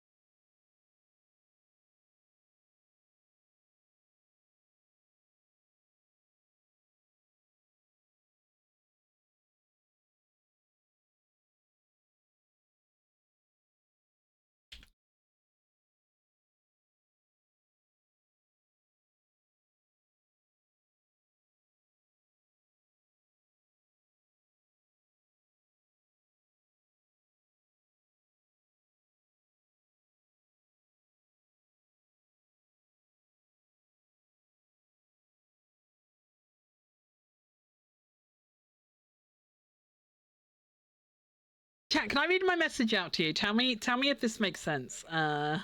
Chat, can I read my message out to you? Tell me if this makes sense. I'm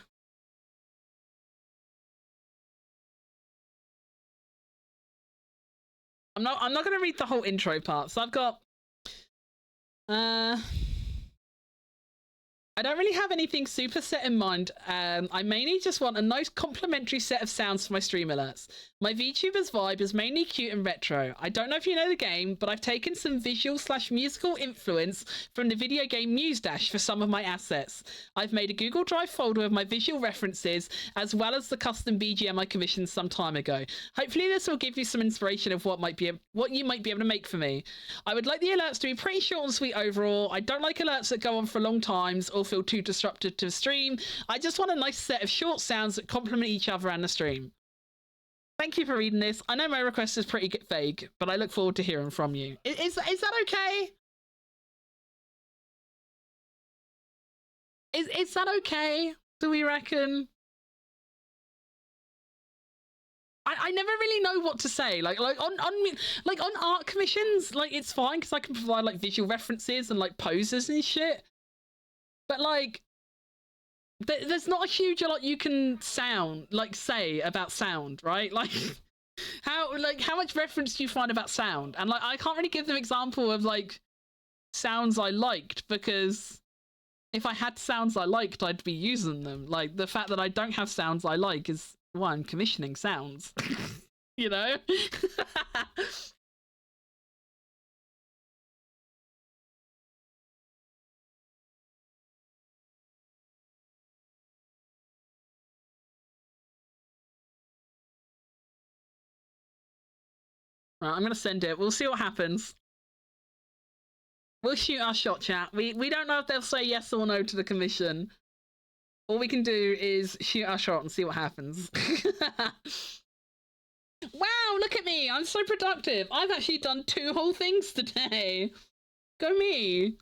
not gonna read the whole intro part. So I've got I don't really have anything super set in mind. I mainly just want a nice complementary set of sounds for my stream alerts. My VTubers vibe is mainly cute and retro. I don't know if you know the game, but I've taken some visual/musical influence from the video game Muse Dash for some of my assets. I've made a Google Drive folder with my visual references, as well as the custom BGM I commissioned some time ago. Hopefully this will give you some inspiration of what you might be able to make for me. I would like the alerts to be pretty short and sweet overall. I don't like alerts that go on for long times or feel too disruptive to the stream. I just want a nice set of short sounds that complement each other and the stream. Thank you for reading this. I know my request is pretty vague, but I look forward to hearing from you. Is that okay? Is that okay? Do we reckon? I never really know what to say. Like on art commissions, like it's fine because I can provide like visual references and like poses and shit. But like, there's not a huge lot you can say about sound, right? Like, how much reference do you find about sound? And like, I can't really give them example of like sounds I liked, because if I had sounds I liked, I'd be using them. Like, the fact that I don't have sounds I like is why I'm commissioning sounds. You know? Right, I'm gonna send it. We'll see what happens. We'll shoot our shot, chat. We don't know if they'll say yes or no to the commission. All we can do is shoot our shot and see what happens. Wow, look at me. I'm so productive. I've actually done 2 whole things today. Go me.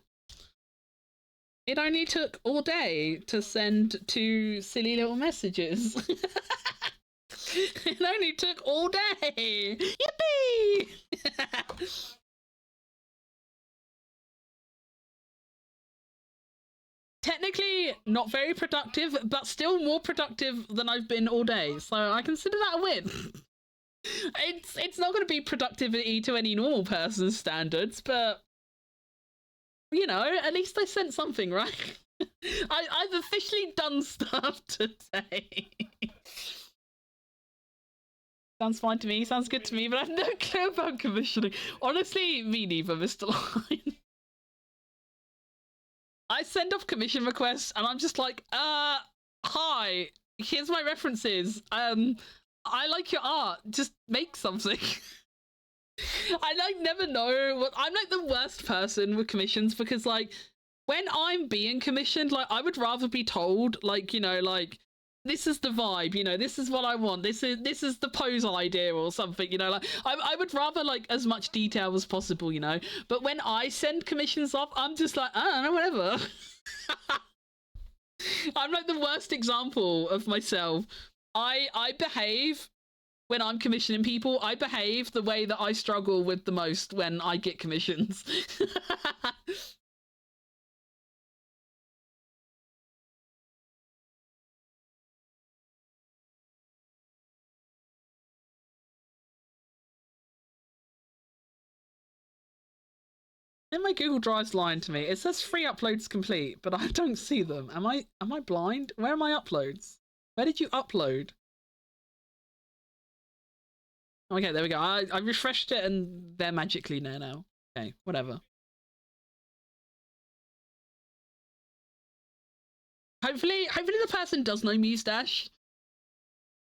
It only took all day to send 2 silly little messages. It only took all day. Yippee! Technically not very productive, but still more productive than I've been all day. So I consider that a win. It's not going to be productivity to any normal person's standards, but you know, at least I sent something, right? I've officially done stuff today. Sounds fine to me, sounds good to me, but I have no clue about commissioning. Honestly, me neither, Mr. Line. I send off commission requests and I'm just like, hi, here's my references. I like your art, just make something. I like never know what I'm like. The worst person with commissions, because like when I'm being commissioned, like I would rather be told, like, you know, like this is the vibe, you know, this is what I want, this is the pose idea or something, you know, like I would rather like as much detail as possible, you know. But when I send commissions off, I'm just like, I don't know, whatever. I'm like the worst example of myself. I behave when I'm commissioning people, I behave the way that I struggle with the most when I get commissions. Then my Google Drive's lying to me. It says 3 uploads complete, but I don't see them. Am I blind? Where are my uploads? Where did you upload? Okay, there we go. I refreshed it and they're magically there now. Okay, whatever. Hopefully the person does know Mustache.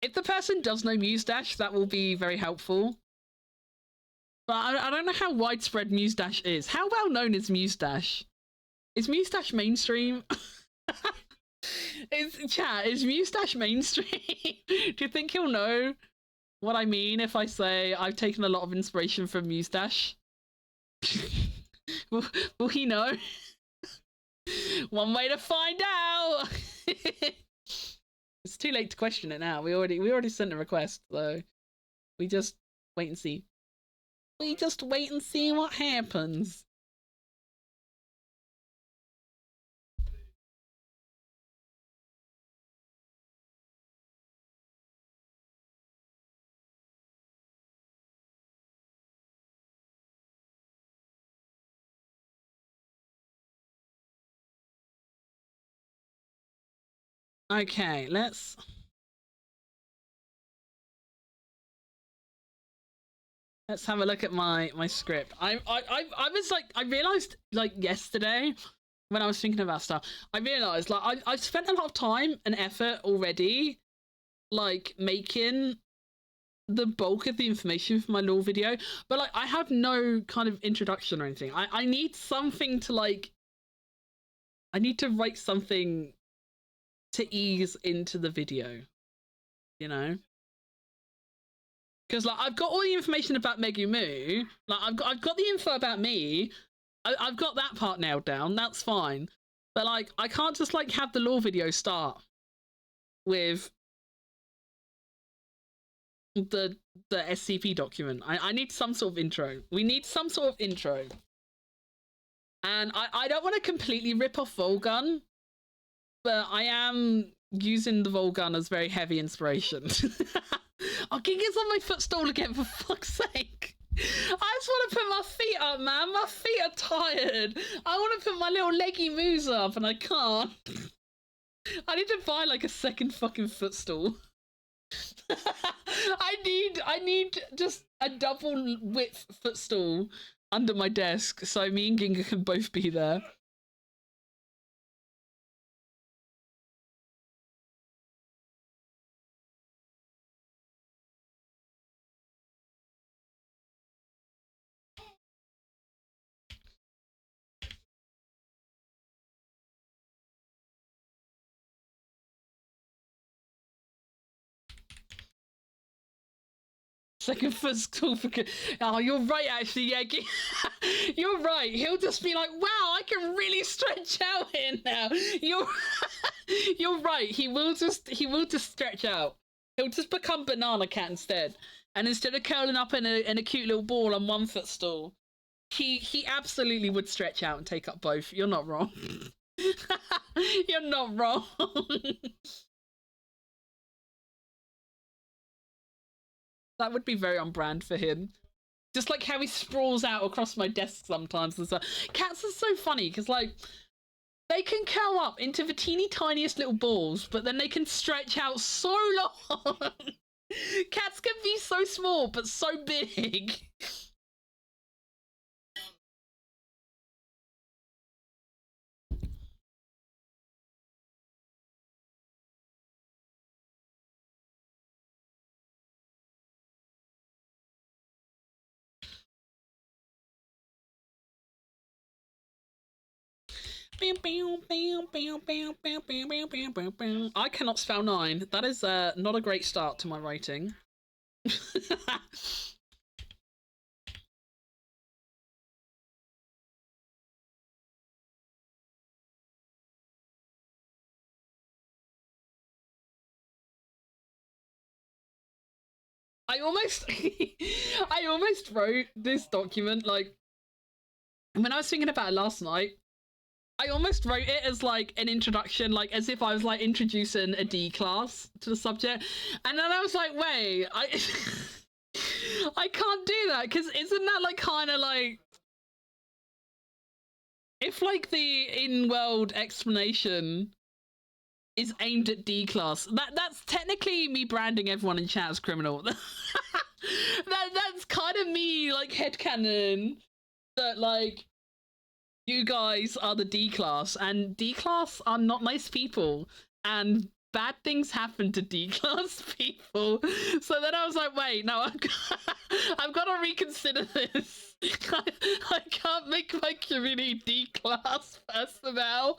If the person does know Mustache, that will be very helpful. But I don't know how widespread Mustache is. How well known is Mustache? Is Mustache mainstream? Is Mustache mainstream? Do you think he'll know what I mean if I say I've taken a lot of inspiration from Mustache? will he know? One way to find out. It's too late to question it now. We already sent a request, so we just wait and see. We just wait and see what happens. Okay, let's have a look at my script. I was like, I realized like yesterday when I was thinking about stuff, I realized like I've spent a lot of time and effort already like making the bulk of the information for my lore video, but like I have no kind of introduction or anything. I need something to like, I need to write something to ease into the video, you know? Because like I've got all the information about Megumu, like I've got the info about me, I've got that part nailed down, that's fine. But like I can't just like have the lore video start with the SCP document. I need some sort of intro. We need some sort of intro. And I don't want to completely rip off Volgun, but I am using the Volgun as very heavy inspiration. Oh, Ginga's on my footstool again, for fuck's sake. I just want to put my feet up, man. My feet are tired. I want to put my little leggy moves up, and I can't. I need to buy like a second fucking footstool. I need just a double width footstool under my desk so me and Ginga can both be there. Second footstool for... Oh, you're right, actually, yeah. You're right. He'll just be like, wow, I can really stretch out here now. You're right. He will just stretch out. He'll just become Banana Cat instead. And instead of curling up in a cute little ball on one footstool, he absolutely would stretch out and take up both. You're not wrong. You're not wrong. That would be very on brand for him. Just like how he sprawls out across my desk sometimes and stuff. Cats are so funny because like they can curl up into the teeny tiniest little balls, but then they can stretch out so long. Cats can be so small but so big. I cannot spell 9. That is not a great start to my writing. I almost wrote this document like when I was thinking about it last night. I almost wrote it as like an introduction, like as if I was like introducing a D class to the subject, and then I was like, wait, I can't do that because isn't that like kind of like if like the in-world explanation is aimed at D class, that's technically me branding everyone in chat as criminal. That's kind of me like headcanon that like You guys are the D class, and D class are not nice people, and bad things happen to D class people. So then I was like, wait, no, I've got to reconsider this. I can't make my community D class personnel.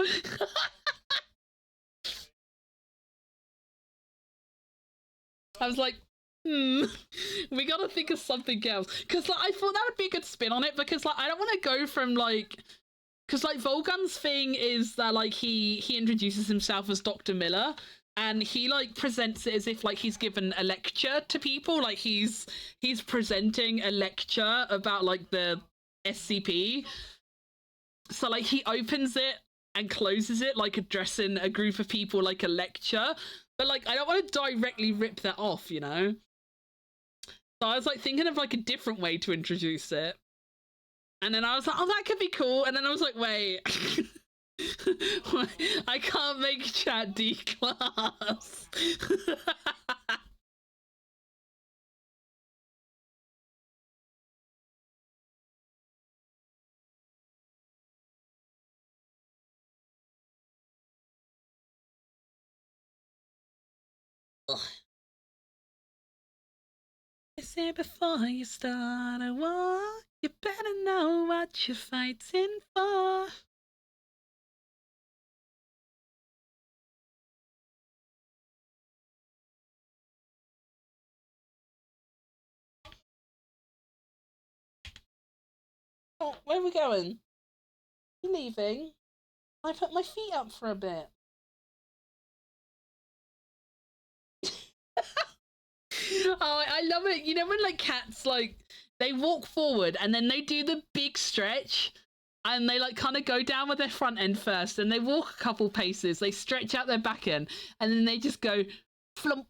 I was like, we gotta think of something else. Because like, I thought that would be a good spin on it, because like, I don't want to go from like, because like Volgun's thing is that like he introduces himself as Dr. Miller, and he like presents it as if like he's given a lecture to people, like he's presenting a lecture about like the SCP. So like he opens it and closes it like addressing a group of people like a lecture, but like I don't want to directly rip that off, you know. So I was like thinking of like a different way to introduce it. And then I was like, oh, that could be cool. And then I was like, wait, I can't make chat D class. I said before you start a war, you better know what you're fighting for. Oh, where are we going? You leaving? I put my feet up for a bit. Oh, I love it. You know when like cats like they walk forward and then they do the big stretch and they like kind of go down with their front end first and they walk a couple paces, they stretch out their back end and then they just go flump.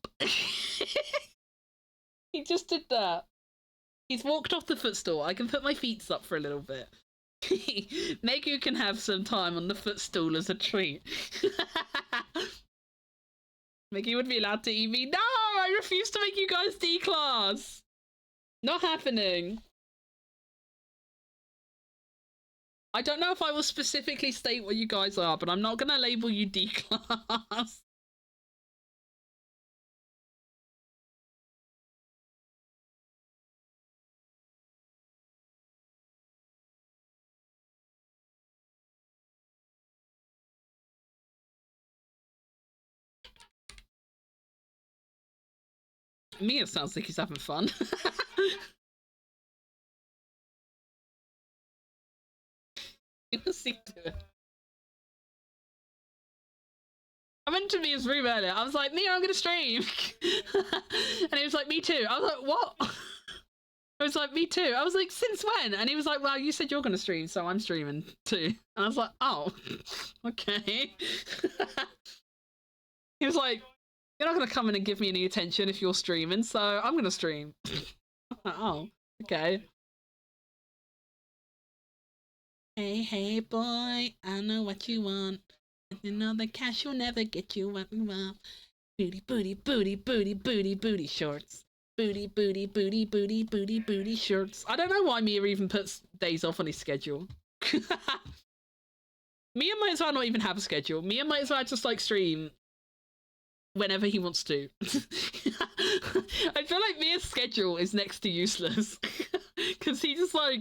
He just did that. He's walked off the footstool. I can put my feet up for a little bit. Megu can have some time on the footstool as a treat. Mickey would be allowed to EV. No, I refuse to make you guys D-class. Not happening. I don't know if I will specifically state what you guys are, but I'm not going to label you D-class. Mia sounds like he's having fun. What's he doing? I went to Mia's room earlier. I was like, Mia, I'm gonna stream. And he was like, me too. I was like, what? I was like, me too. I was like, since when? And he was like, well, you said you're gonna stream, so I'm streaming too. And I was like, oh, okay. He was like, you're not gonna come in and give me any attention if you're streaming, so I'm gonna stream. Oh, okay. Hey, hey, boy, I know what you want. You know the cash will never get you what you want. Booty, booty, booty, booty, booty, booty shorts. Booty, booty, booty, booty, booty, booty shorts. I don't know why Mia even puts days off on his schedule. Mia might as well not even have a schedule. Mia might as well just like stream whenever he wants to. I feel like Mia's schedule is next to useless. Because he just like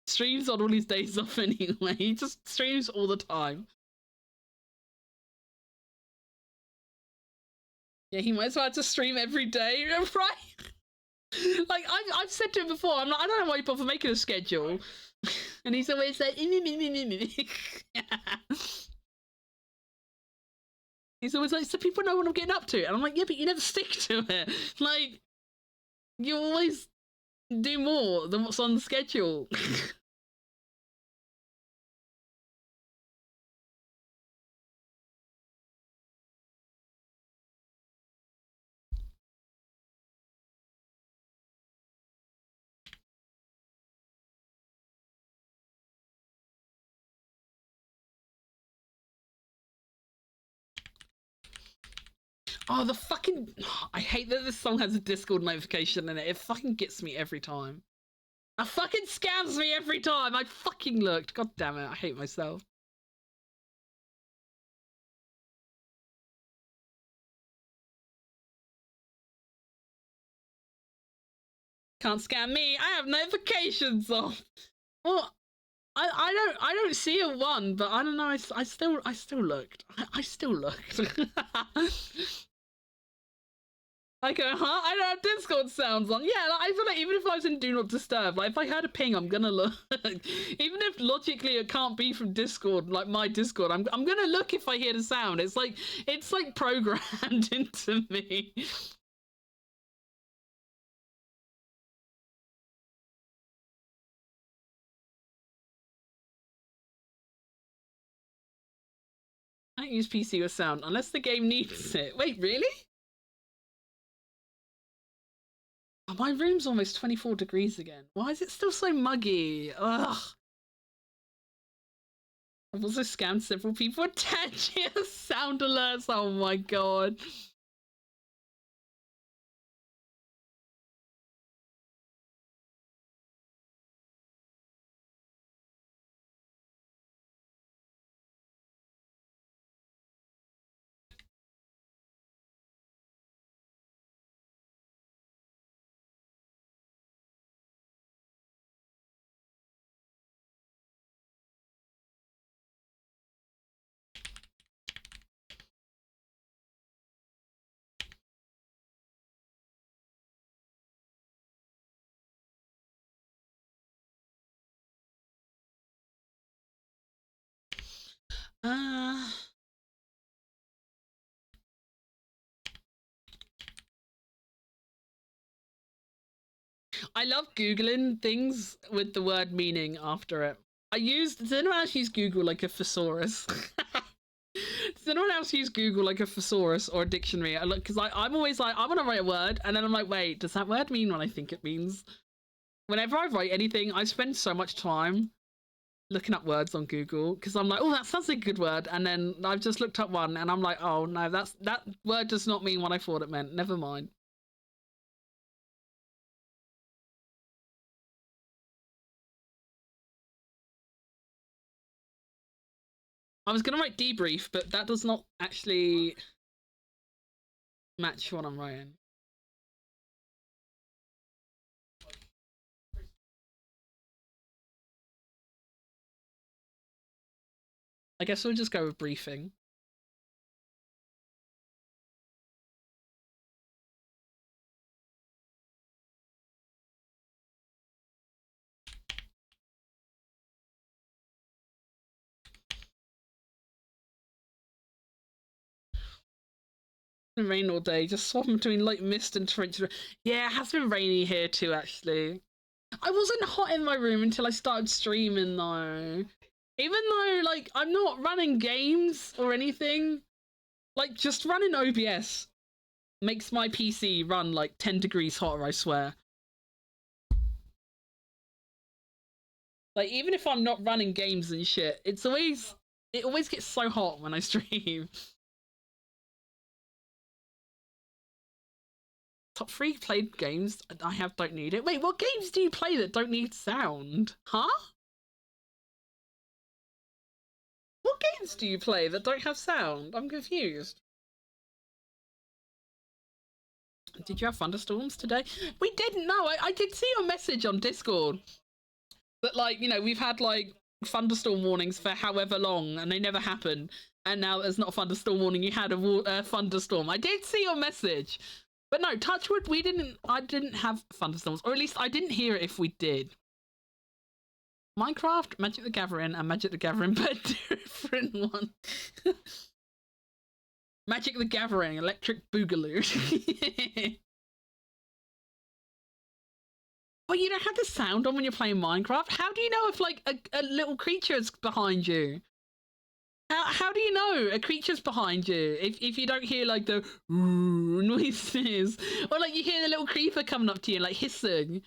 streams on all his days off anyway. He just streams all the time. Yeah, he might as well just stream every day, right? Like I've said to him before, I'm like, I don't know why you bother making a schedule. And he's always like, he's always like, so people know what I'm getting up to. And I'm like, yeah, but you never stick to it. Like, you always do more than what's on the schedule. Oh, the fucking... I hate that this song has a Discord notification in it. It fucking gets me every time. That fucking scams me every time. I fucking looked. God damn it. I hate myself. Can't scam me. I have notifications off. Well, I don't see a one, but I don't know. I still looked. I still looked. I go, huh? I don't have Discord sounds on. Yeah, like, I feel like even if I was in Do Not Disturb, like if I heard a ping, I'm gonna look. Even if logically it can't be from Discord, like my Discord, I'm gonna look if I hear the sound. It's like programmed into me. I don't use PC with sound unless the game needs it. Wait, really? Oh, my room's almost 24 degrees again. Why is it still so muggy? Ugh. I've also scammed several people with 10 years sound alerts. Oh my god. I love Googling things with the word meaning after it. Does anyone else use Google like a thesaurus? Does anyone else use Google like a thesaurus or a dictionary? I look, because I'm always like, I want to write a word, and then I'm like, wait, does that word mean what I think it means? Whenever I write anything, I spend so much time looking up words on Google because I'm like, oh, that sounds like a good word, and then I've just looked up one, and I'm like, oh no, that word does not mean what I thought it meant. Never mind. I was gonna write debrief, but that does not actually match what I'm writing. I guess we'll just go with briefing. It's been raining all day, just swapping between light mist and torrential. Yeah, it has been rainy here too, actually. I wasn't hot in my room until I started streaming, though. Even though, like, I'm not running games or anything, like, just running OBS makes my PC run, like, 10 degrees hotter, I swear. Like, even if I'm not running games and shit, it always gets so hot when I stream. Top 3 played games I have don't need it. Wait, what games do you play that don't need sound? Huh? What games do you play that don't have sound? I'm confused. Did you have thunderstorms today? We didn't know. I did see your message on Discord. But, like, you know, we've had, like, thunderstorm warnings for however long, and they never happen. And now there's not a thunderstorm warning. You had a thunderstorm. I did see your message. But no, touchwood, I didn't have thunderstorms. Or at least I didn't hear it if we did. Minecraft, Magic the Gathering, and Magic the Gathering, but a different one. Magic the Gathering, Electric Boogaloo. But you don't have the sound on when you're playing Minecraft. How do you know if, like, a little creature's behind you? How do you know a creature's behind you if you don't hear, like, the noises, or like you hear the little creeper coming up to you, like, hissing?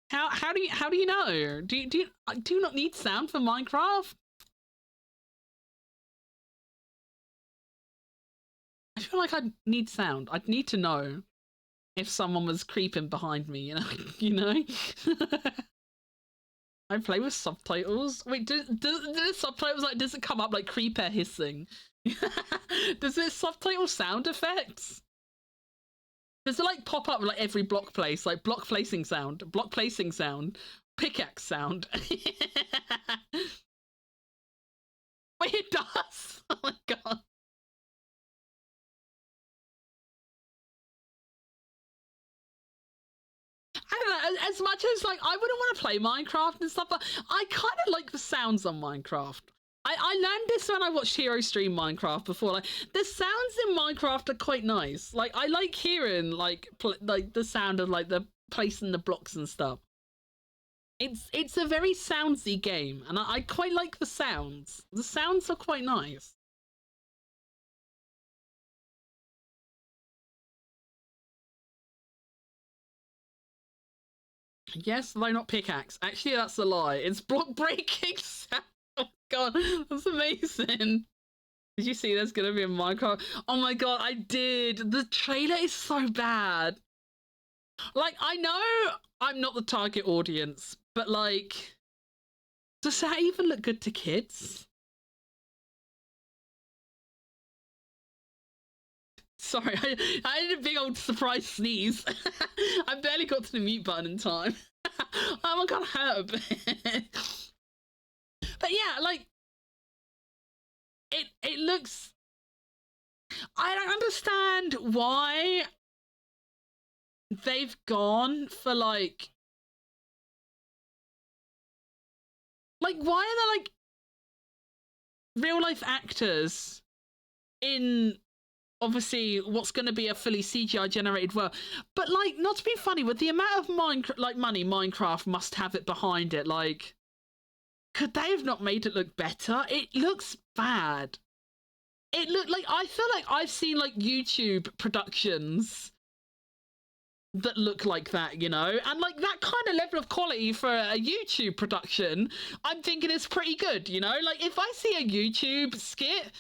How do you know? Do you not need sound for Minecraft? I feel like I'd need sound. I'd need to know if someone was creeping behind me, you know. I play with subtitles. Wait, do the subtitles like does it come up like creeper hissing? Does it subtitle sound effects? Does it like pop up like every block place, like block placing sound, pickaxe sound? Wait, it does. Oh my god. I don't know, as much as like I wouldn't want to play Minecraft and stuff, but I kind of like the sounds on Minecraft. I learned this when I watched Hero stream Minecraft before. Like the sounds in Minecraft are quite nice. Like I like hearing like the sound of like the placing the blocks and stuff. It's a very soundsy game, and I quite like the sounds. The sounds are quite nice. Yes, though not pickaxe. Actually, that's a lie. It's block breaking sound. Oh god, that's amazing. Did you see there's gonna be a Minecraft? Oh my god, I did. The trailer is so bad. Like, I know I'm not the target audience, but like, does that even look good to kids? Sorry, I had a big old surprise sneeze. I barely got to the mute button in time. Oh my god, hurt a bit. But yeah, like, it looks... I don't understand why they've gone for like why are there like real life actors in obviously what's going to be a fully CGI generated world, but like, not to be funny, with the amount of money Minecraft must have it behind it, like, could they have not made it look better? It looks bad. It looked like, I feel like I've seen like YouTube productions that look like that, you know, and like that kind of level of quality for a YouTube production, I'm thinking it's pretty good, you know. Like if I see a YouTube skit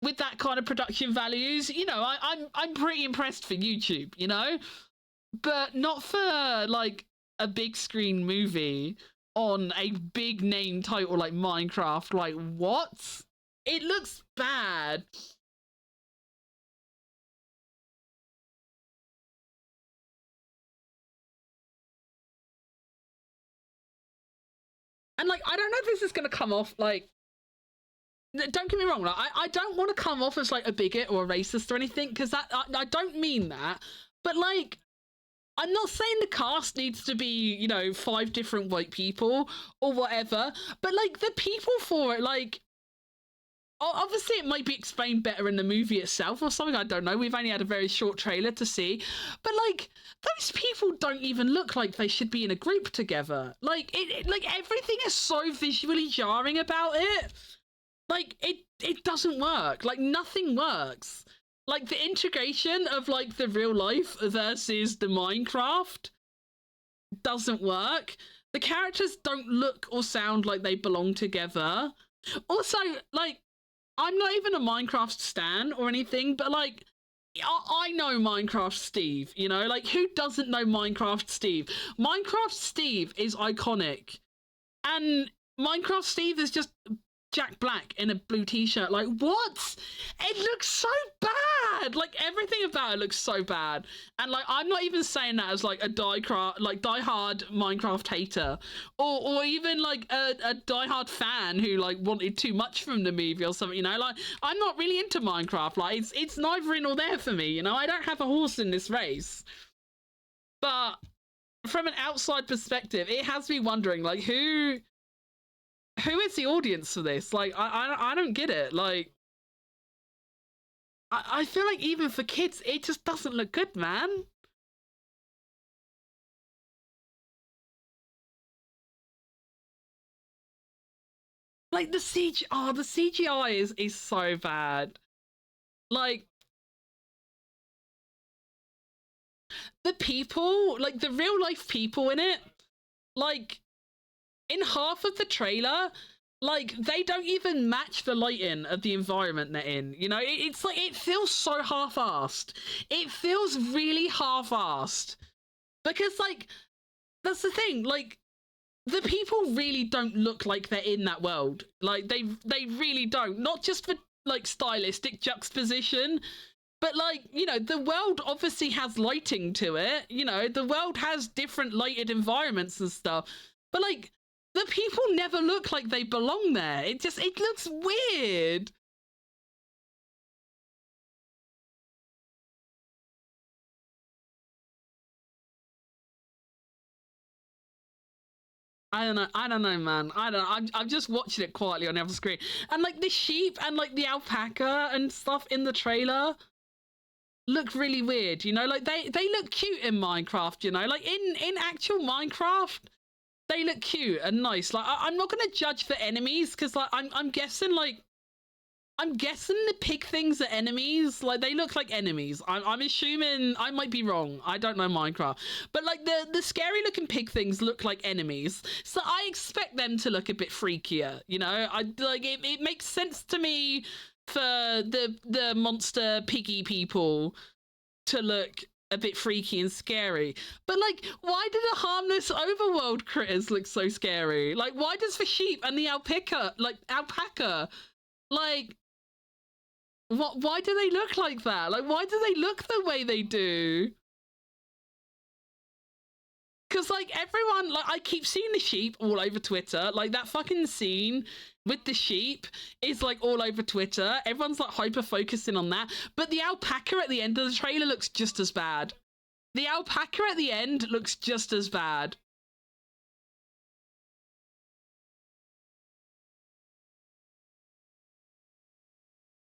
with that kind of production values, you know, I'm pretty impressed for YouTube, you know, but not for like a big screen movie on a big name title like Minecraft. Like what? It looks bad. And like, I don't know if this is going to come off like, don't get me wrong, like, I don't want to come off as like a bigot or a racist or anything, because that I don't mean that, but like, I'm not saying the cast needs to be, you know, 5 different white people or whatever, but like the people for it, like, obviously it might be explained better in the movie itself or something, I don't know, we've only had a very short trailer to see, but like, those people don't even look like they should be in a group together. Like, like everything is so visually jarring about it. Like, it doesn't work. Like, nothing works. Like, the integration of, like, the real life versus the Minecraft doesn't work. The characters don't look or sound like they belong together. Also, like, I'm not even a Minecraft stan or anything, but, like, I know Minecraft Steve, you know? Like, who doesn't know Minecraft Steve? Minecraft Steve is iconic. And Minecraft Steve is just Jack Black in a blue t-shirt. Like, what? It looks so bad. Like, everything about it looks so bad. And like, I'm not even saying that as like a diehard Minecraft hater, or even like a diehard fan who like wanted too much from the movie or something, you know. Like, I'm not really into Minecraft. Like, it's neither in nor there for me, you know. I don't have a horse in this race. But from an outside perspective, it has me wondering, like, who is the audience for this? Like, I don't get it. Like, I feel like even for kids, it just doesn't look good, man. Like, the CGI is so bad. Like, the people, like the real life people in it, like, in half of the trailer, like, they don't even match the lighting of the environment they're in, you know. It's like, it feels so half-assed. It feels really half-assed, because like, that's the thing, like, the people really don't look like they're in that world. Like they really don't. Not just for like stylistic juxtaposition, but like, you know, the world obviously has lighting to it. You know, the world has different lighted environments and stuff. But like, the people never look like they belong there. It looks weird. I don't know, man. I'm just watching it quietly on the other screen. And like the sheep and like the alpaca and stuff in the trailer look really weird, you know? Like they look cute in Minecraft, you know? Like in actual Minecraft, they look cute and nice. Like I'm not gonna judge for enemies because like I'm guessing the pig things are enemies. Like they look like enemies. I'm assuming, I might be wrong. I don't know Minecraft, but like the scary looking pig things look like enemies. So I expect them to look a bit freakier. You know, I like it makes sense to me for the monster piggy people to look a bit freaky and scary. But like, why do the harmless overworld critters look so scary? Like, why does the sheep and the alpaca like why do they look like that? Like, why do they look the way they do? Because like everyone, like I keep seeing the sheep all over Twitter. Like that fucking scene with the sheep is like all over Twitter. Everyone's like hyper focusing on that. But the alpaca at the end of the trailer looks just as bad. The alpaca at the end looks just as bad.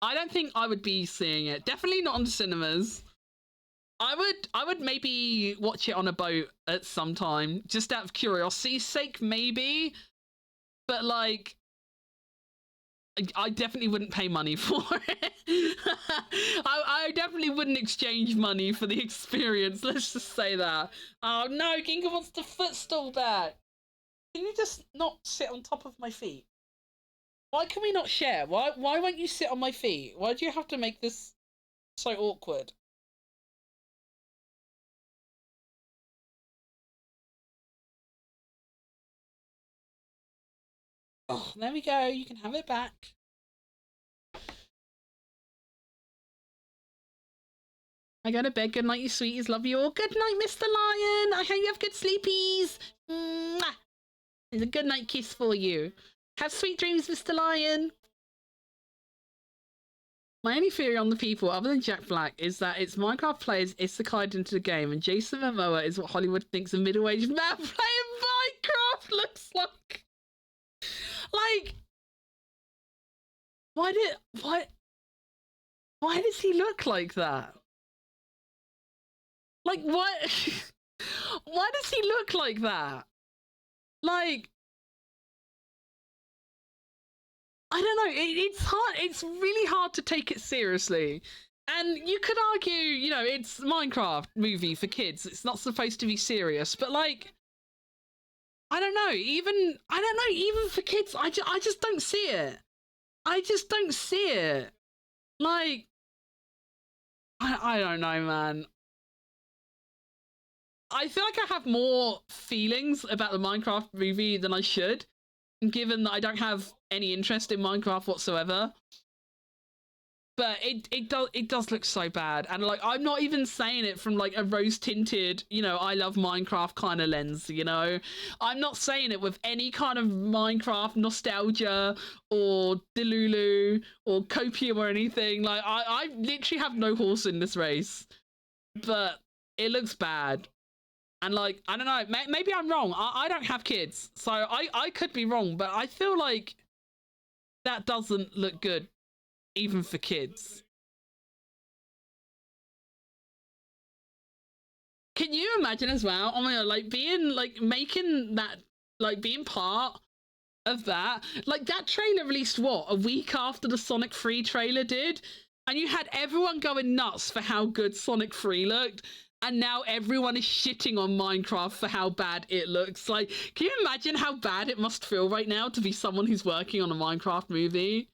I don't think I would be seeing it. Definitely not on the cinemas. I would maybe watch it on a boat at some time, just out of curiosity's sake, maybe. But like, I definitely wouldn't pay money for it. I definitely wouldn't exchange money for the experience. Let's just say that. Oh no, Ginga wants the footstool back. Can you just not sit on top of my feet? Why can we not share? Why won't you sit on my feet? Why do you have to make this so awkward? Oh, there we go. You can have it back. I go to bed. Good night, you sweeties. Love you all. Good night, Mr. Lion. I hope you have good sleepies. Mwah. There's a good night kiss for you. Have sweet dreams, Mr. Lion. My only theory on the people, other than Jack Black, is that it's Minecraft players isekai'd into the game, and Jason Momoa is what Hollywood thinks a middle-aged man playing Minecraft looks like. Like, why does he look like that? Like, what? Why does he look like that? Like, I don't know. It's hard. It's really hard to take it seriously. And you could argue, you know, it's Minecraft movie for kids. It's not supposed to be serious. But like, I don't know. Even for kids, I just don't see it. I just don't see it. Like, I don't know, man. I feel like I have more feelings about the Minecraft movie than I should, given that I don't have any interest in Minecraft whatsoever. But it does look so bad, and like, I'm not even saying it from like a rose-tinted, you know, I love Minecraft kind of lens, you know. I'm not saying it with any kind of Minecraft nostalgia or Delulu or copium or anything. Like, I literally have no horse in this race, but it looks bad. And like, I don't know, maybe I'm wrong. I don't have kids, so I could be wrong, but I feel like that doesn't look good, even for kids. Can you imagine as well? Oh my god, like being like making that, like being part of that. Like that trailer released what, a week after the Sonic 3 trailer did? And you had everyone going nuts for how good Sonic 3 looked. And now everyone is shitting on Minecraft for how bad it looks. Like, can you imagine how bad it must feel right now to be someone who's working on a Minecraft movie?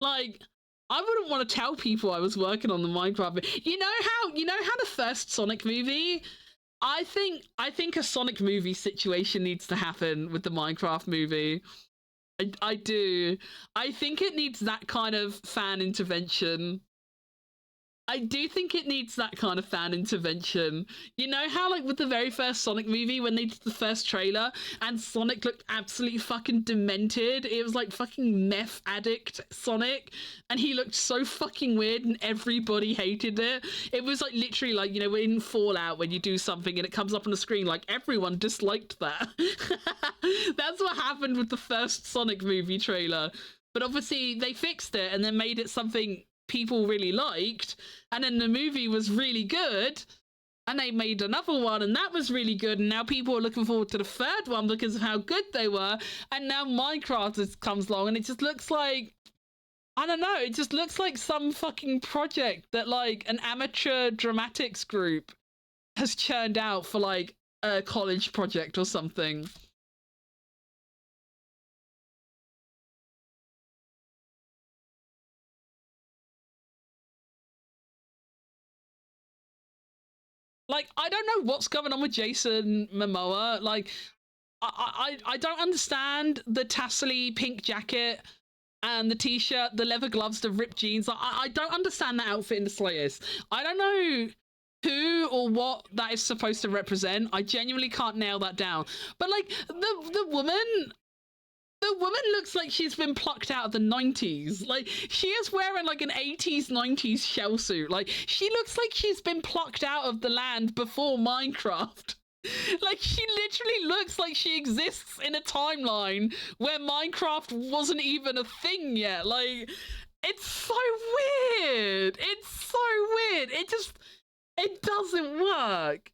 Like, I wouldn't want to tell people I was working on the Minecraft movie. You know how the first Sonic movie, I think a Sonic movie situation needs to happen with the Minecraft movie. I do. I think it needs that kind of fan intervention. I do think it needs that kind of fan intervention. You know how, like, with the very first Sonic movie, when they did the first trailer and Sonic looked absolutely fucking demented? It was like fucking meth addict Sonic, and he looked so fucking weird and everybody hated it. It was like literally like, you know, in Fallout when you do something and it comes up on the screen, like everyone disliked that. That's what happened with the first Sonic movie trailer. But obviously they fixed it and then made it something people really liked, and then the movie was really good, and they made another one and that was really good, and now people are looking forward to the third one because of how good they were. And now Minecraft comes along and it just looks like, I don't know, it just looks like some fucking project that like an amateur dramatics group has churned out for like a college project or something. Like, I don't know what's going on with Jason Momoa. Like, I don't understand the tassely pink jacket and the t-shirt, the leather gloves, the ripped jeans. I don't understand that outfit in the slightest. I don't know who or what that is supposed to represent. I genuinely can't nail that down. But like the woman looks like she's been plucked out of the 90s. Like, she is wearing like an 80s, 90s shell suit. Like, she looks like she's been plucked out of the land before Minecraft. Like, she literally looks like she exists in a timeline where Minecraft wasn't even a thing yet. Like, it's so weird. It's so weird. It doesn't work.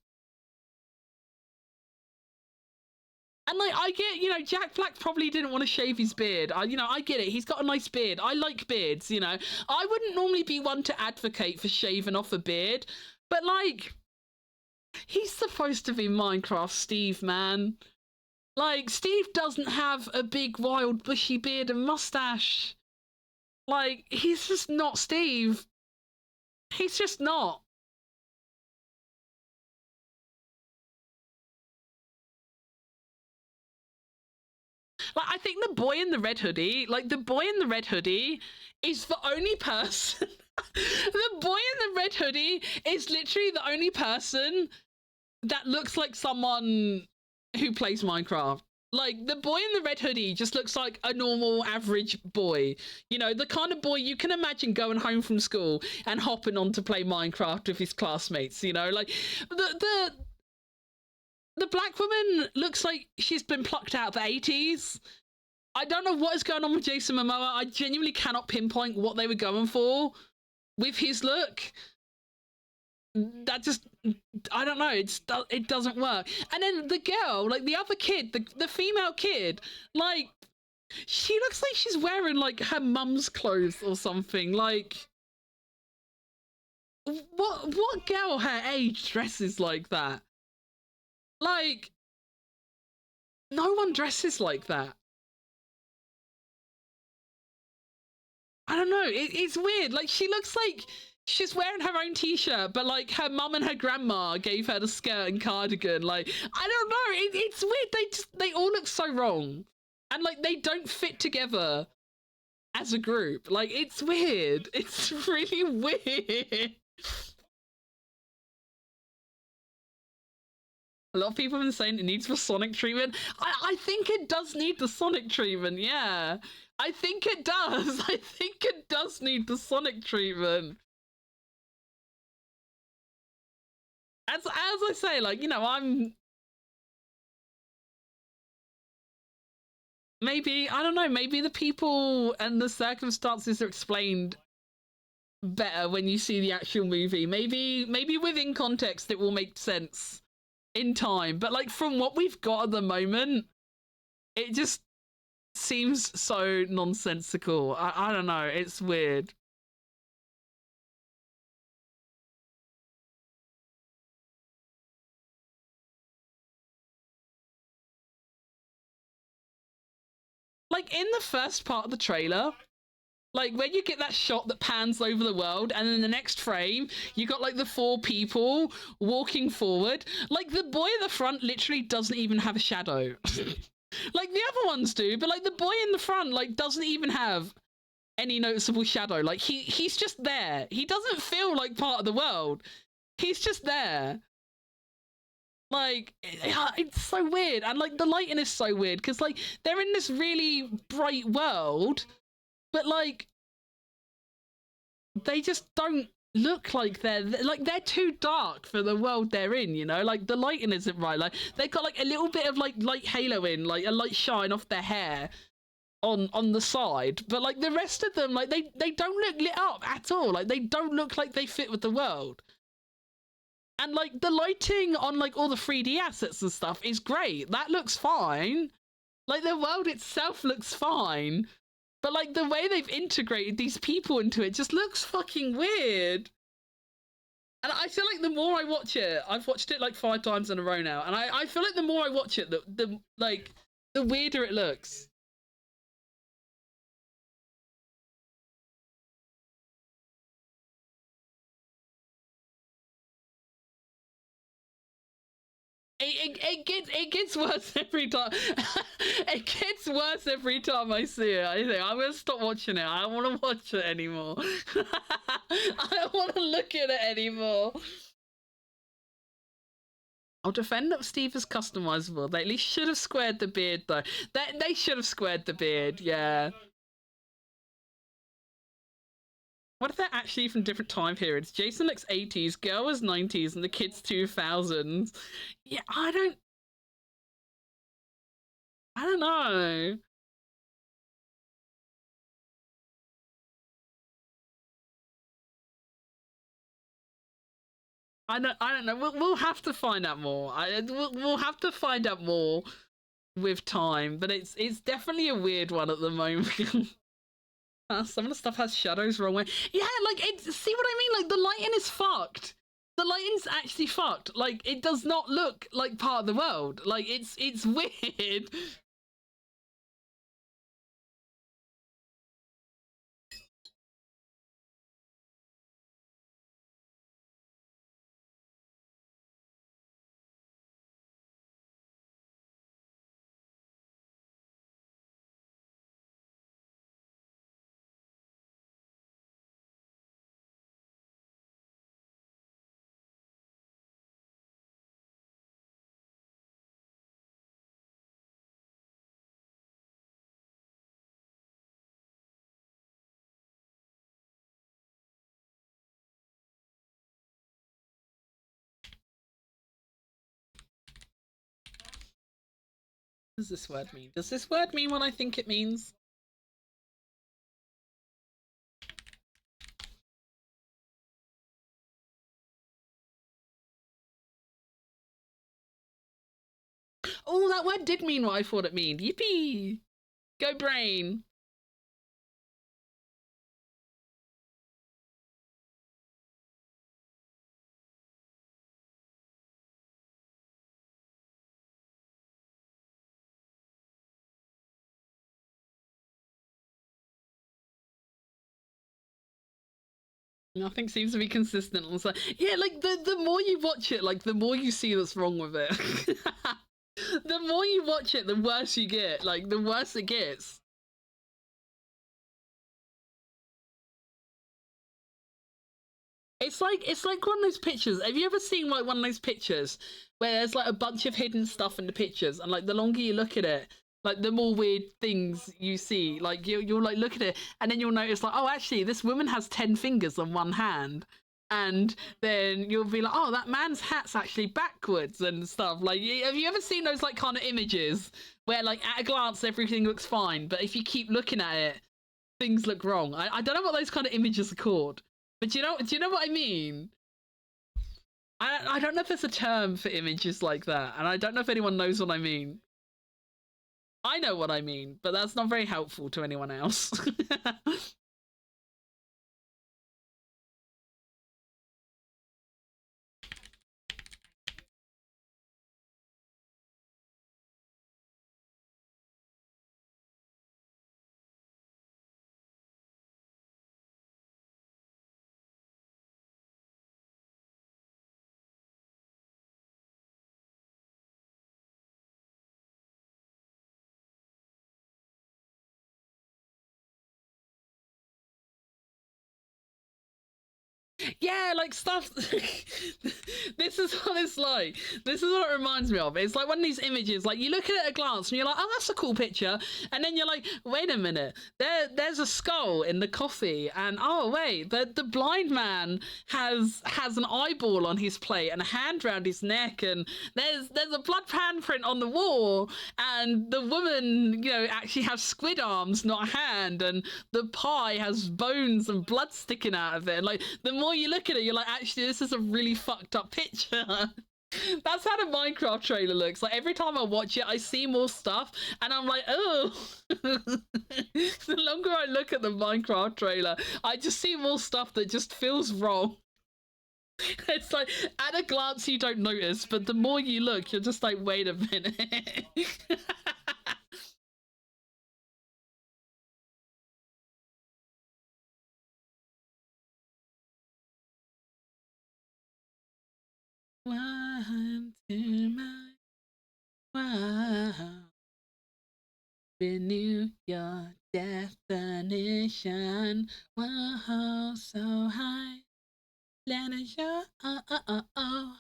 And like, I get, you know, Jack Black probably didn't want to shave his beard. I get it. He's got a nice beard. I like beards, you know. I wouldn't normally be one to advocate for shaving off a beard, but like, he's supposed to be Minecraft Steve, man. Like, Steve doesn't have a big, wild, bushy beard and mustache. Like, he's just not Steve. He's just not. Like, I think the boy in the red hoodie, is the only person. The boy in the red hoodie is literally the only person that looks like someone who plays Minecraft. Like, the boy in the red hoodie just looks like a normal average boy. You know, the kind of boy you can imagine going home from school and hopping on to play Minecraft with his classmates, you know? Like, the black woman looks like she's been plucked out of the 80s. I don't know what is going on with Jason Momoa. I genuinely cannot pinpoint what they were going for with his look. That just, I don't know, it doesn't work. And then the girl, like the other kid, the female kid, like, she looks like she's wearing like her mum's clothes or something. Like, what girl her age dresses like that? Like, no one dresses like that. I don't know, it's weird. Like, she looks like she's wearing her own t-shirt, but like her mum and her grandma gave her the skirt and cardigan. Like, I don't know, it's weird. They all look so wrong, and like they don't fit together as a group. Like, it's weird. It's really weird. A lot of people have been saying it needs the Sonic treatment. I think it does need the Sonic treatment, yeah. I think it does. I think it does need the Sonic treatment. As I say, like, you know, maybe, I don't know, maybe the people and the circumstances are explained better when you see the actual movie. Maybe within context it will make sense in time, but like from what we've got at the moment, it just seems so nonsensical. I don't know, it's weird. Like, in the first part of the trailer, Like when you get that shot that pans over the world, and then the next frame, you got like the 4 people walking forward. Like the boy in the front literally doesn't even have a shadow. Like the other ones do, but like the boy in the front like doesn't even have any noticeable shadow. Like he's just there. He doesn't feel like part of the world. He's just there. Like it's so weird, and like the lighting is so weird because like they're in this really bright world, but like they just don't look like they're too dark for the world they're in, you know. Like the lighting isn't right. Like they've got like a little bit of like light halo in, like a light shine off their hair on the side, but like the rest of them, like they don't look lit up at all. Like they don't look like they fit with the world. And like the lighting on like all the 3D assets and stuff is great. That looks fine. Like the world itself looks fine. But like the way they've integrated these people into it just looks fucking weird. And I feel like the more I watch it, I've watched it like 5 times in a row now, and I feel like the more I watch it, the weirder it looks. It gets worse every time. It gets worse every time I see it. I think I'm gonna stop watching it. I don't want to watch it anymore. I don't want to look at it anymore. I'll defend that Steve is customizable. They at least should have squared the beard though. They should have squared the beard. Yeah. What if they're actually from different time periods? Jason looks 80s, girl was 90s, and the kid's 2000s. Yeah, I don't know. I don't know. We'll have to find out more. We'll have to find out more with time, but it's definitely a weird one at the moment. Some of the stuff has shadows wrong way. Yeah, like see what I mean? Like the lighting is fucked. The lighting's actually fucked. Like it does not look like part of the world. Like it's weird. What does this word mean? Does this word mean what I think it means? Oh, that word did mean what I thought it meant. Yippee! Go brain! Nothing seems to be consistent. Also, yeah, like the more you watch it, like the more you see that's wrong with it. The more you watch it, the worse you get. Like the worse it gets. It's like one of those pictures. Have you ever seen like one of those pictures where there's like a bunch of hidden stuff in the pictures, and like the longer you look at it, like the more weird things you see. Like you'll like look at it, and then you'll notice like, oh, actually, this woman has 10 fingers on one hand, and then you'll be like, oh, that man's hat's actually backwards and stuff. Like, have you ever seen those like kind of images where like at a glance everything looks fine, but if you keep looking at it, things look wrong? I don't know what those kind of images are called. But do you know what I mean? I don't know if there's a term for images like that, and I don't know if anyone knows what I mean. I know what I mean, but that's not very helpful to anyone else. Yeah, like stuff. This is what it's like. This is what it reminds me of. It's like one of these images, like you look at it at a glance and you're like, oh, that's a cool picture. And then you're like, wait a minute, there's a skull in the coffee. And oh, wait, the blind man has an eyeball on his plate and a hand around his neck. And there's a blood handprint on the wall. And the woman, you know, actually has squid arms, not a hand. And the pie has bones and blood sticking out of it. And like, the more you look at it, you're like, actually, this is a really fucked up picture. That's how the Minecraft trailer looks. Like, every time I watch it, I see more stuff, and I'm like, oh. The longer I look at the Minecraft trailer, I just see more stuff that just feels wrong. It's like, at a glance, you don't notice, but the more you look, you're just like, wait a minute. One to my wow. Renew your definition. Whoa, so high. Let it show. Oh, oh, oh, oh.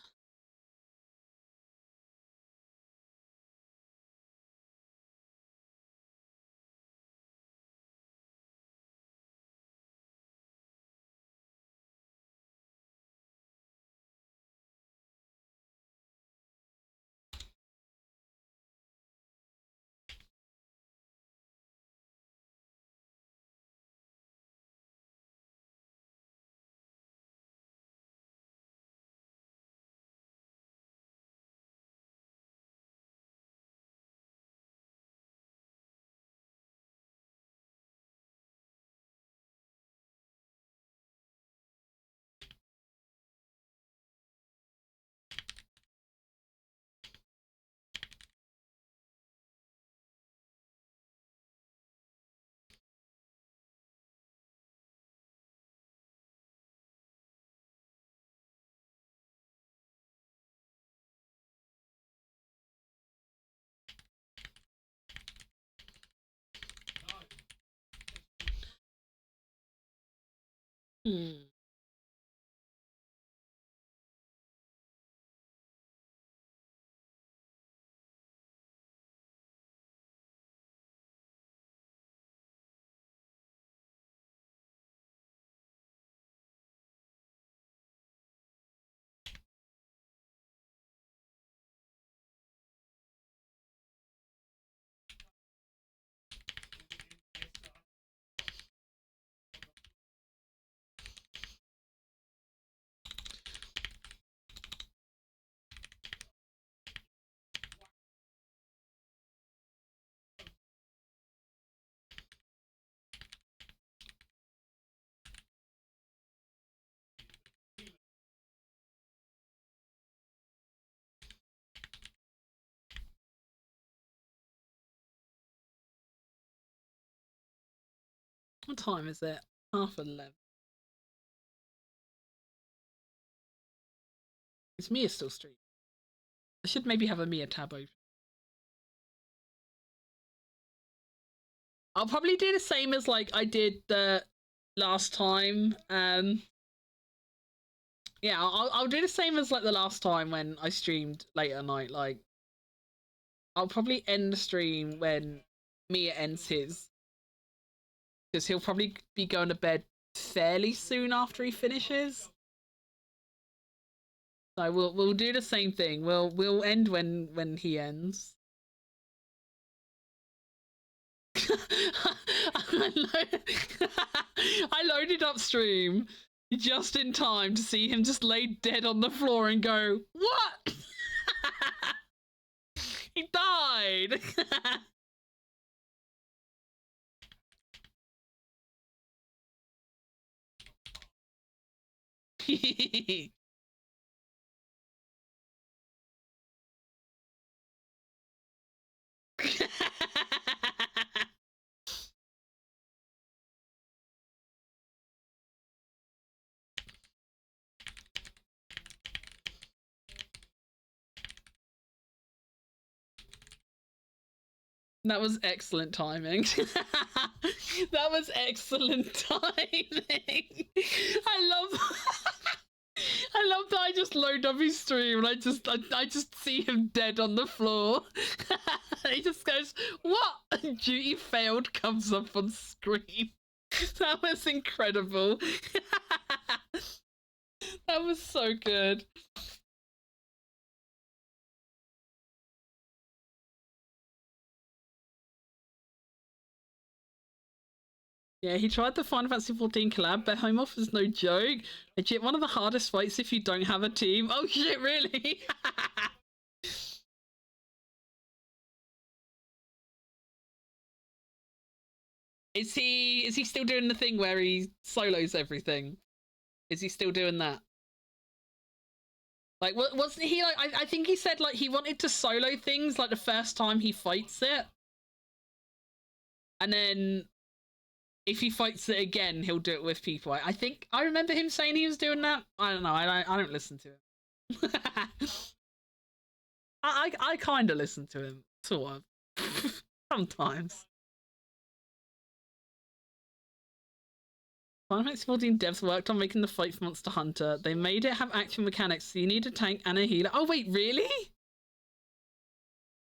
Hmm. What time is it? 11:30. Is Mia still streaming? I should maybe have a Mia tab open. I'll probably do the same as like I did the last time. Yeah, I'll do the same as like the last time when I streamed late at night. Like, I'll probably end the stream when Mia ends his, because he'll probably be going to bed fairly soon after he finishes. So we'll do the same thing. We'll end when he ends. I loaded up stream just in time to see him just lay dead on the floor and go, what? He died. That was excellent timing. That was excellent timing. I love I love that I just load up his stream and I just see him dead on the floor. He just goes, "What?" Duty failed comes up on screen. That was incredible. That was so good. Yeah, he tried the Final Fantasy 14 collab, but Home Off is no joke. Legit one of the hardest fights if you don't have a team. Oh shit, really? Is he still doing the thing where he solos everything? Is he still doing that? Like, wasn't he like? I think he said like he wanted to solo things like the first time he fights it, and then if he fights it again, he'll do it with people. I think I remember him saying he was doing that. I don't know. I don't listen to him. I kind of listen to him, sort of, sometimes. Final Fantasy 14 devs worked on making the fight for Monster Hunter. They made it have action mechanics, so you need a tank and a healer. Oh wait, really?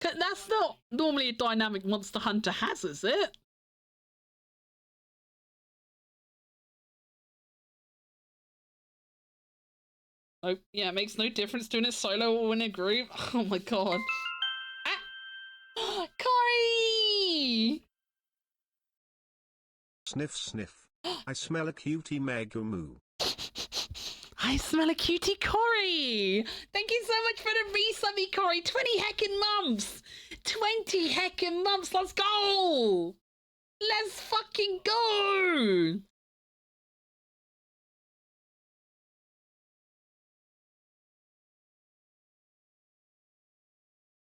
That's not normally a dynamic Monster Hunter has, is it? Oh, yeah, it makes no difference doing it solo or in a group. Oh my god. Ah! Corey! Sniff sniff. I smell a cutie Megumu. I smell a cutie Corey! Thank you so much for the resubby, Corey. 20 heckin' months! 20 heckin' months, let's go! Let's fucking go!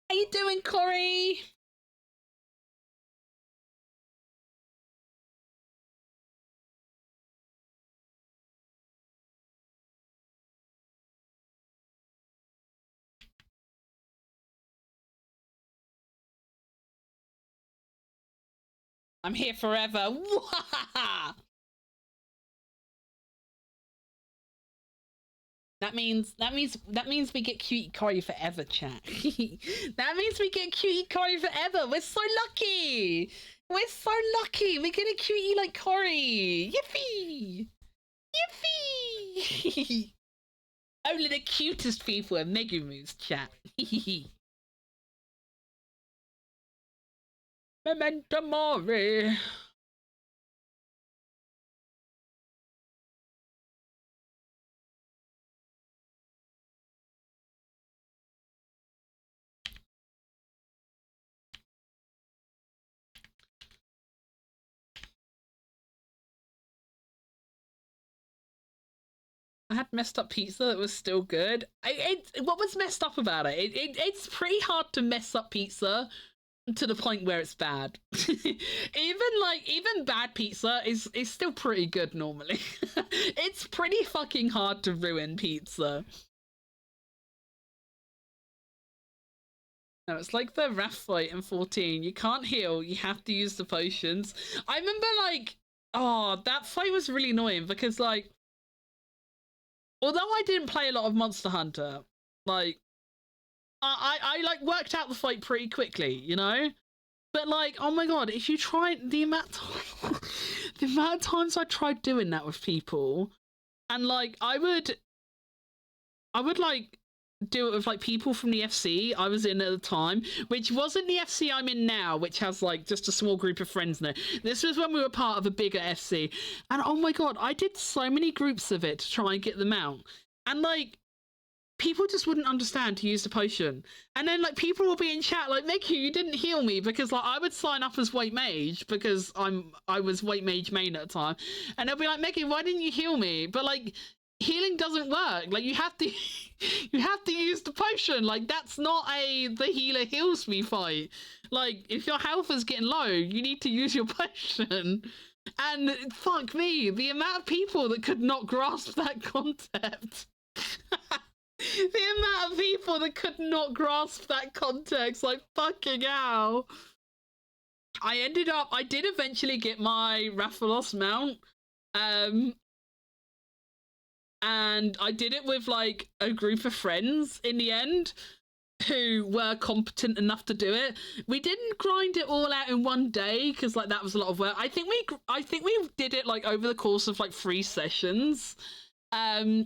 How you doing, Corey? I'm here forever. That means we get cutie Corey forever, chat. That means we get cutie Corey forever. We're so lucky. We're so lucky. We get a cutie like Corey. Yippee! Yippee! Only the cutest people are Megumus, chat. Memento Mori. I had messed up pizza that was still good. What was messed up about it? It's pretty hard to mess up pizza to the point where it's bad. even bad pizza is still pretty good normally. It's pretty fucking hard to ruin pizza. No, it's like the Wrath fight in 14. You can't heal, you have to use the potions. I remember like, oh, that fight was really annoying because like, although I didn't play a lot of Monster Hunter, like, I like worked out the fight pretty quickly, you know? But like, oh my god, if you try the amount of times I tried doing that with people, and like I would like do it with like people from the FC I was in at the time, which wasn't the FC I'm in now, which has like just a small group of friends in it. This was when we were part of a bigger FC, and oh my god, I did so many groups of it to try and get them out, and like people just wouldn't understand to use the potion. And then like people will be in chat like, Mickey, you didn't heal me, because like I would sign up as White Mage because I was White Mage main at the time, and they'll be like, Mickey, why didn't you heal me? But like healing doesn't work. Like you have to you have to use the potion. Like that's not the healer heals me fight. Like if your health is getting low, you need to use your potion. And fuck me, the amount of people that could not grasp that concept. The amount of people that could not grasp that context, like fucking hell. I did eventually get my Rathalos mount. and I did it with like a group of friends in the end who were competent enough to do it. We didn't grind it all out in one day because like that was a lot of work. I think we did it like over the course of like 3 sessions. But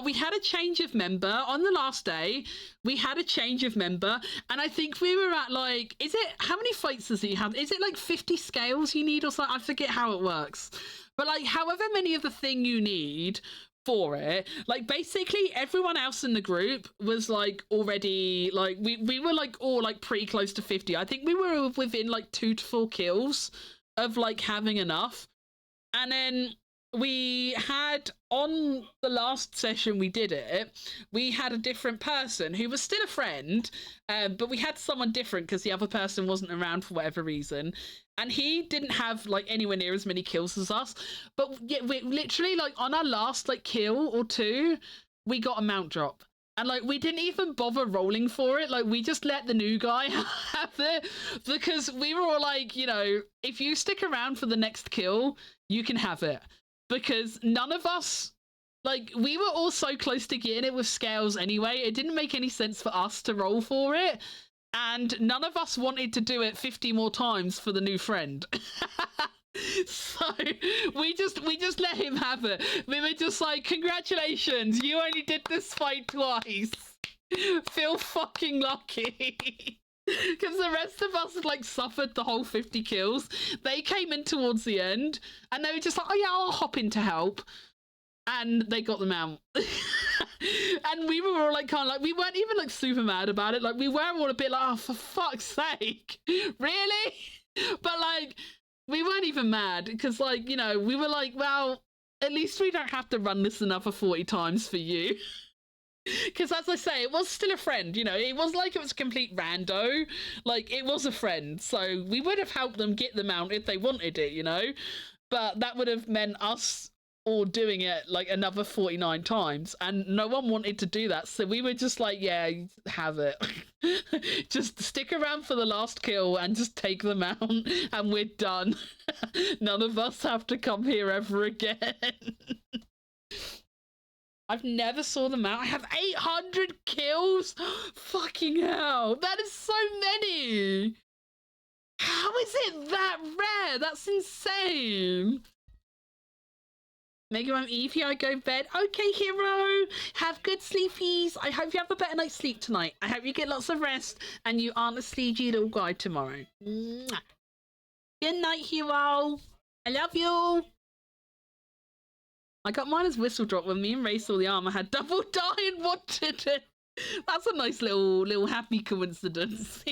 we had a change of member on the last day. We had a change of member, and I think we were at like, is it, how many fights does he have? Is it like 50 scales you need or something? I forget how it works. But like, however many of the thing you need for it, like basically everyone else in the group was like already like, we were like all like pretty close to 50. I think we were within like 2 to 4 kills of like having enough. And then we had, on the last session we did it, we had a different person who was still a friend, but we had someone different because the other person wasn't around for whatever reason, and he didn't have like anywhere near as many kills as us. But yeah, we literally like on our last like kill or 2, we got a mount drop. And like we didn't even bother rolling for it. Like we just let the new guy have it because we were all like, you know, if you stick around for the next kill, you can have it. Because none of us, like, we were all so close to getting it with scales anyway. It didn't make any sense for us to roll for it. And none of us wanted to do it 50 more times for the new friend. So we just let him have it. We were just like, congratulations, you only did this fight twice. Feel fucking lucky. Because the rest of us had like suffered the whole 50 kills. They came in towards the end and they were just like, oh yeah, I'll hop in to help. And they got them out. And we were all like, kind of like, we weren't even like super mad about it. Like we were all a bit like, oh, for fuck's sake, really? But like, we weren't even mad because like, you know, we were like, well, at least we don't have to run this another 40 times for you. Because as I say, it was still a friend, you know, it was like it was a complete rando, like it was a friend, so we would have helped them get the mount if they wanted it, you know, but that would have meant us all doing it like another 49 times, and no one wanted to do that, so we were just like, yeah, have it. Just stick around for the last kill and just take the mount and we're done. None of us have to come here ever again. I've never saw them out. I have 800 kills? Fucking hell. That is so many. How is it that rare? That's insane. Mega Man Eevee, I go bed. Okay, hero. Have good sleepies. I hope you have a better night's sleep tonight. I hope you get lots of rest and you aren't a sleepy little guy tomorrow. Mwah. Good night, hero. I love you. I got mine as whistle drop when me and Ray saw the armor had double die and wanted it. That's a nice little happy coincidence.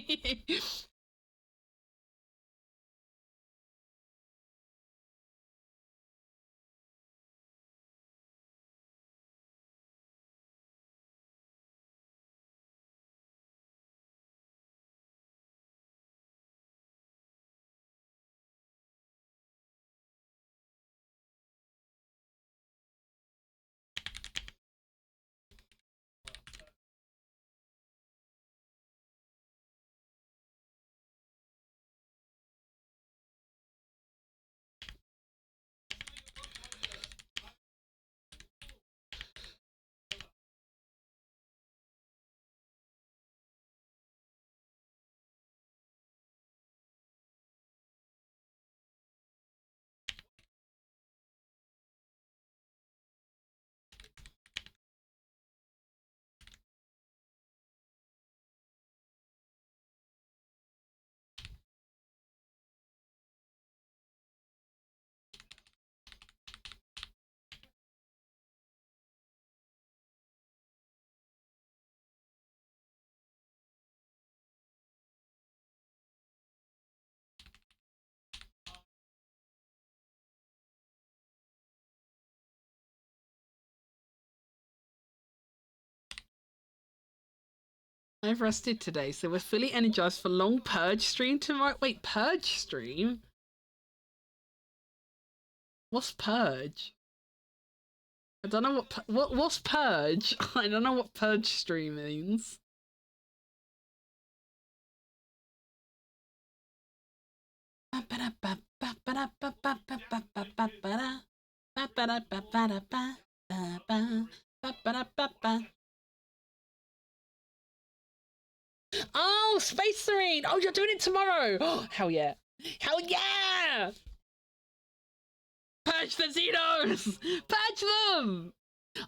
I've rested today, so we're fully energized for long purge stream tomorrow. Wait, purge stream? What's purge? I don't know what's purge. I don't know what purge stream means. Oh, Space Serene! Oh, you're doing it tomorrow! Oh, hell yeah! Hell yeah! Purge the Xenos! Purge them!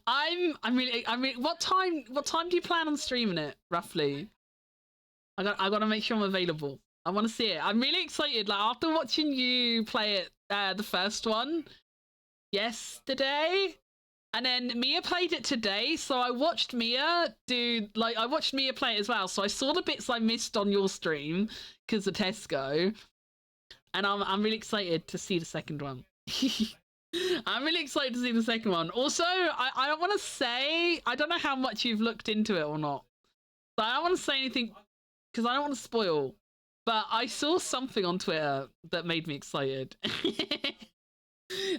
I mean, what time do you plan on streaming it roughly? I got to make sure I'm available. I want to see it. I'm really excited. Like after watching you play it, the first one yesterday, and then Mia played it today. So I watched Mia play it as well. So I saw the bits I missed on your stream because of Tesco, and I'm really excited to see the second one. I'm really excited to see the second one. Also, I don't want to say, I don't know how much you've looked into it or not. So I don't want to say anything because I don't want to spoil. But I saw something on Twitter that made me excited.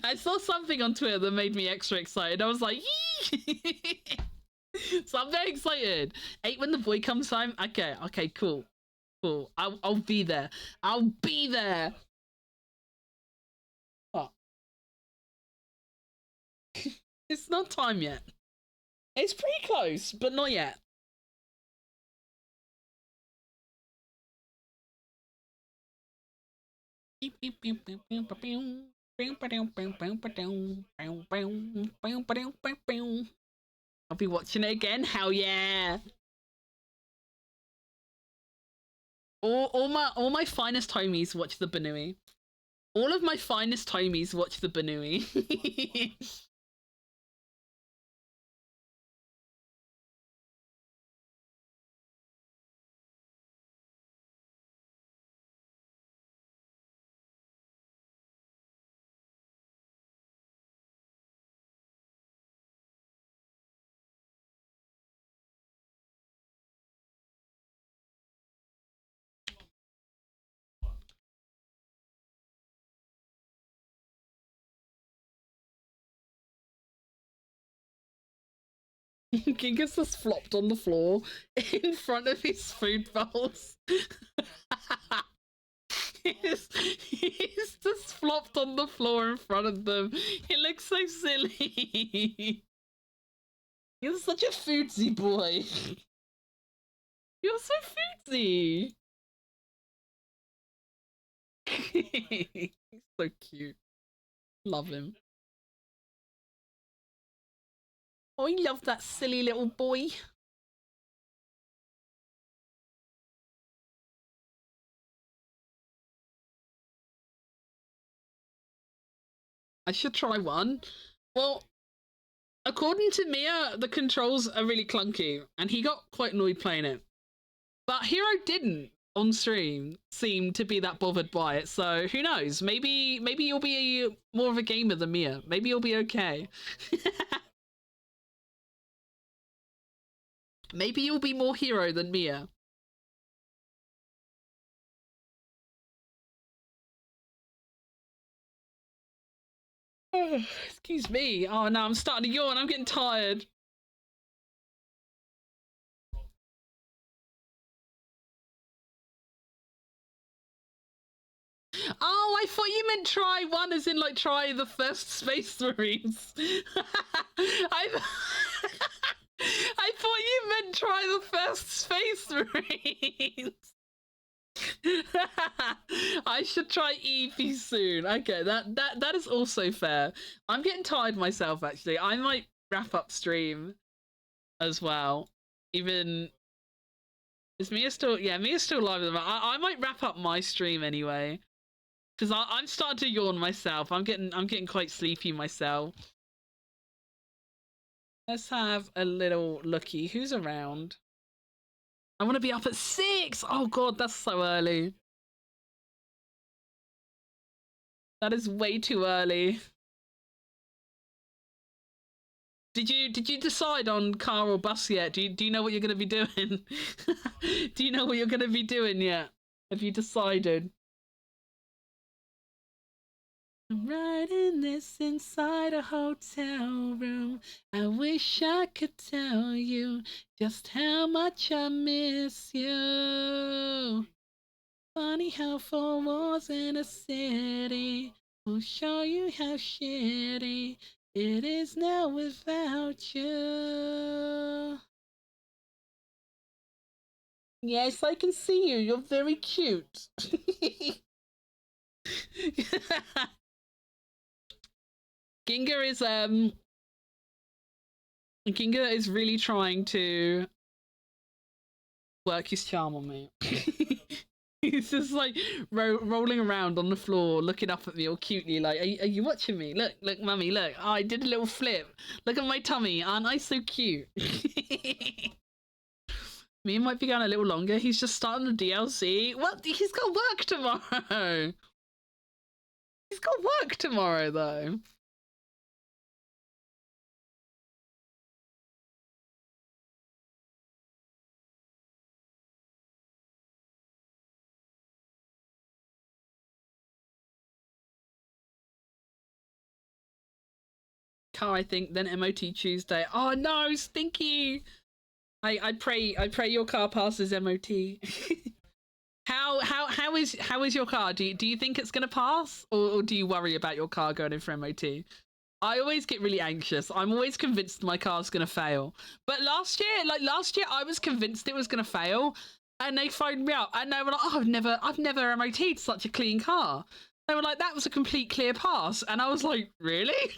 I saw something on Twitter that made me extra excited. I was like, yee! So I'm very excited. 8 when the boy comes home. Okay, cool. I'll be there. I'll be there. Oh. It's not time yet. It's pretty close, but not yet. I'll be watching it again. Hell yeah! All my finest homies watch the Banui. All of my finest homies watch the Banui. Genghis just flopped on the floor in front of his food bowls. he's just flopped on the floor in front of them. He looks so silly. You're such a foodsy boy. You're so foodsy. He's so cute. Love him. Oh, I love that silly little boy. I should try one. Well, according to Mia, the controls are really clunky, and he got quite annoyed playing it. But Hero didn't on stream seem to be that bothered by it, so who knows? Maybe you'll be more of a gamer than Mia. Maybe you'll be okay. Maybe you'll be more Hero than Mia. Excuse me. Oh no, I'm starting to yawn. I'm getting tired. Oh, I thought you meant try one as in like try the first Space Marines. I thought you meant try the first Space Marines. I should try Eevee soon. Okay, that is also fair. I'm getting tired myself actually. I might wrap up stream as well. Even is Mia still? Yeah, Mia's still live. I might wrap up my stream anyway, because I'm starting to yawn myself. I'm getting quite sleepy myself. Let's have a little looky. Who's around? I want to be up at 6. Oh god, that's so early. That is way too early. Did you decide on car or bus yet? Do you know what you're going to be doing? Do you know what you're going to be doing yet? Have you decided? I'm writing this inside a hotel room. I wish I could tell you just how much I miss you. Funny how 4 walls in a city I'll show you how shitty it is now without you. Yes, I can see you. You're very cute. Ginga is really trying to work his charm on me. He's just like rolling around on the floor, looking up at me all cutely, like, are you watching me? Look, mummy, look. Oh, I did a little flip. Look at my tummy. Aren't I so cute? Me might be going a little longer. He's just starting the DLC. What? He's got work tomorrow. He's got work tomorrow, though. Car, I think, then MOT Tuesday. Oh no, Stinky! I pray your car passes MOT. How is your car? Do you think it's gonna pass, or do you worry about your car going in for MOT? I always get really anxious. I'm always convinced my car's gonna fail. But last year I was convinced it was gonna fail, and they phoned me up and they were like, "Oh, I've never MOT'd such a clean car." They were like, "That was a complete clear pass," and I was like, "Really?"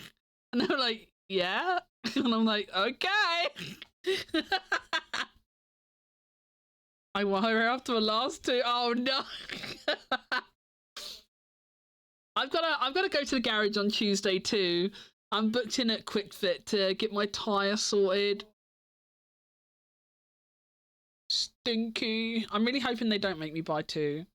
And they were like, "Yeah," and I'm like, "Okay." I wire after the last two. Oh no. I've gotta go to the garage on Tuesday too. I'm booked in at Quick Fit to get my tyre sorted. Stinky. I'm really hoping they don't make me buy two.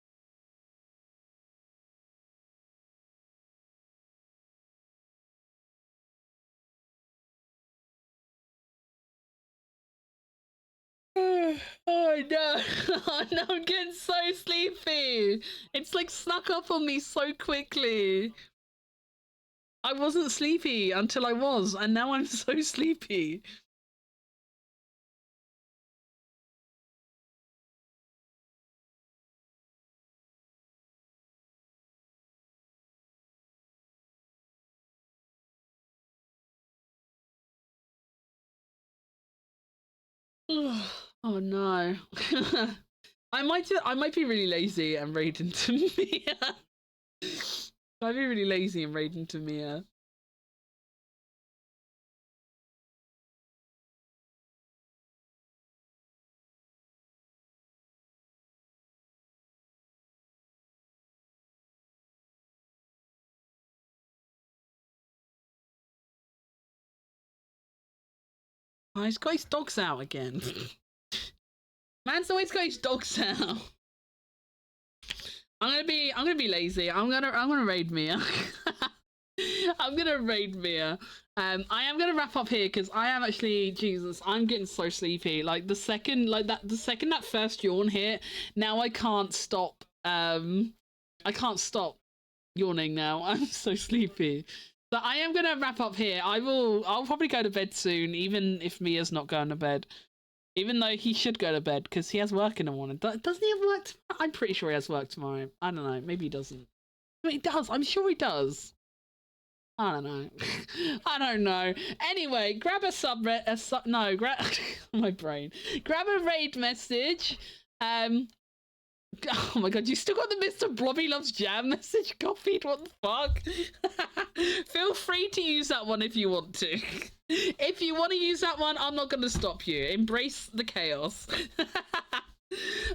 Oh no. Oh no, I'm getting so sleepy. It's like snuck up on me so quickly. I wasn't sleepy until I was, and now I'm so sleepy. Oh no. I might be really lazy and raid into Mia. I'd be really lazy and raid into Mia. Oh, he's got his dogs out again. Man's always got his dogs out. I'm gonna be lazy. I'm gonna raid Mia. I'm gonna raid Mia. I am gonna wrap up here because I am actually, Jesus, I'm getting so sleepy. Like the second that first yawn hit, now I can't stop. I can't stop yawning now. I'm so sleepy. So I am gonna wrap up here. I'll probably go to bed soon, even if Mia's not going to bed. Even though he should go to bed because he has work in the morning. Doesn't he have work tomorrow? I'm pretty sure he has work tomorrow. I don't know. Maybe he doesn't. I mean, he does. I'm sure he does. I don't know. I don't know. Anyway, grab my brain. Grab a raid message. Oh my god, you still got the Mr. Blobby Loves Jam message copied? What the fuck? Feel free to use that one if you want to. If you want to use that one, I'm not going to stop you. Embrace the chaos. But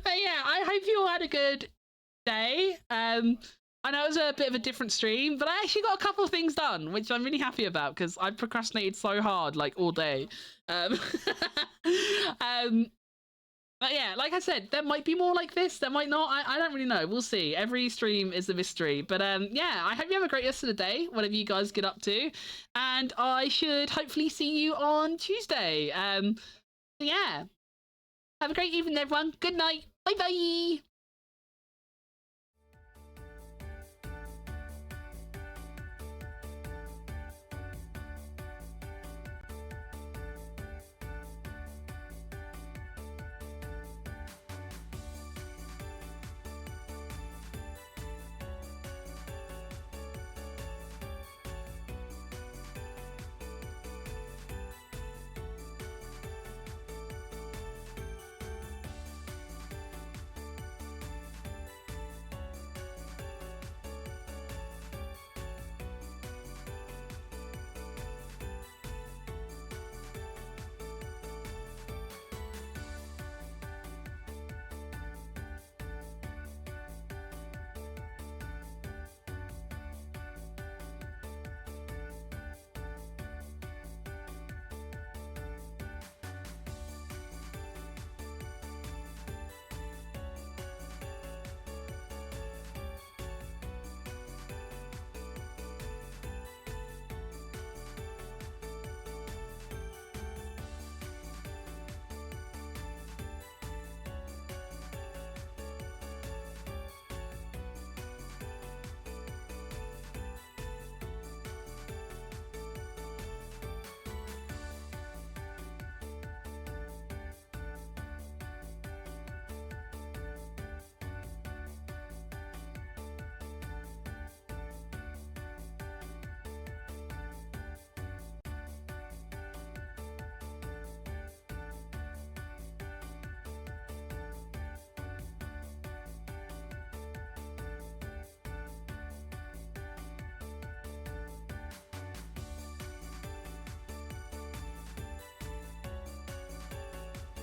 yeah, I hope you all had a good day. I know it was a bit of a different stream, but I actually got a couple of things done, which I'm really happy about because I procrastinated so hard, like all day. But yeah, like I said, there might be more like this. There might not. I don't really know. We'll see. Every stream is a mystery. But yeah, I hope you have a great rest of the day, whatever you guys get up to. And I should hopefully see you on Tuesday. So yeah, have a great evening, everyone. Good night. Bye-bye.